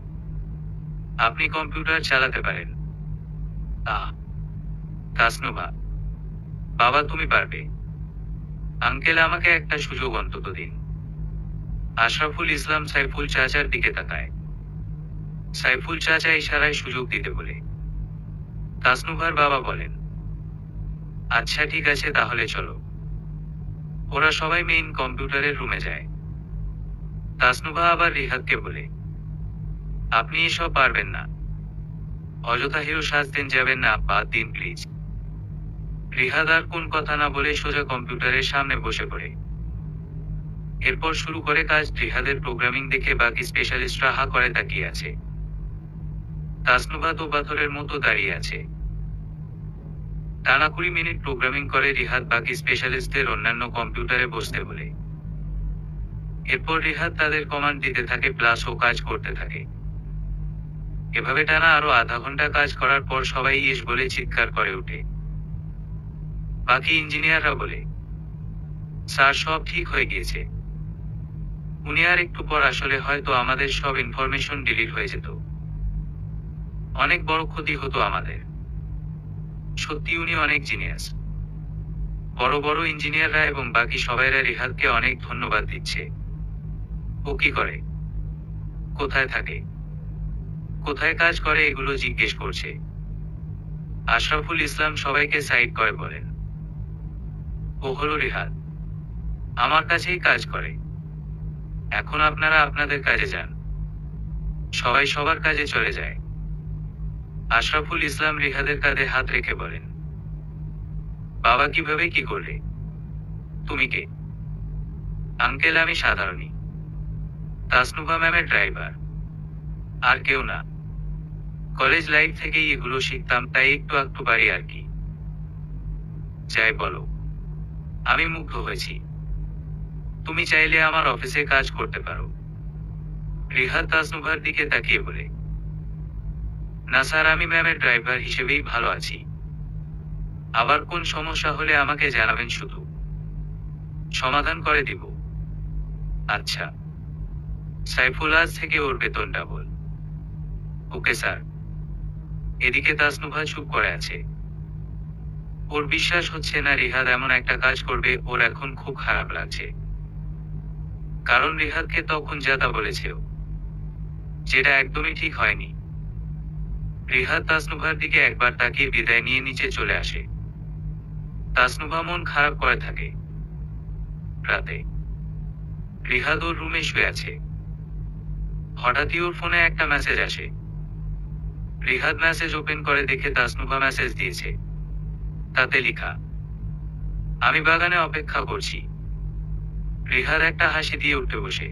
আপনি কম্পিউটার চালাতে পারেন। আহ! তাসনুভা, বাবা তুমি পারবে। আঙ্কেল, আমাকে একটা সুযোগ অন্তত দিন। আশরাফুল ইসলাম সাইফুল চাচার দিকে তাকায়। সাইফুল চাচা ইশারায় সুযোগ দিতে বলে। তাসনুভার বাবা বলেন, আচ্ছা ঠিক আছে, তাহলে চলো। ওরা সবাই মেইন কম্পিউটারের রুমে যায়। তাসনুভা আবার রিহাদকে বলে, আপনি এসব পারবেন না। অযথা হিরো সাজতেন যাবেন না, বাদ দিন প্লিজ। রিহাদ আর কোন কথা না বলে সোজা কম্পিউটারের সামনে বসে পড়ে। এরপর শুরু করে কাজ। রিহাদের প্রোগ্রামিং দেখে বাকি স্পেশালিস্টরা হা করে তাকিয়ে আছে। তাসনুভা তো পাথরের মতো দাঁড়িয়ে আছে। টানা 20 মিনিট প্রোগ্রামিং করে রিহাদ বাকি স্পেশালিস্টদের অন্যান্য কম্পিউটারে বসতে বলে। এরপর রিহাদ তাদের কমান্ড দিতে থাকে, প্লাস ও কাজ করতে থাকে। এভাবে টানা আরো আধা ঘন্টা কাজ করার পর সবাই ইয়েস বলে চিৎকার করে ওঠে। বাকি ইঞ্জিনিয়াররা বলে, স্যার, সব ঠিক হয়ে গিয়েছে। উনি আর একটু পর আসলে হয়তো আমাদের সব ইনফরমেশন ডিলিট হয়ে যেত। অনেক বড় ক্ষতি হতো আমাদের। সত্যি উনি অনেক জিনিয়াস। বড় বড় ইঞ্জিনিয়াররা এবং বাকি সবাইরা রিহাদকে অনেক ধন্যবাদ দিচ্ছে। ও কি করে, কোথায় থাকে, কোথায় কাজ করে, এগুলো জিজ্ঞেস করছে। আশরাফুল ইসলাম সবাইকে সাইড করে বলেন, ও হলো রিহাদ, আমার কাছেই কাজ করে। এখন আপনারা আপনাদের কাজে যান। সবাই সবার কাজে চলে যায়। আশরাফুল ইসলাম রিহাদের কাঁধে হাত রেখে বলেন, বাবা, কিভাবে কি করলে? তুমি কে? আঙ্কেল, আমি সাধারণই তাসনুভা ম্যামের ড্রাইভার, আর কেউ না। কলেজ লাইফ থেকেই এগুলো শিখতাম, তাই একটু একটু পারি আর কি। যাই বলো, আমি মুগ্ধ হয়েছি। তুমি চাইলে আমার অফিসে কাজ করতে পারো। রিহাদ তাসনুভার দিকে তাকিয়ে বলে, না স্যার, আমি ম্যামের ড্রাইভার হিসেবেই ভালো আছি। আবার কোন সমস্যা হলে আমাকে জানাবেন, শুধু সমাধান করে দিব। আচ্ছা। সাইফুল, আজ থেকে ওর বেতন ডাবল। Okay sir. এদিকে তাসনুভা চুপ করে আছে। ওর বিশ্বাস হচ্ছে না রিহাদ এমন একটা কাজ করবে। ওর এখন খুব খারাপ লাগছে, কারণ রিহাদকে তখন যা তা বলেছে ও, যেটা একদমই ঠিক হয়নি। রিহাদ তাসনুভার দিকে একবার তাকিয়ে বিদায় নিয়ে নিচে চলে আসে। তাসনুভা মন খারাপ করে থাকে। রাতে রিহাদ ওর রুমে শুয়ে আছে। হঠাৎই ওর ফোনে একটা মেসেজ আসে। রিহাদ মেসেজ ওপেন করে দেখে তাসনুভা মেসেজ দিয়েছে। তাতে লেখা, আমি বাগানে অপেক্ষা করছি। রিহাদ একটা হাসি দিয়ে উঠে বসে।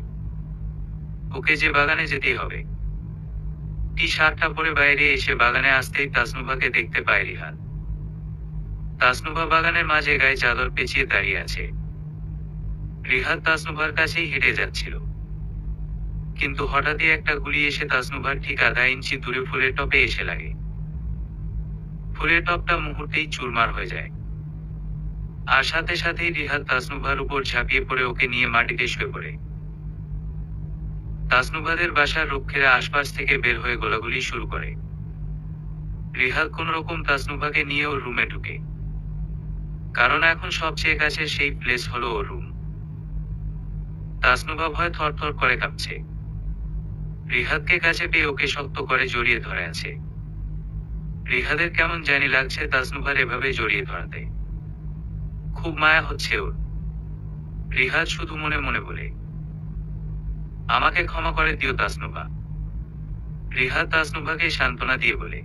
ওকে যে বাগানে যেতেই হবে। টি শার্টটা পরে বাইরে এসে বাগানে আসতেই তাসনুভাকে দেখতে পায় রিহাদ। তাসনুভা বাগানের মাঝে গায়ে চাদর পেঁচিয়ে দাঁড়িয়ে আছে। রিহাদ তাসনুভার কাছেই হেঁটে যাচ্ছিল, কিন্তু হঠাৎই একটা গুলি এসে তাসনুভার ঠিক আধা ইঞ্চি দূরে ফুলের টপে এসে লাগে। ফুলের টপটা মুহূর্তেই চুরমার হয়ে যায়। আর সাথে সাথেই রিহাদ তাসনুভার উপর ঝাঁপিয়ে পড়ে ওকে নিয়ে মাটিতে শুয়ে পড়ে। তাসনুভাদের বাসার রক্ষীরা আশপাশ থেকে বের হয়ে গোলাগুলি শুরু করে। রিহাদ কোন রকম তাসনুভাকে নিয়ে ওর রুমে ঢুকে, কারণ এখন সবচেয়ে কাছে সেই প্লেস হলো ওর রুম। তাসনুভা ভয় থরথর করে কাঁপছে। রিহাদকে কাছে পেয়ে ওকে শক্ত করে জড়িয়ে ধরে আছে। রিহাদের কেমন জানি লাগছে তাসনুভার এভাবে জড়িয়ে ধরাতে। খুব মায়া হচ্ছে ওর। রিহাদ শুধু মনে মনে বলে, আমাকে ক্ষমা করে দিও তাসনুভা। রিহাদ তাসনুভাকে সান্ত্বনা দিয়ে বলে,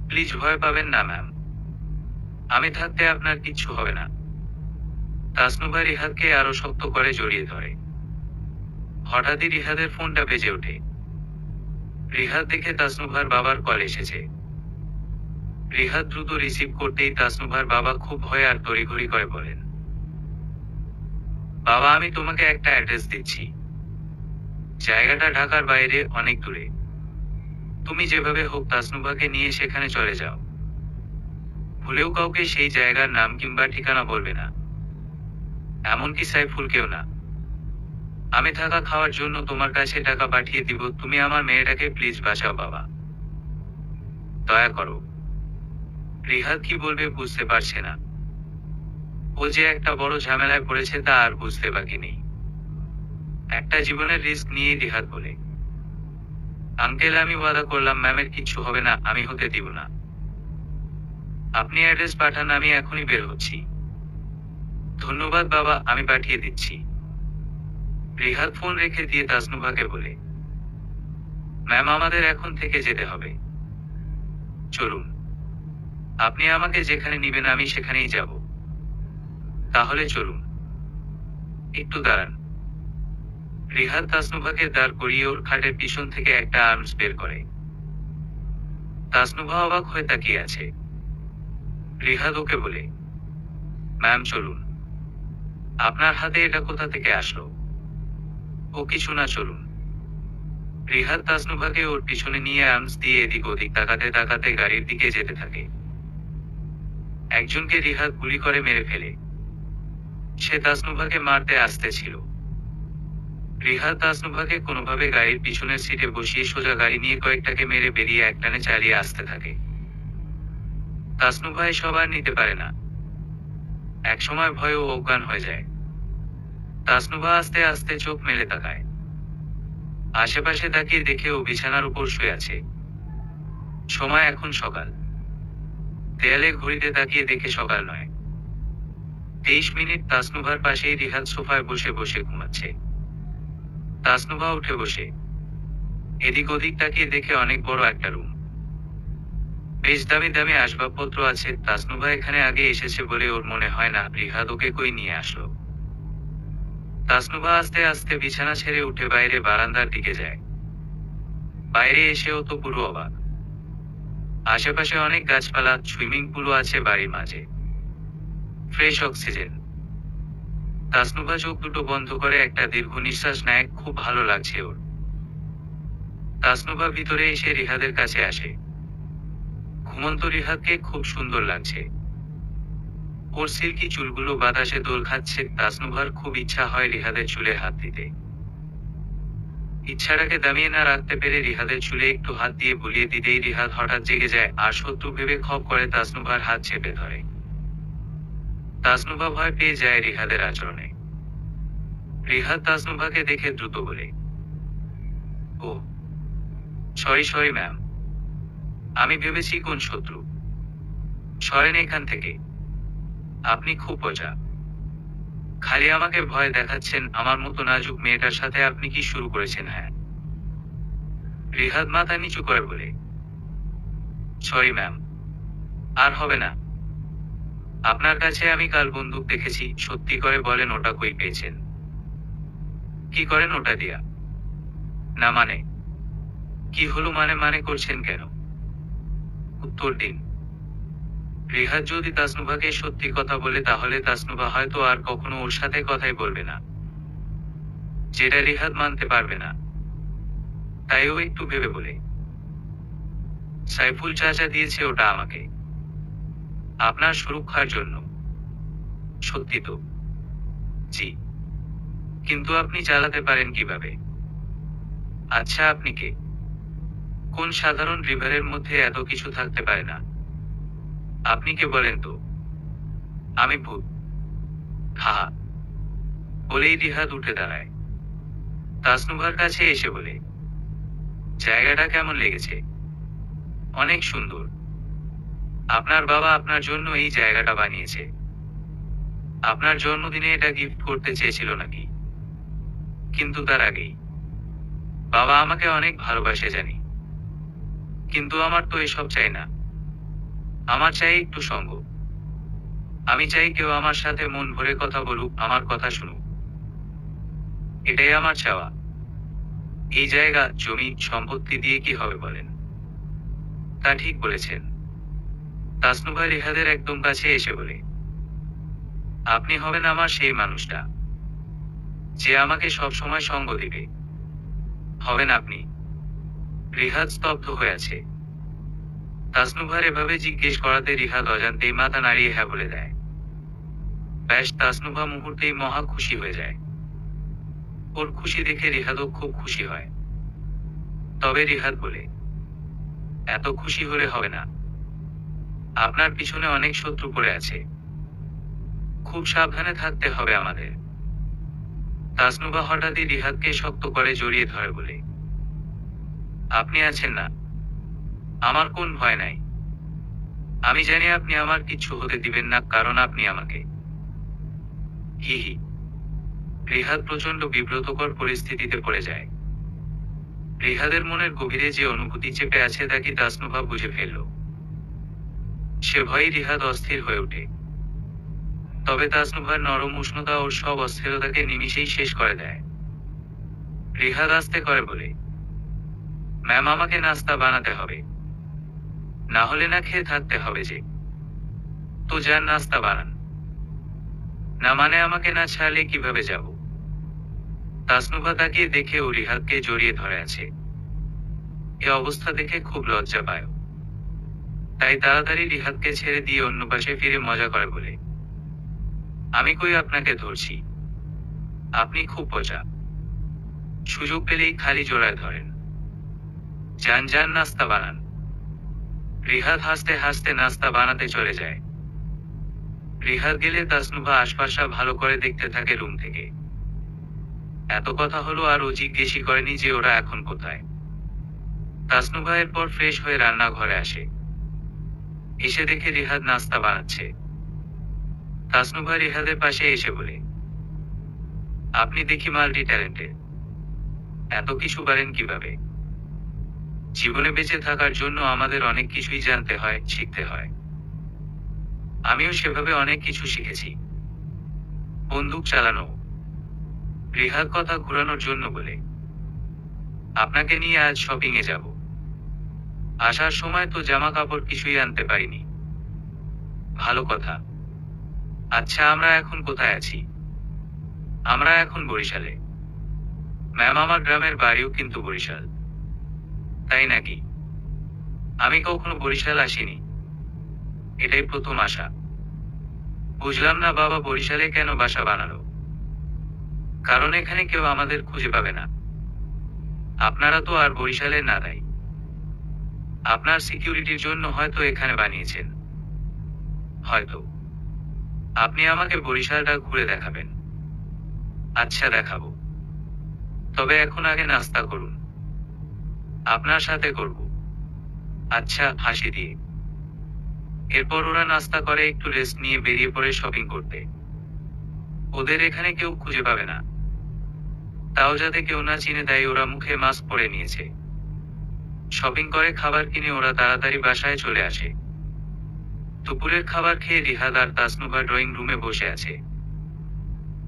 প্লিজ ভয় পাবেন না ম্যাম, আমি থাকতে আপনার কিচ্ছু হবে না। তাসনুভা রিহাদকে আরো শক্ত করে জড়িয়ে ধরে। হঠাৎই রিহাদের ফোনটা বেজে ওঠে। রিহাদ দেখে তাসনুভার বাবার কল এসেছে। রিহাদ দ্রুত রিসিভ করতেই তাসনুভার বাবা খুব ভয়ে আর তড়িঘড়ি করে বলেন, বাবা আমি তোমাকে একটা অ্যাড্রেস দিচ্ছি। জায়গাটা ঢাকার বাইরে অনেক দূরে। তুমি যেভাবে হোক তাসনুভাকে নিয়ে সেখানে চলে যাও। ভুলেও কাউকে সেই জায়গার নাম কিংবা ঠিকানা বলবে না, এমনকি সাইফুলকেও না। আমি থাকা খাওয়ার জন্য তোমার কাছে টাকা পাঠিয়ে দিব, তুমি আমার মেয়েটাকে প্লিজ বাঁচাও বাবা, দয়া করো। রিহাদ কি বলবে বুঝতে পারছে না। ও যে একটা বড় ঝামেলায় পড়েছে তা আর বুঝতে বাকি নেই। একটা জীবনের রিস্ক নিয়ে রিহাদ বলে, আঙ্কেল আমি ওয়াদা করলাম ম্যামের কিচ্ছু হবে না, আমি হতে দিব না। আপনি অ্যাড্রেস পাঠান, আমি এখনই বের হচ্ছি। ধন্যবাদ বাবা, আমি পাঠিয়ে দিচ্ছি। রিহাদ ফোন রেখে দিয়ে তাসনুভাকে বলে, ম্যাম আমাদের এখন থেকে যেতে হবে। চলুন, আপনি আমাকে যেখানে নিবেন আমি সেখানেই যাব। তাহলে চলুন। একটু দাঁড়ান। রিহাদ তাসনুভাকে দাঁড় করিয়ে ওর খাটের পিছন থেকে একটা আর্মস বের করে। তাসনুভা অবাক হয়ে তাকিয়ে আছে। রিহাদ ওকে বলে, ম্যাম চলুন। আপনার হাতে এটা কোথা থেকে আসলো? ও কিছু না, চলুন। রিহাদ তাসনুভাকে ওর পিছনে নিয়ে আর্মস দিয়ে এদিক ওদিক তাকাতে তাকাতে গাড়ির দিকে যেতে থাকে। একজনকে রিহাদ গুলি করে মেরে ফেলে। সে তাসনুভাকে মারতে আসতেছিল। রিহাদ তাসনুভাকে কোনোভাবে গাড়ির পিছনের সিটে বসিয়ে সোজা গাড়ি নিয়ে কয়েকটাকে মেরে বেরিয়ে একটানে চালিয়ে আসতে থাকে। তাসনুভা এসব আর নিতে পারে না। একসময় ভয়ে ও অজ্ঞান হয়ে যায়। তাসনুভা আস্তে আস্তে চোখ মেলে তাকায়। আশেপাশে তাকিয়ে দেখে ও বিছানার উপর শুয়ে আছে। সময় এখন সকাল। দেয়ালে ঘড়িতে তাকিয়ে দেখে সকাল 9:23। তাসনুভার পাশেই রিহাদ সোফায় বসে বসে ঘুমাচ্ছে। তাসনুভা উঠে বসে এদিক ওদিক তাকিয়ে দেখে অনেক বড় একটা রুম। বেশ দামি দামি আসবাবপত্র আছে। তাসনুভা এখানে আগে এসেছে বলে ওর মনে হয় না রিহাদ ওকে কই নিয়ে আসলো। তাসনুভা আস্তে আস্তে বিছানা ছেড়ে উঠে বাইরে বারান্দার দিকে যায়। বাইরে এসেও তো পুরো অবাক। আশেপাশে অনেক গাছপালা, সুইমিং পুলও আছে বাড়ির মাঝে, ফ্রেশ অক্সিজেন। তাসনুভা চোখ দুটো বন্ধ করে একটা দীর্ঘ নিঃশ্বাস নেয়। খুব ভালো লাগছে ওর। তাসনুভা ভিতরে এসে রিহাদের কাছে আসে। ঘুমন্ত রিহাদকে খুব সুন্দর লাগছে। ওর সিল্কি চুলগুলো বাতাসে দোল খাচ্ছে। তাসনুভার খুব ইচ্ছা হয় রিহাদের চুলে হাত দিতে। ইচ্ছাটাকে দামিয়ে না রাখতে পেরে রিহাদের চুলে একটু হাত দিয়ে বুলিয়ে দিতেই রিহাদ হঠাৎ জেগে যায় আর শত্রু ভেবে খপ করে তাসনুভার হাত চেপে ধরে। তাসনুভা ভয় পেয়ে যায় রিহাদের আচরণে। রিহাদ তাসনুভাকে দেখে দ্রুত বলে, ও সরি ম্যাম, আমি ভেবেছি কোন শত্রু। সরেন এখান থেকে, আপনি খুব বোঝা। খালি আমাকে ভয় দেখাচ্ছেন। আমার মতো নাজুক মেয়েটার সাথে আপনি কি শুরু করেছেন? হ্যাঁ। রিহাদ মাথা নিচু করে বলে, সরি ম্যাম, আর হবে না। আপনার কাছে আমি কাল বন্দুক দেখেছি। সত্যি করে বলেন ওটা কই পেয়েছেন? কি করেন ওটা দিয়া? না মানে কি হলো? মানে করছেন কেন? উত্তর দিন। রিহাদ যদি তাসনুভাকে সত্যি কথা বলে তাহলে তাসনুভা হয়তো আর কখনো ওর সাথে কথাই বলবে না, যেটা রিহাদ মানতে পারবে না। তাই ও একটু ভেবে বলে, সাইফুল চাচা দিয়েছে ওটা আমাকে, আপনার সুরক্ষার জন্য। সত্যি তো? জি। কিন্তু আপনি চালাতে পারেন কিভাবে? আচ্ছা, আপনি কে? কোন সাধারণ ড্রাইভারের মধ্যে এত কিছু থাকতে পারে না? আপনি কে বলেন তো? আমি ভূত। হা হা। বলেই রিহাদ উঠে দাঁড়ায়। তাসনুভার কাছে এসে বলে, জায়গাটা কেমন লেগেছে? অনেক সুন্দর। আপনার বাবা আপনার জন্য এই জায়গাটা বানিয়েছে। আপনার জন্মদিনে এটা গিফট করতে চেয়েছিল নাকি? কিন্তু তার আগেই। বাবা আমাকে অনেক ভালোবাসে জানি। কিন্তু আমার তো এসব চাই না। আমার চাই একটু সঙ্গ। আমি চাই কেউ আমার সাথে মন ভরে কথা বলুক, আমার কথা শুনুক। এটাই আমার চাওয়া। এই জায়গা, জমি, সম্পত্তি দিয়ে কি হবে বলেন? তা ঠিক বলেছেন। তাসনুভা রিহাদের একদম কাছে এসে বলে, আপনি হবেন আমার সেই মানুষটা, যে আমাকে সব সময় সঙ্গ দিবে। হবেন আপনি। রিহাদ স্তব্ধ হয়ে আছে। তাসনুভার এভাবে জিজ্ঞেস করাতে রিহাদ অজান্তেই মাথা নাড়িয়ে হ্যাঁ বলে দেয়। ব্যাস, তাসনুভা মুহূর্তেই মহা খুশি হয়ে যায়। ওর খুশি দেখে রিহাদও খুব খুশি হয়। তবে রিহাদ বলে, এত খুশি হলে হবে না। আপনার পিছনে অনেক শত্রু পড়ে আছে। খুব সাবধানে থাকতে হবে আমাদের। তাসনুভা হঠাৎই রিহাদকে শক্ত করে জড়িয়ে ধরে বলে, আপনি আছেন না, আমার কোন ভয় নাই। আমি জানি আপনি আমার কিচ্ছু হতে দিবেন না, কারণ আপনি আমাকে। হি হি। রিহাদ প্রচন্ড বিব্রতকর পরিস্থিতিতে পড়ে যায়। রিহাদের মনের গভীরে যে অনুভূতি চেপে আছে তা কি তাসনুভা বুঝে ফেলল। সে ভয়ে রিহাদ অস্থির হয়ে ওঠে। তবে তাসনুভার নরম উষ্ণতা ওর সব অস্থিরতাকে নিমিষেই শেষ করে দেয়। রিহাদ আস্তে করে বলে, ম্যাম, আমাকে নাস্তা বানাতে হবে, না হলে না খেয়ে থাকতে হবে যে। তো যান, নাস্তা বানান। না মানে আমাকে না ছাড়লে কিভাবে যাব? তাসনুভা তাকিয়ে দেখে ও রিহাদকে জড়িয়ে ধরে আছে। এ অবস্থা দেখে খুব লজ্জা পায়। তাই তাড়াতাড়ি রিহাদকে ছেড়ে দিয়ে অন্য পাশে ফিরে মজা করে বলে, আমি কই আপনাকে ধরছি? আপনি খুব বোঝা। সুযোগ পেলেই খালি জোড়ায় ধরেন। যান যান, নাস্তা বানান। রিহাদ হাসতে হাসতে নাস্তা বানাতে চলে যায়। রিহাদ গেলে তাসনুভা আশপাশটা ভালো করে দেখতে থাকে রুম থেকে। এত কথা হলো আর ও জিজ্ঞেসই করেনি যে ওরা এখন কোথায়। তাসনুভা এরপর ফ্রেশ হয়ে রান্নাঘরে আসে। এসে দেখে রিহাদ নাস্তা বানাচ্ছে। তাসনুভা রিহাদের পাশে এসে বলে, আপনি দেখি মাল্টি ট্যালেন্টেড। এত কিছু পারেন কিভাবে? জীবনে বেঁচে থাকার জন্য আমাদের অনেক কিছুই জানতে হয়, শিখতে হয়। আমিও সেভাবে অনেক কিছু শিখেছি। বন্দুক চালানো। রিহাদ কথা ঘুরানোর জন্য বলে, আপনাকে নিয়ে আজ শপিং এ যাব। আসার সময় তো জামা কাপড় কিছুই আনতে পারিনি। ভালো কথা। আচ্ছা, আমরা এখন কোথায় আছি? আমরা এখন বরিশালে। ম্যাম, আমার গ্রামের বাড়িও কিন্তু বরিশাল। তাই নাকি? আমি কখনো বরিশাল আসিনি। এটাই প্রথম আসা। বুঝলাম না বাবা, বরিশালে কেন বাসা বানালো? কারণ এখানে কেউ আমাদের খুঁজে পাবে না। আপনারা তো আর বরিশালের না, তাই আপনার সিকিউরিটির জন্য হয়তো এখানে বানিয়েছেন। হয়তো। আপনি আমাকে বরিশালটা ঘুরে দেখাবেন। আচ্ছা, দেখাবো। তবে এখন আগে নাস্তা করুন। আপনার সাথে করব। আচ্ছা, হাসি দিয়ে। এরপর ওরা নাস্তা করে একটু রেস্ট নিয়ে বেরিয়ে পড়ে শপিং করতে। ওদের এখানে কেউ খুঁজে পাবে না। তাও যাতে কেউ না চিনে দেয়, ওরা মুখে মাস্ক পরে নিয়েছে। শপিং করে খাবার কিনে ওরা তাড়াতাড়ি বাসায় চলে আসে। দুপুরের খাবার খেয়ে রিহাদ আর তাসনুভা ড্রয়িং রুমে বসে আছে।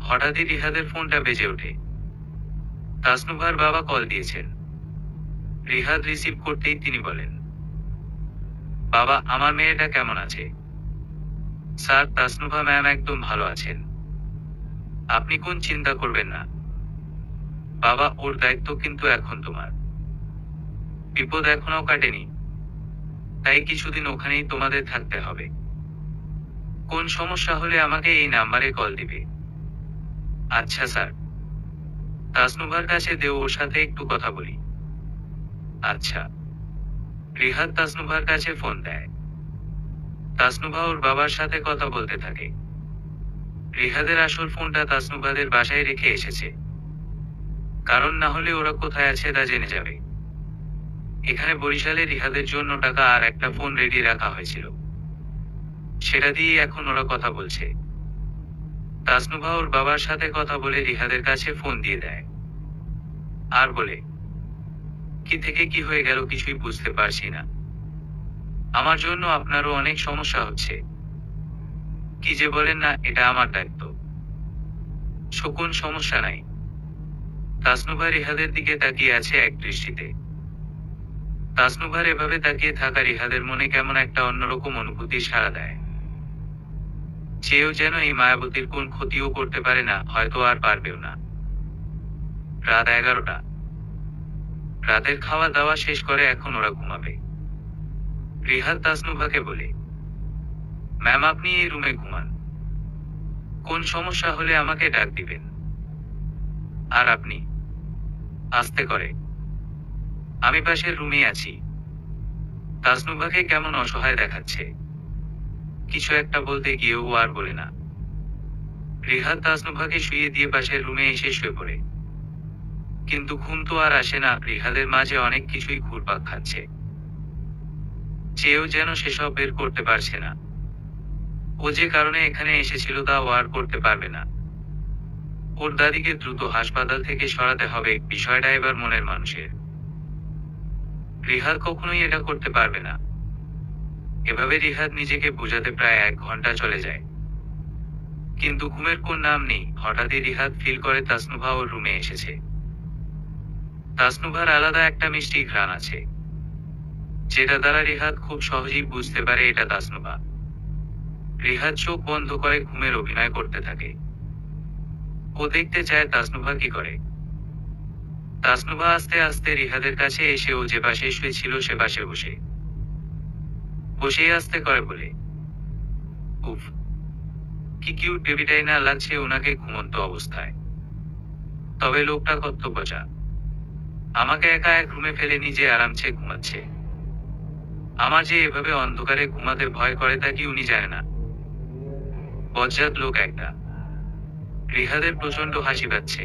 হঠাৎই রিহাদের ফোনটা বেজে ওঠে। তাসনুভার বাবা কল দিয়েছেন। রিহাদ রিসিভ করতেই তিনি বলেন, বাবা, আমার মেয়েটা কেমন আছে? স্যার, তাসনুভা ম্যাম একদম ভালো আছেন। আপনি কোন চিন্তা করবেন না। বাবা, ওর দায়িত্ব কিন্তু এখন তোমার। বিপদ এখনো কাটেনি, তাই কিছুদিন ওখানেই তোমাদের থাকতে হবে। কোন সমস্যা হলে আমাকে এই নাম্বারে কল দিবে। আচ্ছা স্যার। তাসনুভার কাছে দেও, ওর সাথে একটু কথা বলি। আচ্ছা। রিহাদ তাসনুভার কাছে ফোন দেয়। তাসনুভা ওর বাবার সাথে কথা বলতে থাকে। রিহাদের আসল ফোনটা তাসনুভাদের বাসায় রেখে এসেছে, কারণ না হলে ওরা কোথায় আছে তা জেনে যাবে। এখানে বরিশালে রিহাদের জন্য টাকা আর একটা ফোন রেডি রাখা হয়েছিল, সেটা দিয়েই এখন ওরা কথা বলছে। তাসনুভা ওর বাবার সাথে কথা বলে রিহাদের কাছে ফোন দিয়ে দেয় আর বলে, কি থেকে কি হয়ে গেল কিছুই বুঝতে পারছি না। আমার জন্য আপনারও অনেক সমস্যা হচ্ছে। কি যে বলেন না, এটা আমার দায়িত্ব। শকুন, সমস্যা নাই। তাসনুভা রিহাদের দিকে তাকিয়ে আছে এক দৃষ্টিতে। তাসনুভার এভাবে তাকিয়ে থাকা রিহাদের মনে কেমন একটা অন্যরকম অনুভূতি সাড়া দেয়। চেয়েও যেন এই মায়াবতীর কোন ক্ষতিও করতে পারে না, হয়তো আর পারবেও না। রাত 11টা। রাতের খাওয়া দাওয়া শেষ করে এখন ওরা ঘুমাবে। রিহাদ তাসনুভাকে বলে, ম্যাম আপনি এই রুমে ঘুমান, কোন সমস্যা হলে আমাকে ডাক দিবেন। আর আপনি, আস্তে করে, আমি পাশের রুমে আছি। তাসনুভাকে কেমন অসহায় দেখাচ্ছে। কিছু একটা বলতে গিয়েও ও আর বলে না। রিহাদ তাসনুভাকে শুইয়ে দিয়ে পাশের রুমে এসে শুয়ে পড়ে। কিন্তু ঘুম তো আর আসে না। রিহাদের মাঝে অনেক কিছুই ঘুরপাক খাচ্ছে, চেয়েও যেন সেসব বের করতে পারছে না। ও যে কারণে এখানে এসেছিল তা ও আর করতে পারবে না। ওর দাদিকে দ্রুত হাসপাতাল থেকে সরাতে হবে, বিষয়টা এবার মনের মানুষের। রিহাদ কখনোই এটা করতে পারবে না। এভাবে রিহাদ নিজেকে বোঝাতে প্রায় 1 ঘন্টা চলে যায়, কিন্তু ঘুমের কোন নাম নেই। হঠাৎই রিহাদ ফিল করে তাসনুভা ওর রুমে এসেছে। তাসনুভার আলাদা একটা মিষ্টি ঘ্রাণ আছে, যেটা দ্বারা রিহাদ খুব সহজেই বুঝতে পারে এটা তাসনুভা। রিহাদ চোখ বন্ধ করে ঘুমের অভিনয় করতে থাকে। ও দেখতে চায় তাসনুভা কি করে। তাসনুভা আস্তে আস্তে রিহাদের কাছে এসে ও যে পাশে শুয়েছিল সে পাশে বসেই আস্তে করে বলে, উফ, কি কিউট বেবিটাই না লাগছে ওনাকে ঘুমন্ত অবস্থায়। তবে লোকটা কত বোঝা, আমাকে একা এক রুমে ফেলে নিজে আরামসে ঘুমাচ্ছে। আমার যে এভাবে অন্ধকারে ঘুমাতে ভয় করে তা কি উনি জানে না? বজ্জাত লোক একটা। রিহাদের প্রচন্ড হাসি পাচ্ছে।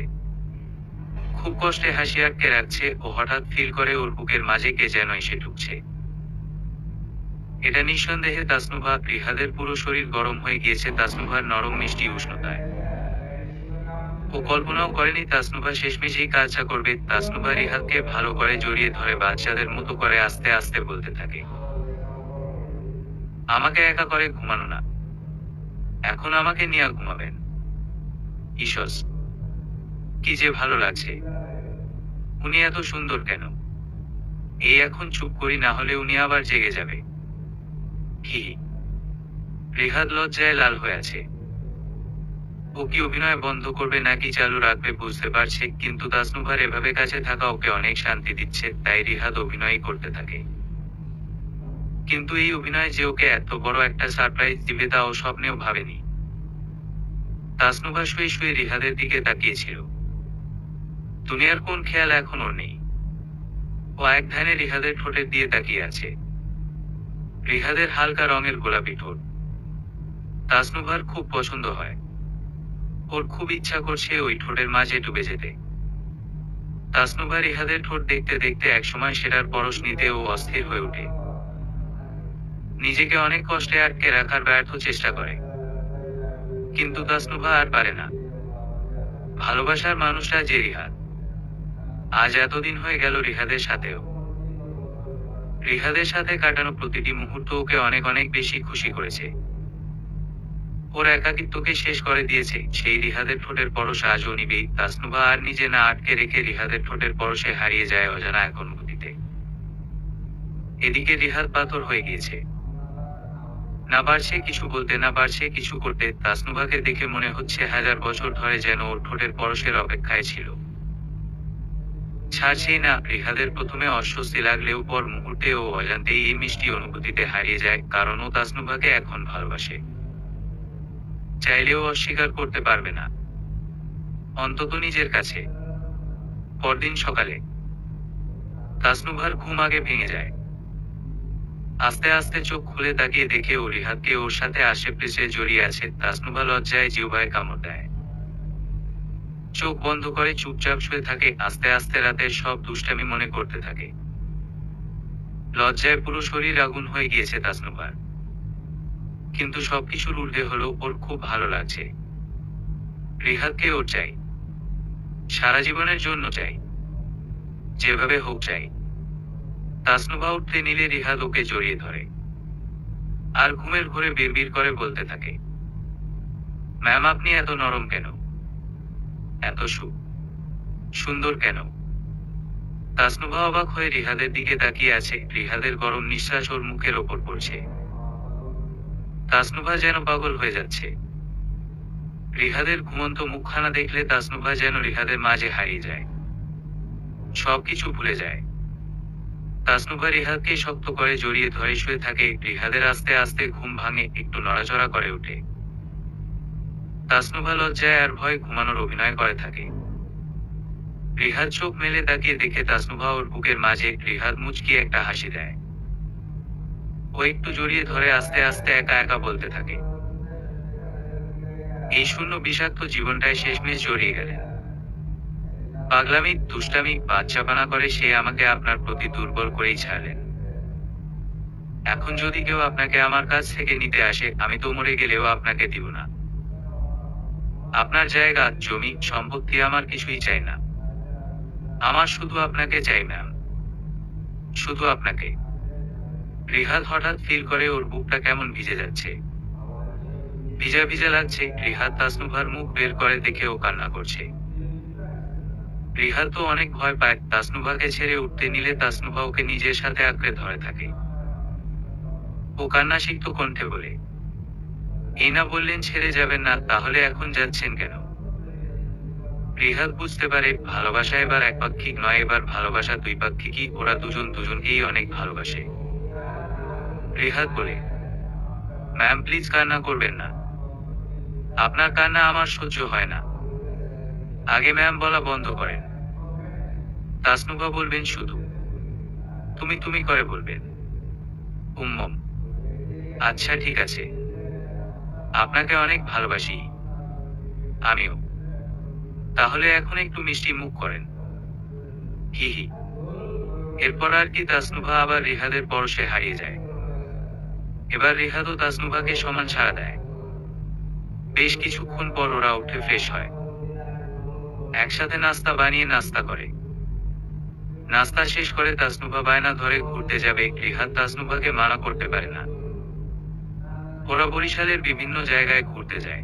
খুব কষ্টে হাসি আটকে রাখছে। ও হঠাৎ ফিল করে ওর বুকের মাঝে কে যেন এসে ঢুকছে। এটা নিঃসন্দেহে তাসনুভা। রিহাদের পুরো শরীর গরম হয়ে গিয়েছে তাসনুভার নরম মিষ্টি উষ্ণতায়। ও কল্পনাও করেনি তাসনুভা শেষমেশ এই কাজটা করবে। তাসনুভা রিহাদকে ভালো করে জড়িয়ে ধরে বাচ্চাদের মতো করে আস্তে আস্তে বলতে থাকে, আমাকে একা করে ঘুমানো না, এখন আমাকে নিয়ে ঘুমাবেন। ইসস, কি যে ভালো লাগছে। উনি এত সুন্দর কেন? এই এখন চুপ করি, না হলে উনি আবার জেগে যাবে। হি। রিহাদ লজ্জায় লাল হয়ে আছে। ও কি অভিনয় বন্ধ করবে নাকি চালু রাখবে বুঝতে পারছে, কিন্তু তাসনুভার এভাবে কাছে থাকা ওকে অনেক শান্তি দিচ্ছে, তাই রিহাদ অভিনয় করতে থাকে। কিন্তু এই অভিনয় যে ওকে এত বড় একটা সারপ্রাইজ দিবে তা ও স্বপ্নেও ভাবেনি। তাসনুভা শুয়ে শুয়ে রিহাদের দিকে তাকিয়েছিল। দুনিয়ার কোন খেয়াল এখন ওর নেই। ও এক ধ্যানে রিহাদের ঠোঁটের দিয়ে তাকিয়ে আছে। রিহাদের হালকা রঙের গোলাপি ঠোঁট তাসনুভার খুব পছন্দ হয়। ওর খুব ইচ্ছা করছে ওই ঠোঁটের মাঝে ডুবে যেতে। তাসনুভা রিহাদের ঠোঁট দেখতে দেখতে একসময় সেটার পরশ নিতে ও অস্থির হয়ে ওঠে। নিজেকে অনেক কষ্টে আটকে রাখার ব্যর্থ চেষ্টা করে, কিন্তু তাসনুভা আর পারে না। ভালোবাসার মানুষটা যে রিহাদ। আজ এতদিন হয়ে গেল রিহাদের সাথেও। রিহাদের সাথে কাটানো প্রতিটি মুহূর্ত ওকে অনেক অনেক বেশি খুশি করেছে। ওর একাকিত্বকে শেষ করে দিয়েছে। সেই রিহাদের ঠোঁটের পরশ আজও নিবেই। তাসনুভা আর নিজে না আটকে রেখে রিহাদের ঠোঁটের পরশে হারিয়ে যায় অজানা এক অনুভূতিতে। এদিকে রিহাদ পাথর হয়ে গিয়েছে। না পারছে কিছু বলতে, না পারছে কিছু করতে। তাসনুভাকে দেখে মনে হচ্ছে 1000 বছর ধরে যেন ওর ঠোঁটের পরশের অপেক্ষায় ছিল। ছাড়ছেই না। রিহাদের প্রথমে অস্বস্তি লাগলেও পর মুহূর্তে ও অজান্তেই এই মিষ্টি অনুভূতিতে হারিয়ে যায়, কারণ ও তাসনুভাকে এখন ভালোবাসে। চাইলেও অস্বীকার করতে পারবে না, অন্তত নিজের কাছে। পরদিন সকালে তাসনুভার ঘুম আগে ভেঙে যায়। আস্তে আস্তে চোখ খুলে তাকিয়ে দেখে ও রিহাদকে ওর সাথে আশেপাশে জড়িয়ে আছে। তাসনুভা লজ্জায় জিহ্বায় কামড় দেয়। চোখ বন্ধ করে চুপচাপ শুয়ে থাকে। আস্তে আস্তে রাতের সব দুষ্টামি মনে করতে থাকে। লজ্জায় পুরো শরীর আগুন হয়ে গিয়েছে তাসনুভার। কিন্তু সবকিছুর ঊর্ধ্বে হলো ওর খুব ভালো লাগছে। রিহাদকে ওর চাই, সারা জীবনের জন্য চাই, যেভাবে হোক চাই। তাসনুভা উঠতে নিলে রিহাদ ওকে জড়িয়ে ধরে আর ঘুমের ঘোরে বিড়বিড় করে বলতে থাকে, ম্যাম আপনি এত নরম কেন, এত সুন্দর কেন? তাসনুভা অবাক হয়ে রিহাদের দিকে তাকিয়ে আছে। রিহাদের গরম নিঃশ্বাস ওর মুখের ওপর পড়ছে। তাসনুভা যেন পাগল হয়ে যাচ্ছে। রিহাদের ঘুমন্ত মুখখানা দেখলে তাসনুভা যেন রিহাদের মাঝে হারিয়ে যায়, সবকিছু ভুলে যায়। তাসনুভা রিহাদকে শক্ত করে জড়িয়ে ধরে শুয়ে থাকে। রিহাদের আস্তে আস্তে ঘুম ভাঙে, একটু নড়াচড়া করে ওঠে। তাসনুভা লজ্জায় আর ভয় ঘুমানোর অভিনয় করে থাকে। রিহাদ চোখ মেলে তাকিয়ে দেখে তাসনুভা ওর বুকের মাঝে। রিহাদ মুচকি একটা হাসি দেয়। ও একটু জড়িয়ে ধরে আস্তে আস্তে একা একা বলতে থাকে, এই শূন্য বিষাক্ত জীবনটায় শেষমেশ জড়িয়ে গেলেন। পাগলামি, দুষ্টামি, বাচ্চাপানা করে সে আমাকে আপনার প্রতি দুর্বল করেই ছাড়লেন। এখন যদি কেউ আপনাকে আমার কাছ থেকে নিতে আসে, আমি তো মরে গেলেও আপনাকে দিব না। আপনার জায়গা, জমি, সম্পত্তি আমার কিছুই চাই না। আমার শুধু আপনাকে চাই ম্যাম, শুধু আপনাকে। রিহাদ হঠাৎ ফিল করে ওর বুকটা কেমন ভিজে যাচ্ছে, ভিজা ভিজা লাগছে। রিহাদ তাসনুভার মুখ বের করে দেখে ও কান্না করছে। রিহাদ তো অনেক ভয় পায়। তাসনুভাকে ছেড়ে উঠতে নিলে তাসনুভা ওকে নিজের সাথে আঁকড়ে ধরে থাকে। ও কান্না সিক্ত কণ্ঠে বলে, এই না বললেন ছেড়ে যাবেন না, তাহলে এখন যাচ্ছেন কেন? রিহাদ বুঝতে পারে ভালোবাসা এবার একপাক্ষিক নয়, এবার ভালোবাসা দ্বিপাক্ষিকই। ওরা দুজন দুজনকেই অনেক ভালোবাসে। রিহাদ বলে, ম্যাম প্লিজ কান্না করবেন না, আপনার কান্না আমার সহ্য হয় না। আগে ম্যাম বলা বন্ধ করেন। তাসনুভা বলবেন শুধু, তুমি তুমি করে বলবেন। উম্মম, আচ্ছা ঠিক আছে, আপনাকে অনেক ভালোবাসি। আমিও। তাহলে এখন একটু মিষ্টি মুখ করেন। হি হি। এরপর আর কি তাসনুভা আবার রিহাদের পরশে হারিয়ে যায়। এবার রিহাদও তাসনুভাকে সমান ছাড়া দেয়। বেশ কিছুক্ষণ পর ওরা উঠে ফ্রেশ হয়। একসাথে নাস্তা বানিয়ে নাস্তা করে। নাস্তা শেষ করে তাসনুভা বায়না ধরে ঘুরতে যাবে। রিহাদ তাসনুভাকে মানা করতে পারে না। ওরা বরিশালের বিভিন্ন জায়গায় ঘুরতে যায়।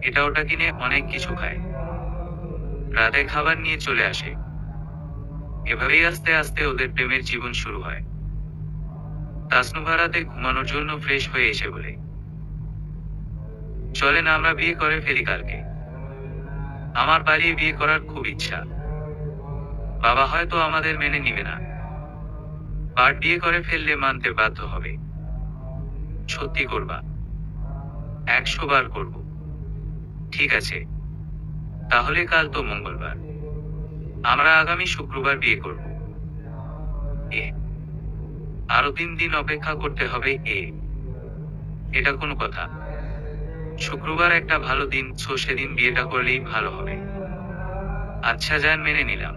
এটা ওটা কিনে অনেক কিছু খায়। রাতে খাবার নিয়ে চলে আসে। এভাবেই আস্তে আস্তে ওদের প্রেমের জীবন শুরু হয়। তাসনুভা রাতে ঘুমানোর জন্য ফ্রেশ হয়ে এসে বলে, চলেন আমরা বিয়ে করে ফেলি কালকে। আমার পালিয়ে বিয়ে করার খুব ইচ্ছা। বাবা হয়তো আমাদের মেনে নিবে না, বাট বিয়ে করে ফেললে মানতে বাধ্য হবে। সত্যি করবা? 100 বার করব। ঠিক আছে, তাহলে কাল তো মঙ্গলবার, আমরা আগামী শুক্রবার বিয়ে করব। আরো 3 দিন অপেক্ষা করতে হবে। এটা কোনো কথা? শুক্রবার একটা ভালো দিন, সেদিন বিয়েটা করলেই ভালো হবে। আচ্ছা যান, মেনে নিলাম।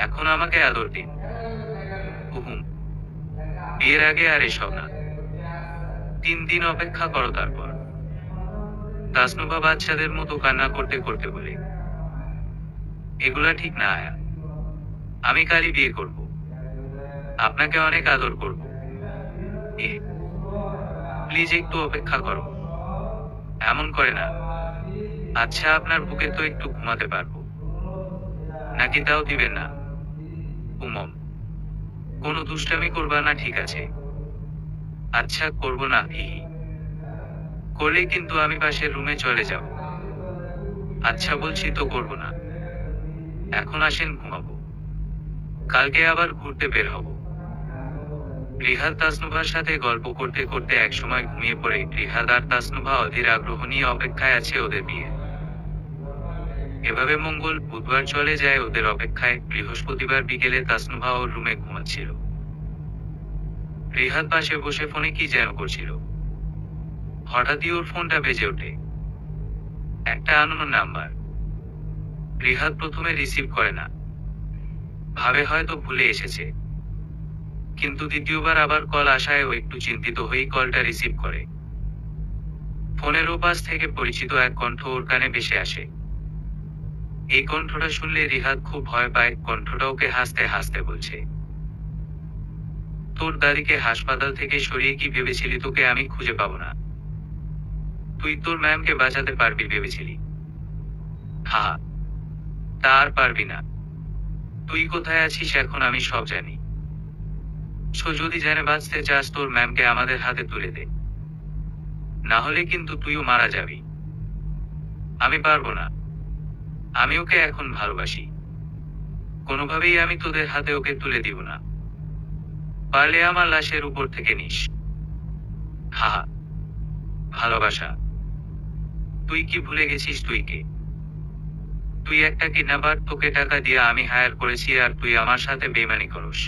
এখন আমাকে আদর দিন। হুম, বিয়ের আগে আর এসব না। 3 দিন অপেক্ষা করো তারপর। তাসনুভা বাচ্চাদের মতো কান্না করতে করতে বলে, এগুলা ঠিক না আয়া। আমি কালই বিয়ে করব। আপনাকে অনেক আদর করব। প্লিজ একটু অপেক্ষা করো। এমন করে না। আচ্ছা আপনার বুকে তো একটু ঘুমাতে পারবো নাকি, তাও দিবেন না? উমম, কোনো দুষ্টামি করবা না, ঠিক আছে? আচ্ছা করব না। করলে কিন্তু আমি পাশের রুমে চলে যাব। আচ্ছা বলছি তো করব না। এখন আসেন ঘুমাবো, কালকে আবার ঘুরতে বের হব। রিহাদ তাসনুভার সাথে গল্প করতে করতে একসময় ঘুমিয়ে পড়ে। রিহাদ আর তাসনুভা অধীর আগ্রহ নিয়ে অপেক্ষায় আছে ওদের বিয়ে। এভাবে মঙ্গল বুধবার চলে যায় ওদের অপেক্ষায়। বৃহস্পতিবার বিকেলে তাসনুভা ওর রুমে ঘুমাচ্ছিল। রিহাদ পাশে বসে ফোনে কি যেন করছিল। হঠাৎই ওর ফোনটা বেজে ওঠে। একটা আননোন নাম্বার। রিহাদ প্রথমে রিসিভ করে না, ভাবে হয়তো ভুলে এসেছে। কিন্তু দ্বিতীয়বার আবার কল আসায় ও একটু চিন্তিত হয়েই কলটা রিসিভ করে। ফোনের ওপাশ থেকে পরিচিত এক কণ্ঠ ওর কানে ভেসে আসে। এই কণ্ঠটা শুনলে রিহাদ খুব ভয় পায়। কণ্ঠটা ওকে হাসতে হাসতে বলছে, তোর দাদিকে হাসপাতাল থেকে সরিয়ে কি ভেবেছিলি তোকে আমি খুঁজে পাবো না? তুই তোর ম্যামকে বাঁচাতে পারবি ভেবেছিলি? হা, তা আর পারবি না। তুই কোথায় আছিস এখন আমি সব জানি। যদি জেনে বাঁচতে চাস তোর ম্যামকে আমাদের হাতে তুলে দে, না হলে কিন্তু তুইও মারা যাবি। আমি পারবো না। আমি ওকে এখন ভালোবাসি। কোনোভাবেই আমি তোদের হাতে ওকে তুলে দিব না। পারলে আমার লাশের উপর থেকে নিস। হা, ভালোবাসা? তুই কি ভুলে গেছিস তুই কে? তুই একটা কিডন্যাপার। তোকে টাকা দিয়ে আমি হায়ার করেছি আর তুই আমার সাথে বেইমানি করস।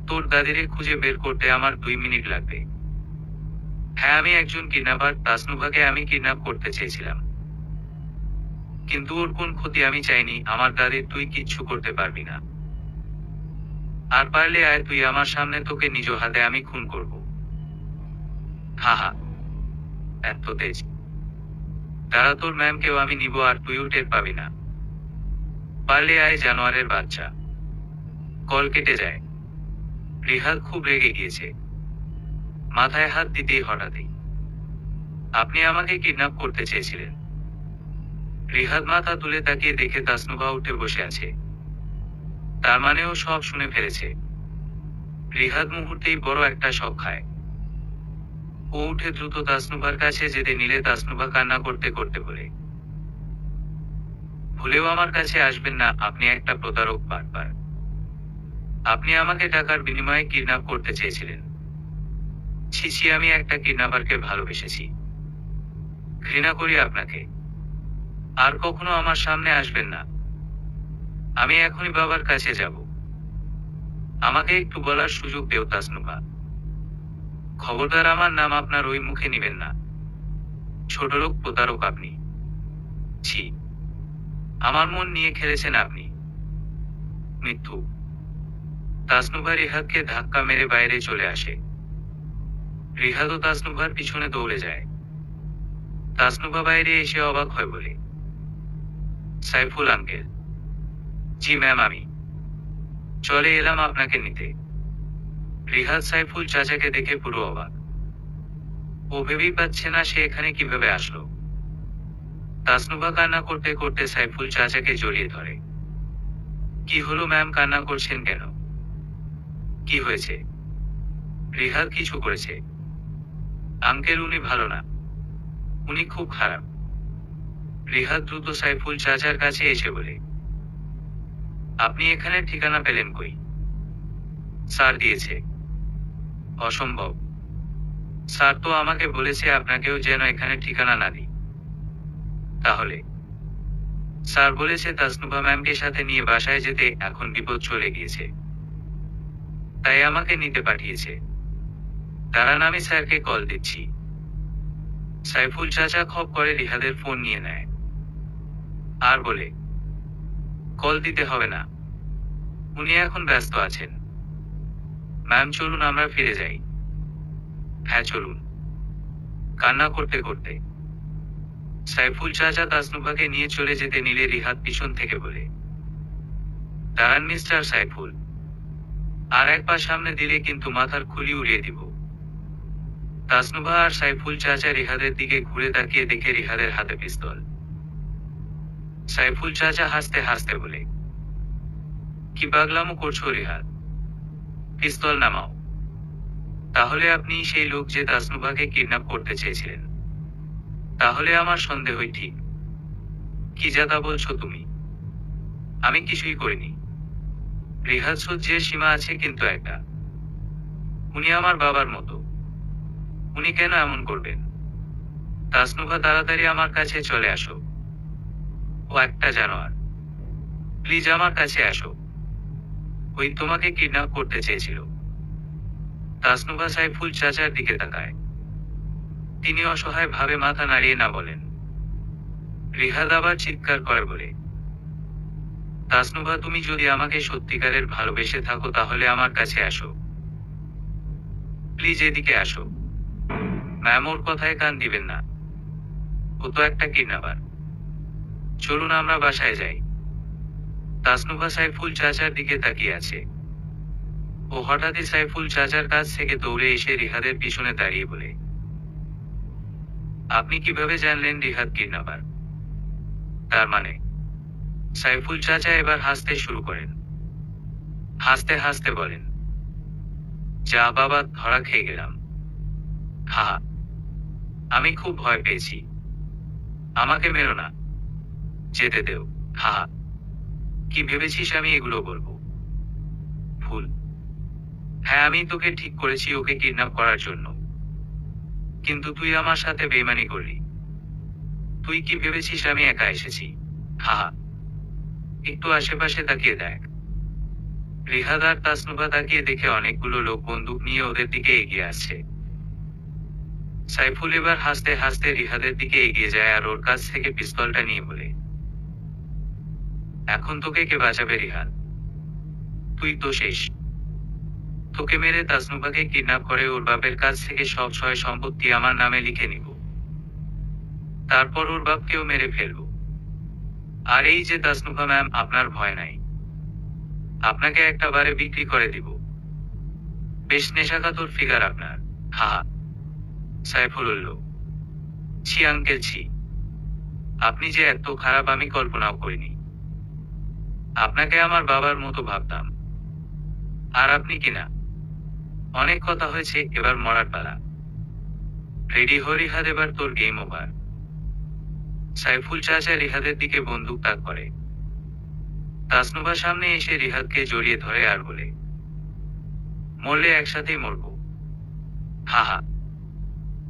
তোর দাদিরে খুঁজে বের করতে আমার 2 মিনিট লাগবে। হ্যাঁ, আমি একজন কিডন্যাপার। তাসনুভাকে আমি কিডন্যাপ করতে চেয়েছিলাম, কিন্তু ওর কোন ক্ষতি আমি চাইনি। আমার দাদির তুই কিচ্ছু করতে পারবি না। আর পারলে আয় তুই আমার সামনে, তোকে নিজ হাতে আমি খুন করব। হা হা, এত তেজ? তারা তোর ম্যামকেও আমি নিব আর তুইও টের পাবি না। পারলে আয় জানোয়ারের বাচ্চা। কল কেটে যায়। রিহাদ খুব রেগে গিয়েছে। মাথায় হাত দিতেই হঠাৎই, আপনি আমাকে কিডন্যাপ করতে চেয়েছিলেন? রিহাদ মাথা তুলে তাকিয়ে দেখে তাসনুভা উঠে বসে আছে। তার মানে ও সব শুনে ফেলেছে। রিহাদ মুহূর্তেই বড় একটা শক খায়। ও উঠে দ্রুত তাসনুভার কাছে যেতে নিলে তাসনুভা কান্না করতে করতে বলে, ভুলেও আমার কাছে আসবেন না। আপনি একটা প্রতারক বাটপার। আপনি আমাকে টাকার বিনিময়ে কিডন্যাপ করতে চেয়েছিলেন। ছি ছি, আমি একটা কিডন্যাপারকে ভালোবেসেছি। ঘৃণা করি আপনাকে। আর কখনো আমার সামনে আসবেন না। আমি এখনই বাবার কাছে যাব। আমাকে একটু বলার সুযোগ দেও তাসনুভা। খবরদার আমার নাম আপনার ওই মুখে নিবেন না। ছোটলোক প্রতারক আপনি। ছি, আমার মন নিয়ে খেলেছেন আপনি। মৃত্যু। তাসনুভা রিহাদকে ধাক্কা মেরে বাইরে চলে আসে। রিহাদও তাসনুভার পিছনে দৌড়ে যায়। তাসনুভা বাইরে এসে অবাক হয় বলে, সাইফুল আঙ্কেল। জি ম্যাম, আমি চলে এলাম আপনাকে নিতে। রিহাদ সাইফুল চাচাকে দেখে পুরো অবাক। ও ভেবেই পাচ্ছে না সে এখানে কিভাবে আসলো। তাসনুভা কান্না করতে করতে সাইফুল চাচাকে জড়িয়ে ধরে। কি হলো ম্যাম, কান্না করছেন কেন? কি হয়েছে? রিহাদ কিছু করেছে? আঙ্কেল, উনি ভালো না। উনি খুব খারাপ। রিহাদ দ্রুত সাইফুল চাচার কাছে এসে বলে, আপনি এখানে ঠিকানা পেলেন কই? স্যার দিয়েছে। অসম্ভব। স্যার তো আমাকে বলেছে আপনাকেও যেন এখানে ঠিকানা না দিই। তাহলে? স্যার বলেছে তাসনুভা ম্যামকে সাথে নিয়ে বাসায় যেতে, এখন বিপদ চলে গিয়েছে, তাই আমাকে নিতে পাঠিয়েছে। দাঁড়ান, আমি স্যারকে কল দিচ্ছি। সাইফুল চাচা খপ করে রিহাদের ফোন নিয়ে নেয় আর বলে, কল দিতে হবে না, উনি এখন ব্যস্ত আছেন। ম্যাম চলুন আমরা ফিরে যাই। হ্যাঁ চলুন। কান্না করতে করতে সাইফুল চাচা তাসনুভাকে নিয়ে চলে যেতে নিলে রিহাদ পিছন থেকে বলে, দাঁড়ান মিস্টার সাইফুল, আর এক পা সামনে দিলে কিন্তু মাথার খুলি উড়িয়ে দিব। তাসনুভা আর সাইফুল চাচা রিহাদের দিকে ঘুরে তাকিয়ে দেখে রিহাদের হাতে পিস্তল। সাইফুল চাচা হাসতে হাসতে বলে, কি পাগলামো করছো রিহাদ? পিস্তল নামাও। তাহলে আপনি সেই লোক যে তাসনুভাকে কিডন্যাপ করতে চেয়েছিলেন? তাহলে আমার সন্দেহই ঠিক। কি যাতা বলছো তুমি? আমি কিছুই করিনি। রিহাদ, সহ্যের সীমা আছে কিন্তু একটা। উনি আমার বাবার মতো। উনি কেন এমন করবেন? তাসনুভা, তাড়াতাড়ি আমার কাছে চলে আসো। ও একটা জানোয়ার। প্লিজ আমার কাছে আসো। ওই তোমাকে কিডন্যাপ করতে চেয়েছিল। তাসনুভা সাইফুল চাচার দিকে তাকায়। তিনি অসহায় ভাবে মাথা নাড়িয়ে না বলেন। রিহাদ আবার চিৎকার করে বলে, তাসনুভা তুমি যদি আমাকে সত্যিকারের ভালোবেসে থাকো তাহলে আমার কাছে আসো। প্লিজ এদিকে আসো। ম্যাম ওর কথায় কান দিবেন না। ও তো একটা কিডন্যাপার। চলুন আমরা বাসায় যাই। তাসনুভা সাইফুল চাচার দিকে তাকিয়ে আছে। ও হঠাৎই সাইফুল চাচার কাছ থেকে দৌড়ে এসে রিহাদের পিছনে দাঁড়িয়ে বলে, আপনি কিভাবে জানলেন রিহাদ কিডন্যাপার? তার মানে? সাইফুল চাচা এবার হাসতে শুরু করেন। হাসতে হাসতে বলেন, যা বাবা, ধরা খেয়ে গেলাম। হা, আমি খুব ভয় পেয়েছি। আমাকে মেরো না, যেতে দেও। হা, কি ভেবেছিস আমি এগুলো বলবো? ভুল। হ্যাঁ, আমি তোকে ঠিক করেছি ওকে কিডন্যাপ করার জন্য, কিন্তু তুই আমার সাথে বেইমানি করলি। তুই কি ভেবেছিস আমি একা এসেছি? হা, একটু আশেপাশে তাকিয়ে দেখ। রিহাদ আর তাসনুভা তাকিয়ে দেখে অনেকগুলো লোক বন্দুক নিয়ে ওদের দিকে এগিয়ে আসছে। সাইফুল এবার হাসতে হাসতে রিহাদের দিকে এগিয়ে যায় আর ওর কাছ থেকে পিস্তলটা নিয়ে বলে, এখন তোকে কে বাঁচাবে রিহাদ? তুই তো শেষ। তোকে মেরে তাসনুভাকে কিডন্যাপ করে ওর বাপের কাছ থেকে সব সয় সম্পত্তি আমার নামে লিখে নিব। তারপর ওর বাপকেও মেরে ফেলবো। আর এই যে তাসনুভা ম্যাম, আপনার ভয় নাই। আপনাকে একটা বারে বিক্রি করে দিব। বেশ নেশাকাতর ফিগার আপনার। হা। সাইফুল বলল, ছি আঙ্কেল ছি। আপনি যে এত খারাপ আমি কল্পনাও করিনি। আপনাকে আমার বাবার মতো ভাবতাম। আর আপনি কিনা। অনেক কথা হয়েছে, এবার মরার পালা। রেডি হো রিহাদ, এবার তোর গেম ওভার। সাইফুল চাচা রিহাদের দিকে বন্দুক তাক করে। তাসনুভা সামনে এসে রিহাদকে জড়িয়ে ধরে আর বলে, মরলে একসাথেই মরবো। হা হা।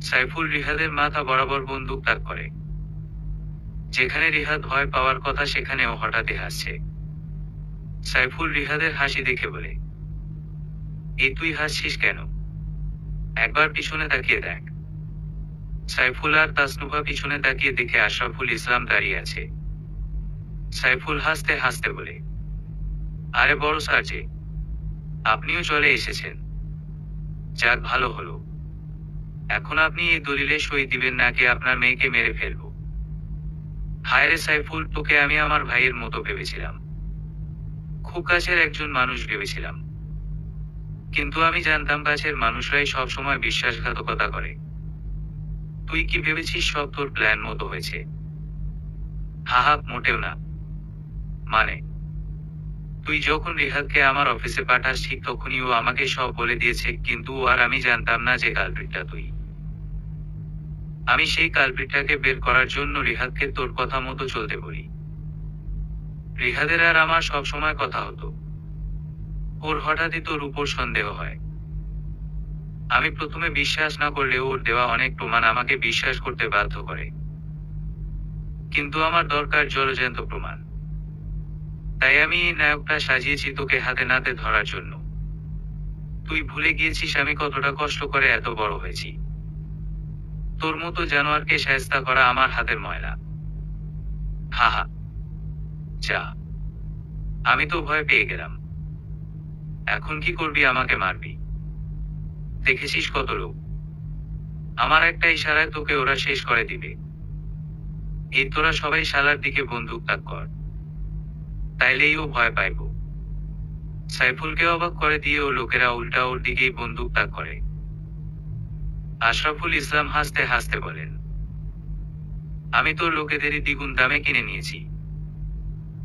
সাইফুল রিহাদের মাথা বরাবর বন্দুক তাক করে। যেখানে রিহাদ ভয় পাওয়ার কথা সেখানেও হঠাৎই হাসছে। সাইফুল রিহাদের হাসি দেখে বলে, এই তুই হাসছিস কেন? একবার পিছনে তাকিয়ে দেখ। সাইফুল আর তাসনুভা পিছনে তাকিয়ে দেখে আশরাফুল ইসলাম দাঁড়িয়ে আছে। সাইফুল হাসতে হাসতে বলে, আরে বড় স্যার যে, আপনিও চলে এসেছেন। যাক, ভালো হলো। এখন আপনি এই দলিলে সই দিবেন নাকি আপনার মেয়েকে মেরে ফেলবো? হায় রে সাইফুল, তোকে আমি আমার ভাইয়ের মতো ভেবেছিলাম। খুব কাছের একজন মানুষ ভেবেছিলাম। কিন্তু আমি জানতাম কাছের মানুষরাই সবসময় বিশ্বাসঘাতকতা করে। তুই কি ভেবেছিস সব তোর প্ল্যান মতো হয়েছে? হাহা, মোটেও না। মানে, তুই যখন রিহাদকে আমার অফিসে পাঠাস ঠিক তখনই ও আমাকে সব বলে দিয়েছে, কিন্তু আর আমি জানতাম না যে কালপ্রিটটা তুই। আমি সেই কালপ্রিটটাকে বের করার জন্য রিহাদকে তোর কথা মতো চলতে বলি। রিহাদের আর আমার সব সময় কথা হতো। ওর হঠাৎই তোর উপর সন্দেহ হয়। আমি প্রথমে বিশ্বাস না করলেও ওর দেওয়া অনেক প্রমাণ আমাকে বিশ্বাস করতে বাধ্য করে। কিন্তু আমার দরকার জলজ্যান্ত প্রমাণ। তাই আমি এই নায়কটা সাজিয়েছি তোকে হাতে নাতে ধরার জন্য। তুই ভুলে গিয়েছিস আমি কতটা কষ্ট করে এত বড় হয়েছি। তোর মতো জানোয়ারকে শায়েস্তা করা আমার হাতের ময়লা। হাহা। যা, আমি তো ভয় পেয়ে গেলাম। এখন কি করবি? আমাকে মারবি? দেখেছিস কত লোক। আমার একটা ইশারায় তোকে ওরা শেষ করে দিবে। এই তোরা সবাই শালার দিকে বন্দুক তাক কর, তাইলেই ও ভয় পাইব। সাইফুলকে অবাক করে দিয়ে ও লোকেরা উল্টা ওর দিকেই বন্দুক তাক করে। আশরাফুল ইসলাম হাসতে হাসতে বলেন, আমি তোর লোকেদেরই দ্বিগুণ দামে কিনে নিয়েছি।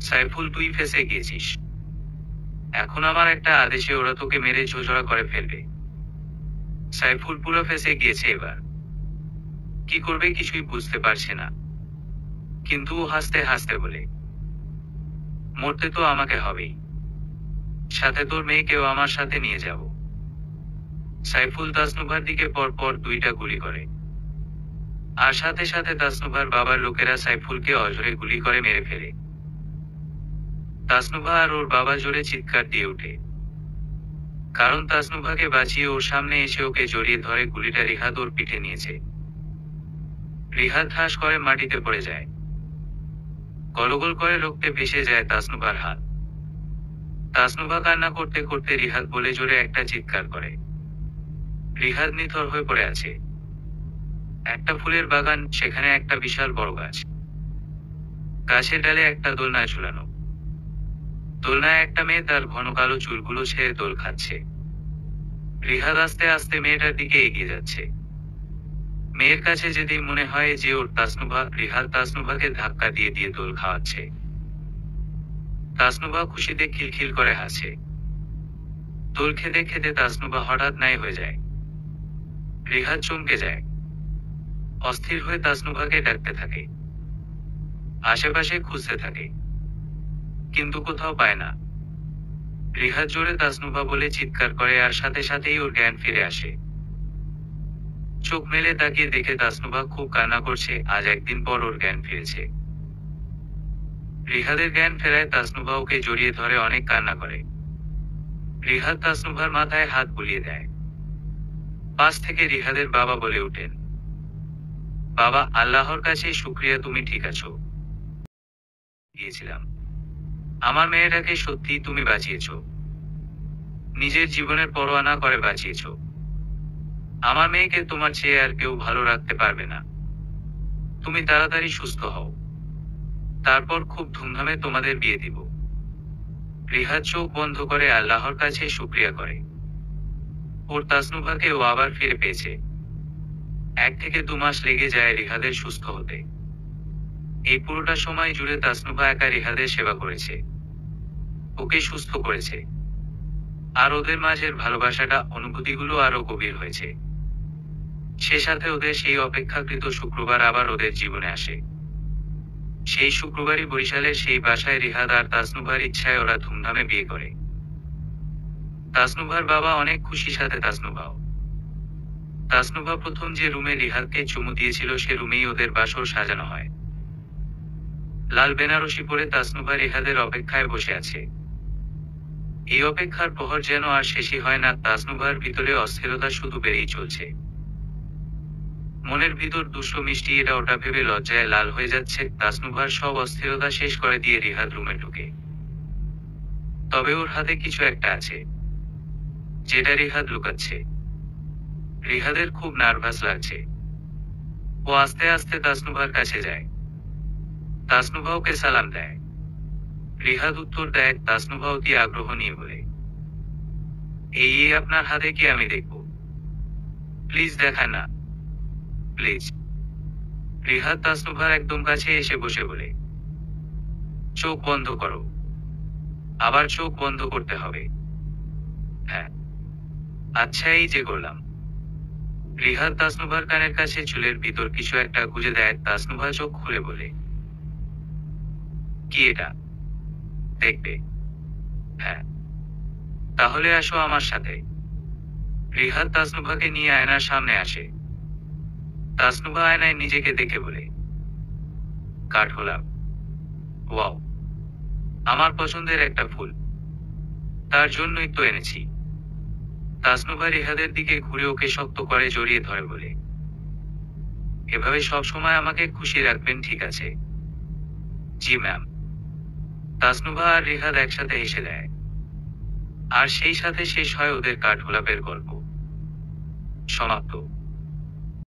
সাইফুল, তুই ফেঁসে গিয়েছিস। এখন আমার একটা আদেশে ওরা তোকে মেরে ঝোঝরা করে ফেলবে। সাইফুল পুরো ফেঁসে গিয়েছে এবার। কি করবে কিছুই বুঝতে পারছে না। কিন্তু ও হাসতে হাসতে বলে, মরতে তো আমাকে হবেই, সাথে তোর মেয়েকেও আমার সাথে নিয়ে যাব। সাইফুল তাসনুভার দিকে পর পর 2টা গুলি করে। আর সাথে সাথে তাসনুভার বাবার লোকেরা সাইফুলকে অঝরে গুলি করে মেরে ফেলে। তাসনুভা আর ওর বাবা জোরে চিৎকার দিয়ে ওঠে, কারণ তাসনুভাকে বাঁচিয়ে ওর সামনে এসে ওকে জড়িয়ে ধরে গুলিটা রিহাদ ওর পিঠে নিয়েছে। রিহাদ ঠাস করে মাটিতে পড়ে যায়, গলগল করে রক্তে ভেসে যায় তাসনুভার হাত। তাসনুভা কান্না করতে করতে রিহাদ বলে জোরে একটা চিৎকার করে। রিহাদ নিথর হয়ে পড়ে আছে। একটা ফুলের বাগান, সেখানে একটা বিশাল বড় গাছ, গাছের ডালে একটা দোলনায় ঝুলানো। দোলনায় একটা মেয়ে তার ঘন কালো চুলগুলো ছেড়ে দোল খাচ্ছে। রিহাদ আস্তে আস্তে মেয়েটার দিকে এগিয়ে যাচ্ছে। মেয়ের কাছে যেতেই মনে হয় যে ওর তাসনুভা। রিহাদ তাসনুভাকে ধাক্কা দিয়ে দিয়ে দোল খাওয়াচ্ছে। তাসনুভা খুশিতে খিলখিল করে হাসে। দোল খেতে খেতে তাসনুভা হঠাৎ নাই হয়ে যায়। রিহাদ চমকে যায়, অস্থির হয়ে তাসনুভাকে ডাকতে থাকে, আশেপাশে খুঁজতে থাকে, কিন্তু কোথাও পায় না। রিহাদ জোরে তাসনুভা বলে চিৎকার করে আর সাথে সাথেই ওর জ্ঞান ফিরে আসে। চোখ মেলে তাকিয়ে দেখে তাসনুভা খুব কান্না করছে। আজ একদিন পর ওর জ্ঞান ফিরেছে। রিহাদের জ্ঞান ফেরায় তাসনুভা ওকে জড়িয়ে ধরে অনেক কান্না করে। রিহাদ তাসনুভার মাথায় হাত বুলিয়ে দেয়। পাশ থেকে রিহাদের বাবা বলে ওঠেন, বাবা, আল্লাহর কাছে শুকরিয়া, তুমি ঠিক আছো। গিয়েছিলাম, আমার মেয়েটাকে সত্যি তুমি বাঁচিয়েছ। নিজের জীবনের পরোয়া না করে বাঁচিয়েছ। আমার মেয়েকে তোমার চেয়ে আর কেউ ভালো রাখতে পারবে না। তুমি তাড়াতাড়ি সুস্থ হও, তারপর খুব ধুমধামে তোমাদের বিয়ে দিব। রিহাদ চোখ বন্ধ করে আল্লাহর কাছে শুকরিয়া করে। ওর তাসনুভাকে ও আবার ফিরে পেয়েছে। 1 থেকে 2 মাস লেগে যায় রিহাদের সুস্থ হতে। এই পুরোটা সময় জুড়ে তাসনুভা একা রিহাদের সেবা করেছে, ওকে সুস্থ করেছে। আর ওদের মাঝের ভালোবাসাটা, অনুভূতিগুলো আরো গভীর হয়েছে। সে সাথে ওদের সেই অপেক্ষাকৃত শুক্রবার আবার ওদের জীবনে আসে। সেই শুক্রবারই বরিশালের সেই বাসায় রিহাদ আর তাসনুভার ইচ্ছায় ওরা ধুমধামে বিয়ে করে। তাসনুভার বাবা অনেক খুশি, সাথে তাসনুভাও। তাসনুভা প্রথম যে রুমে রিহাদকে চুমু দিয়েছিল সে রুমেই ওদের বাসর সাজানো হয়। লাল বেনারসি পরে তাসনুভা রিহাদের অপেক্ষায় বসে আছে। এই অপেক্ষার প্রহর যেন আর শেষই হয় না। তাসনুভার ভিতরে অস্থিরতা শুধু বেড়েই চলছে। মনের ভিতর দুশো মিষ্টি এটা ওটা ভেবে লজ্জায় লাল হয়ে যাচ্ছে। তাসনুভার সব অস্থিরতা শেষ করে দিয়ে রিহাদ রুমে ঢুকে। তবে ওর হাতে কিছু একটা আছে, যেটা রিহাদ লুকাচ্ছে। রিহাদের খুব নার্ভাস লাগছে। ও আস্তে আস্তে তাসনুভার কাছে যায়। তাসনুভা ওকে সালাম দেয়। রিহাদ উত্তর দেয়, তাসনুভা অতি আগ্রহ নিয়ে বলে, এই আপনার হাতে কি আমি দেখব? প্লিজ দেখা না, প্লিজ। রিহাদ তাসনুভার একদম কাছে এসে বসে বলে, চোখ বন্ধ করো। আবার চোখ বন্ধ করতে হবে। হ্যাঁ, আচ্ছা, এই যে করলাম। রিহাদ তাসনুভার কানের কাছে চুলের ভিতর কিছু একটা গুজে দেয়। তাসনুভা চোখ খুলে বলে, কি এটা? দেখবে? হ্যাঁ, তাহলে আসো আমার সাথে। রিহাদ তাসনুভাকে নিয়ে আয়নার সামনে আসে। তাসনুভা আয়নায় নিজেকে দেখে বলে, কাঠগোলাপ, ওয়াও, আমার পছন্দের একটা ফুল, তার জন্যই তো এনেছি। তাসনুভা রিহাদের দিকে ঘুরে ওকে শক্ত করে জড়িয়ে ধরে বলে, এভাবে সব সময় আমাকে খুশি রাখবেন, ঠিক আছে? জি ম্যাম। তাসনুভা আর রিহাদ একসাথে হেসে দেয়। আর সেই সাথে শেষ হয় ওদের কাঠগোলাপের গল্প। সমাপ্ত।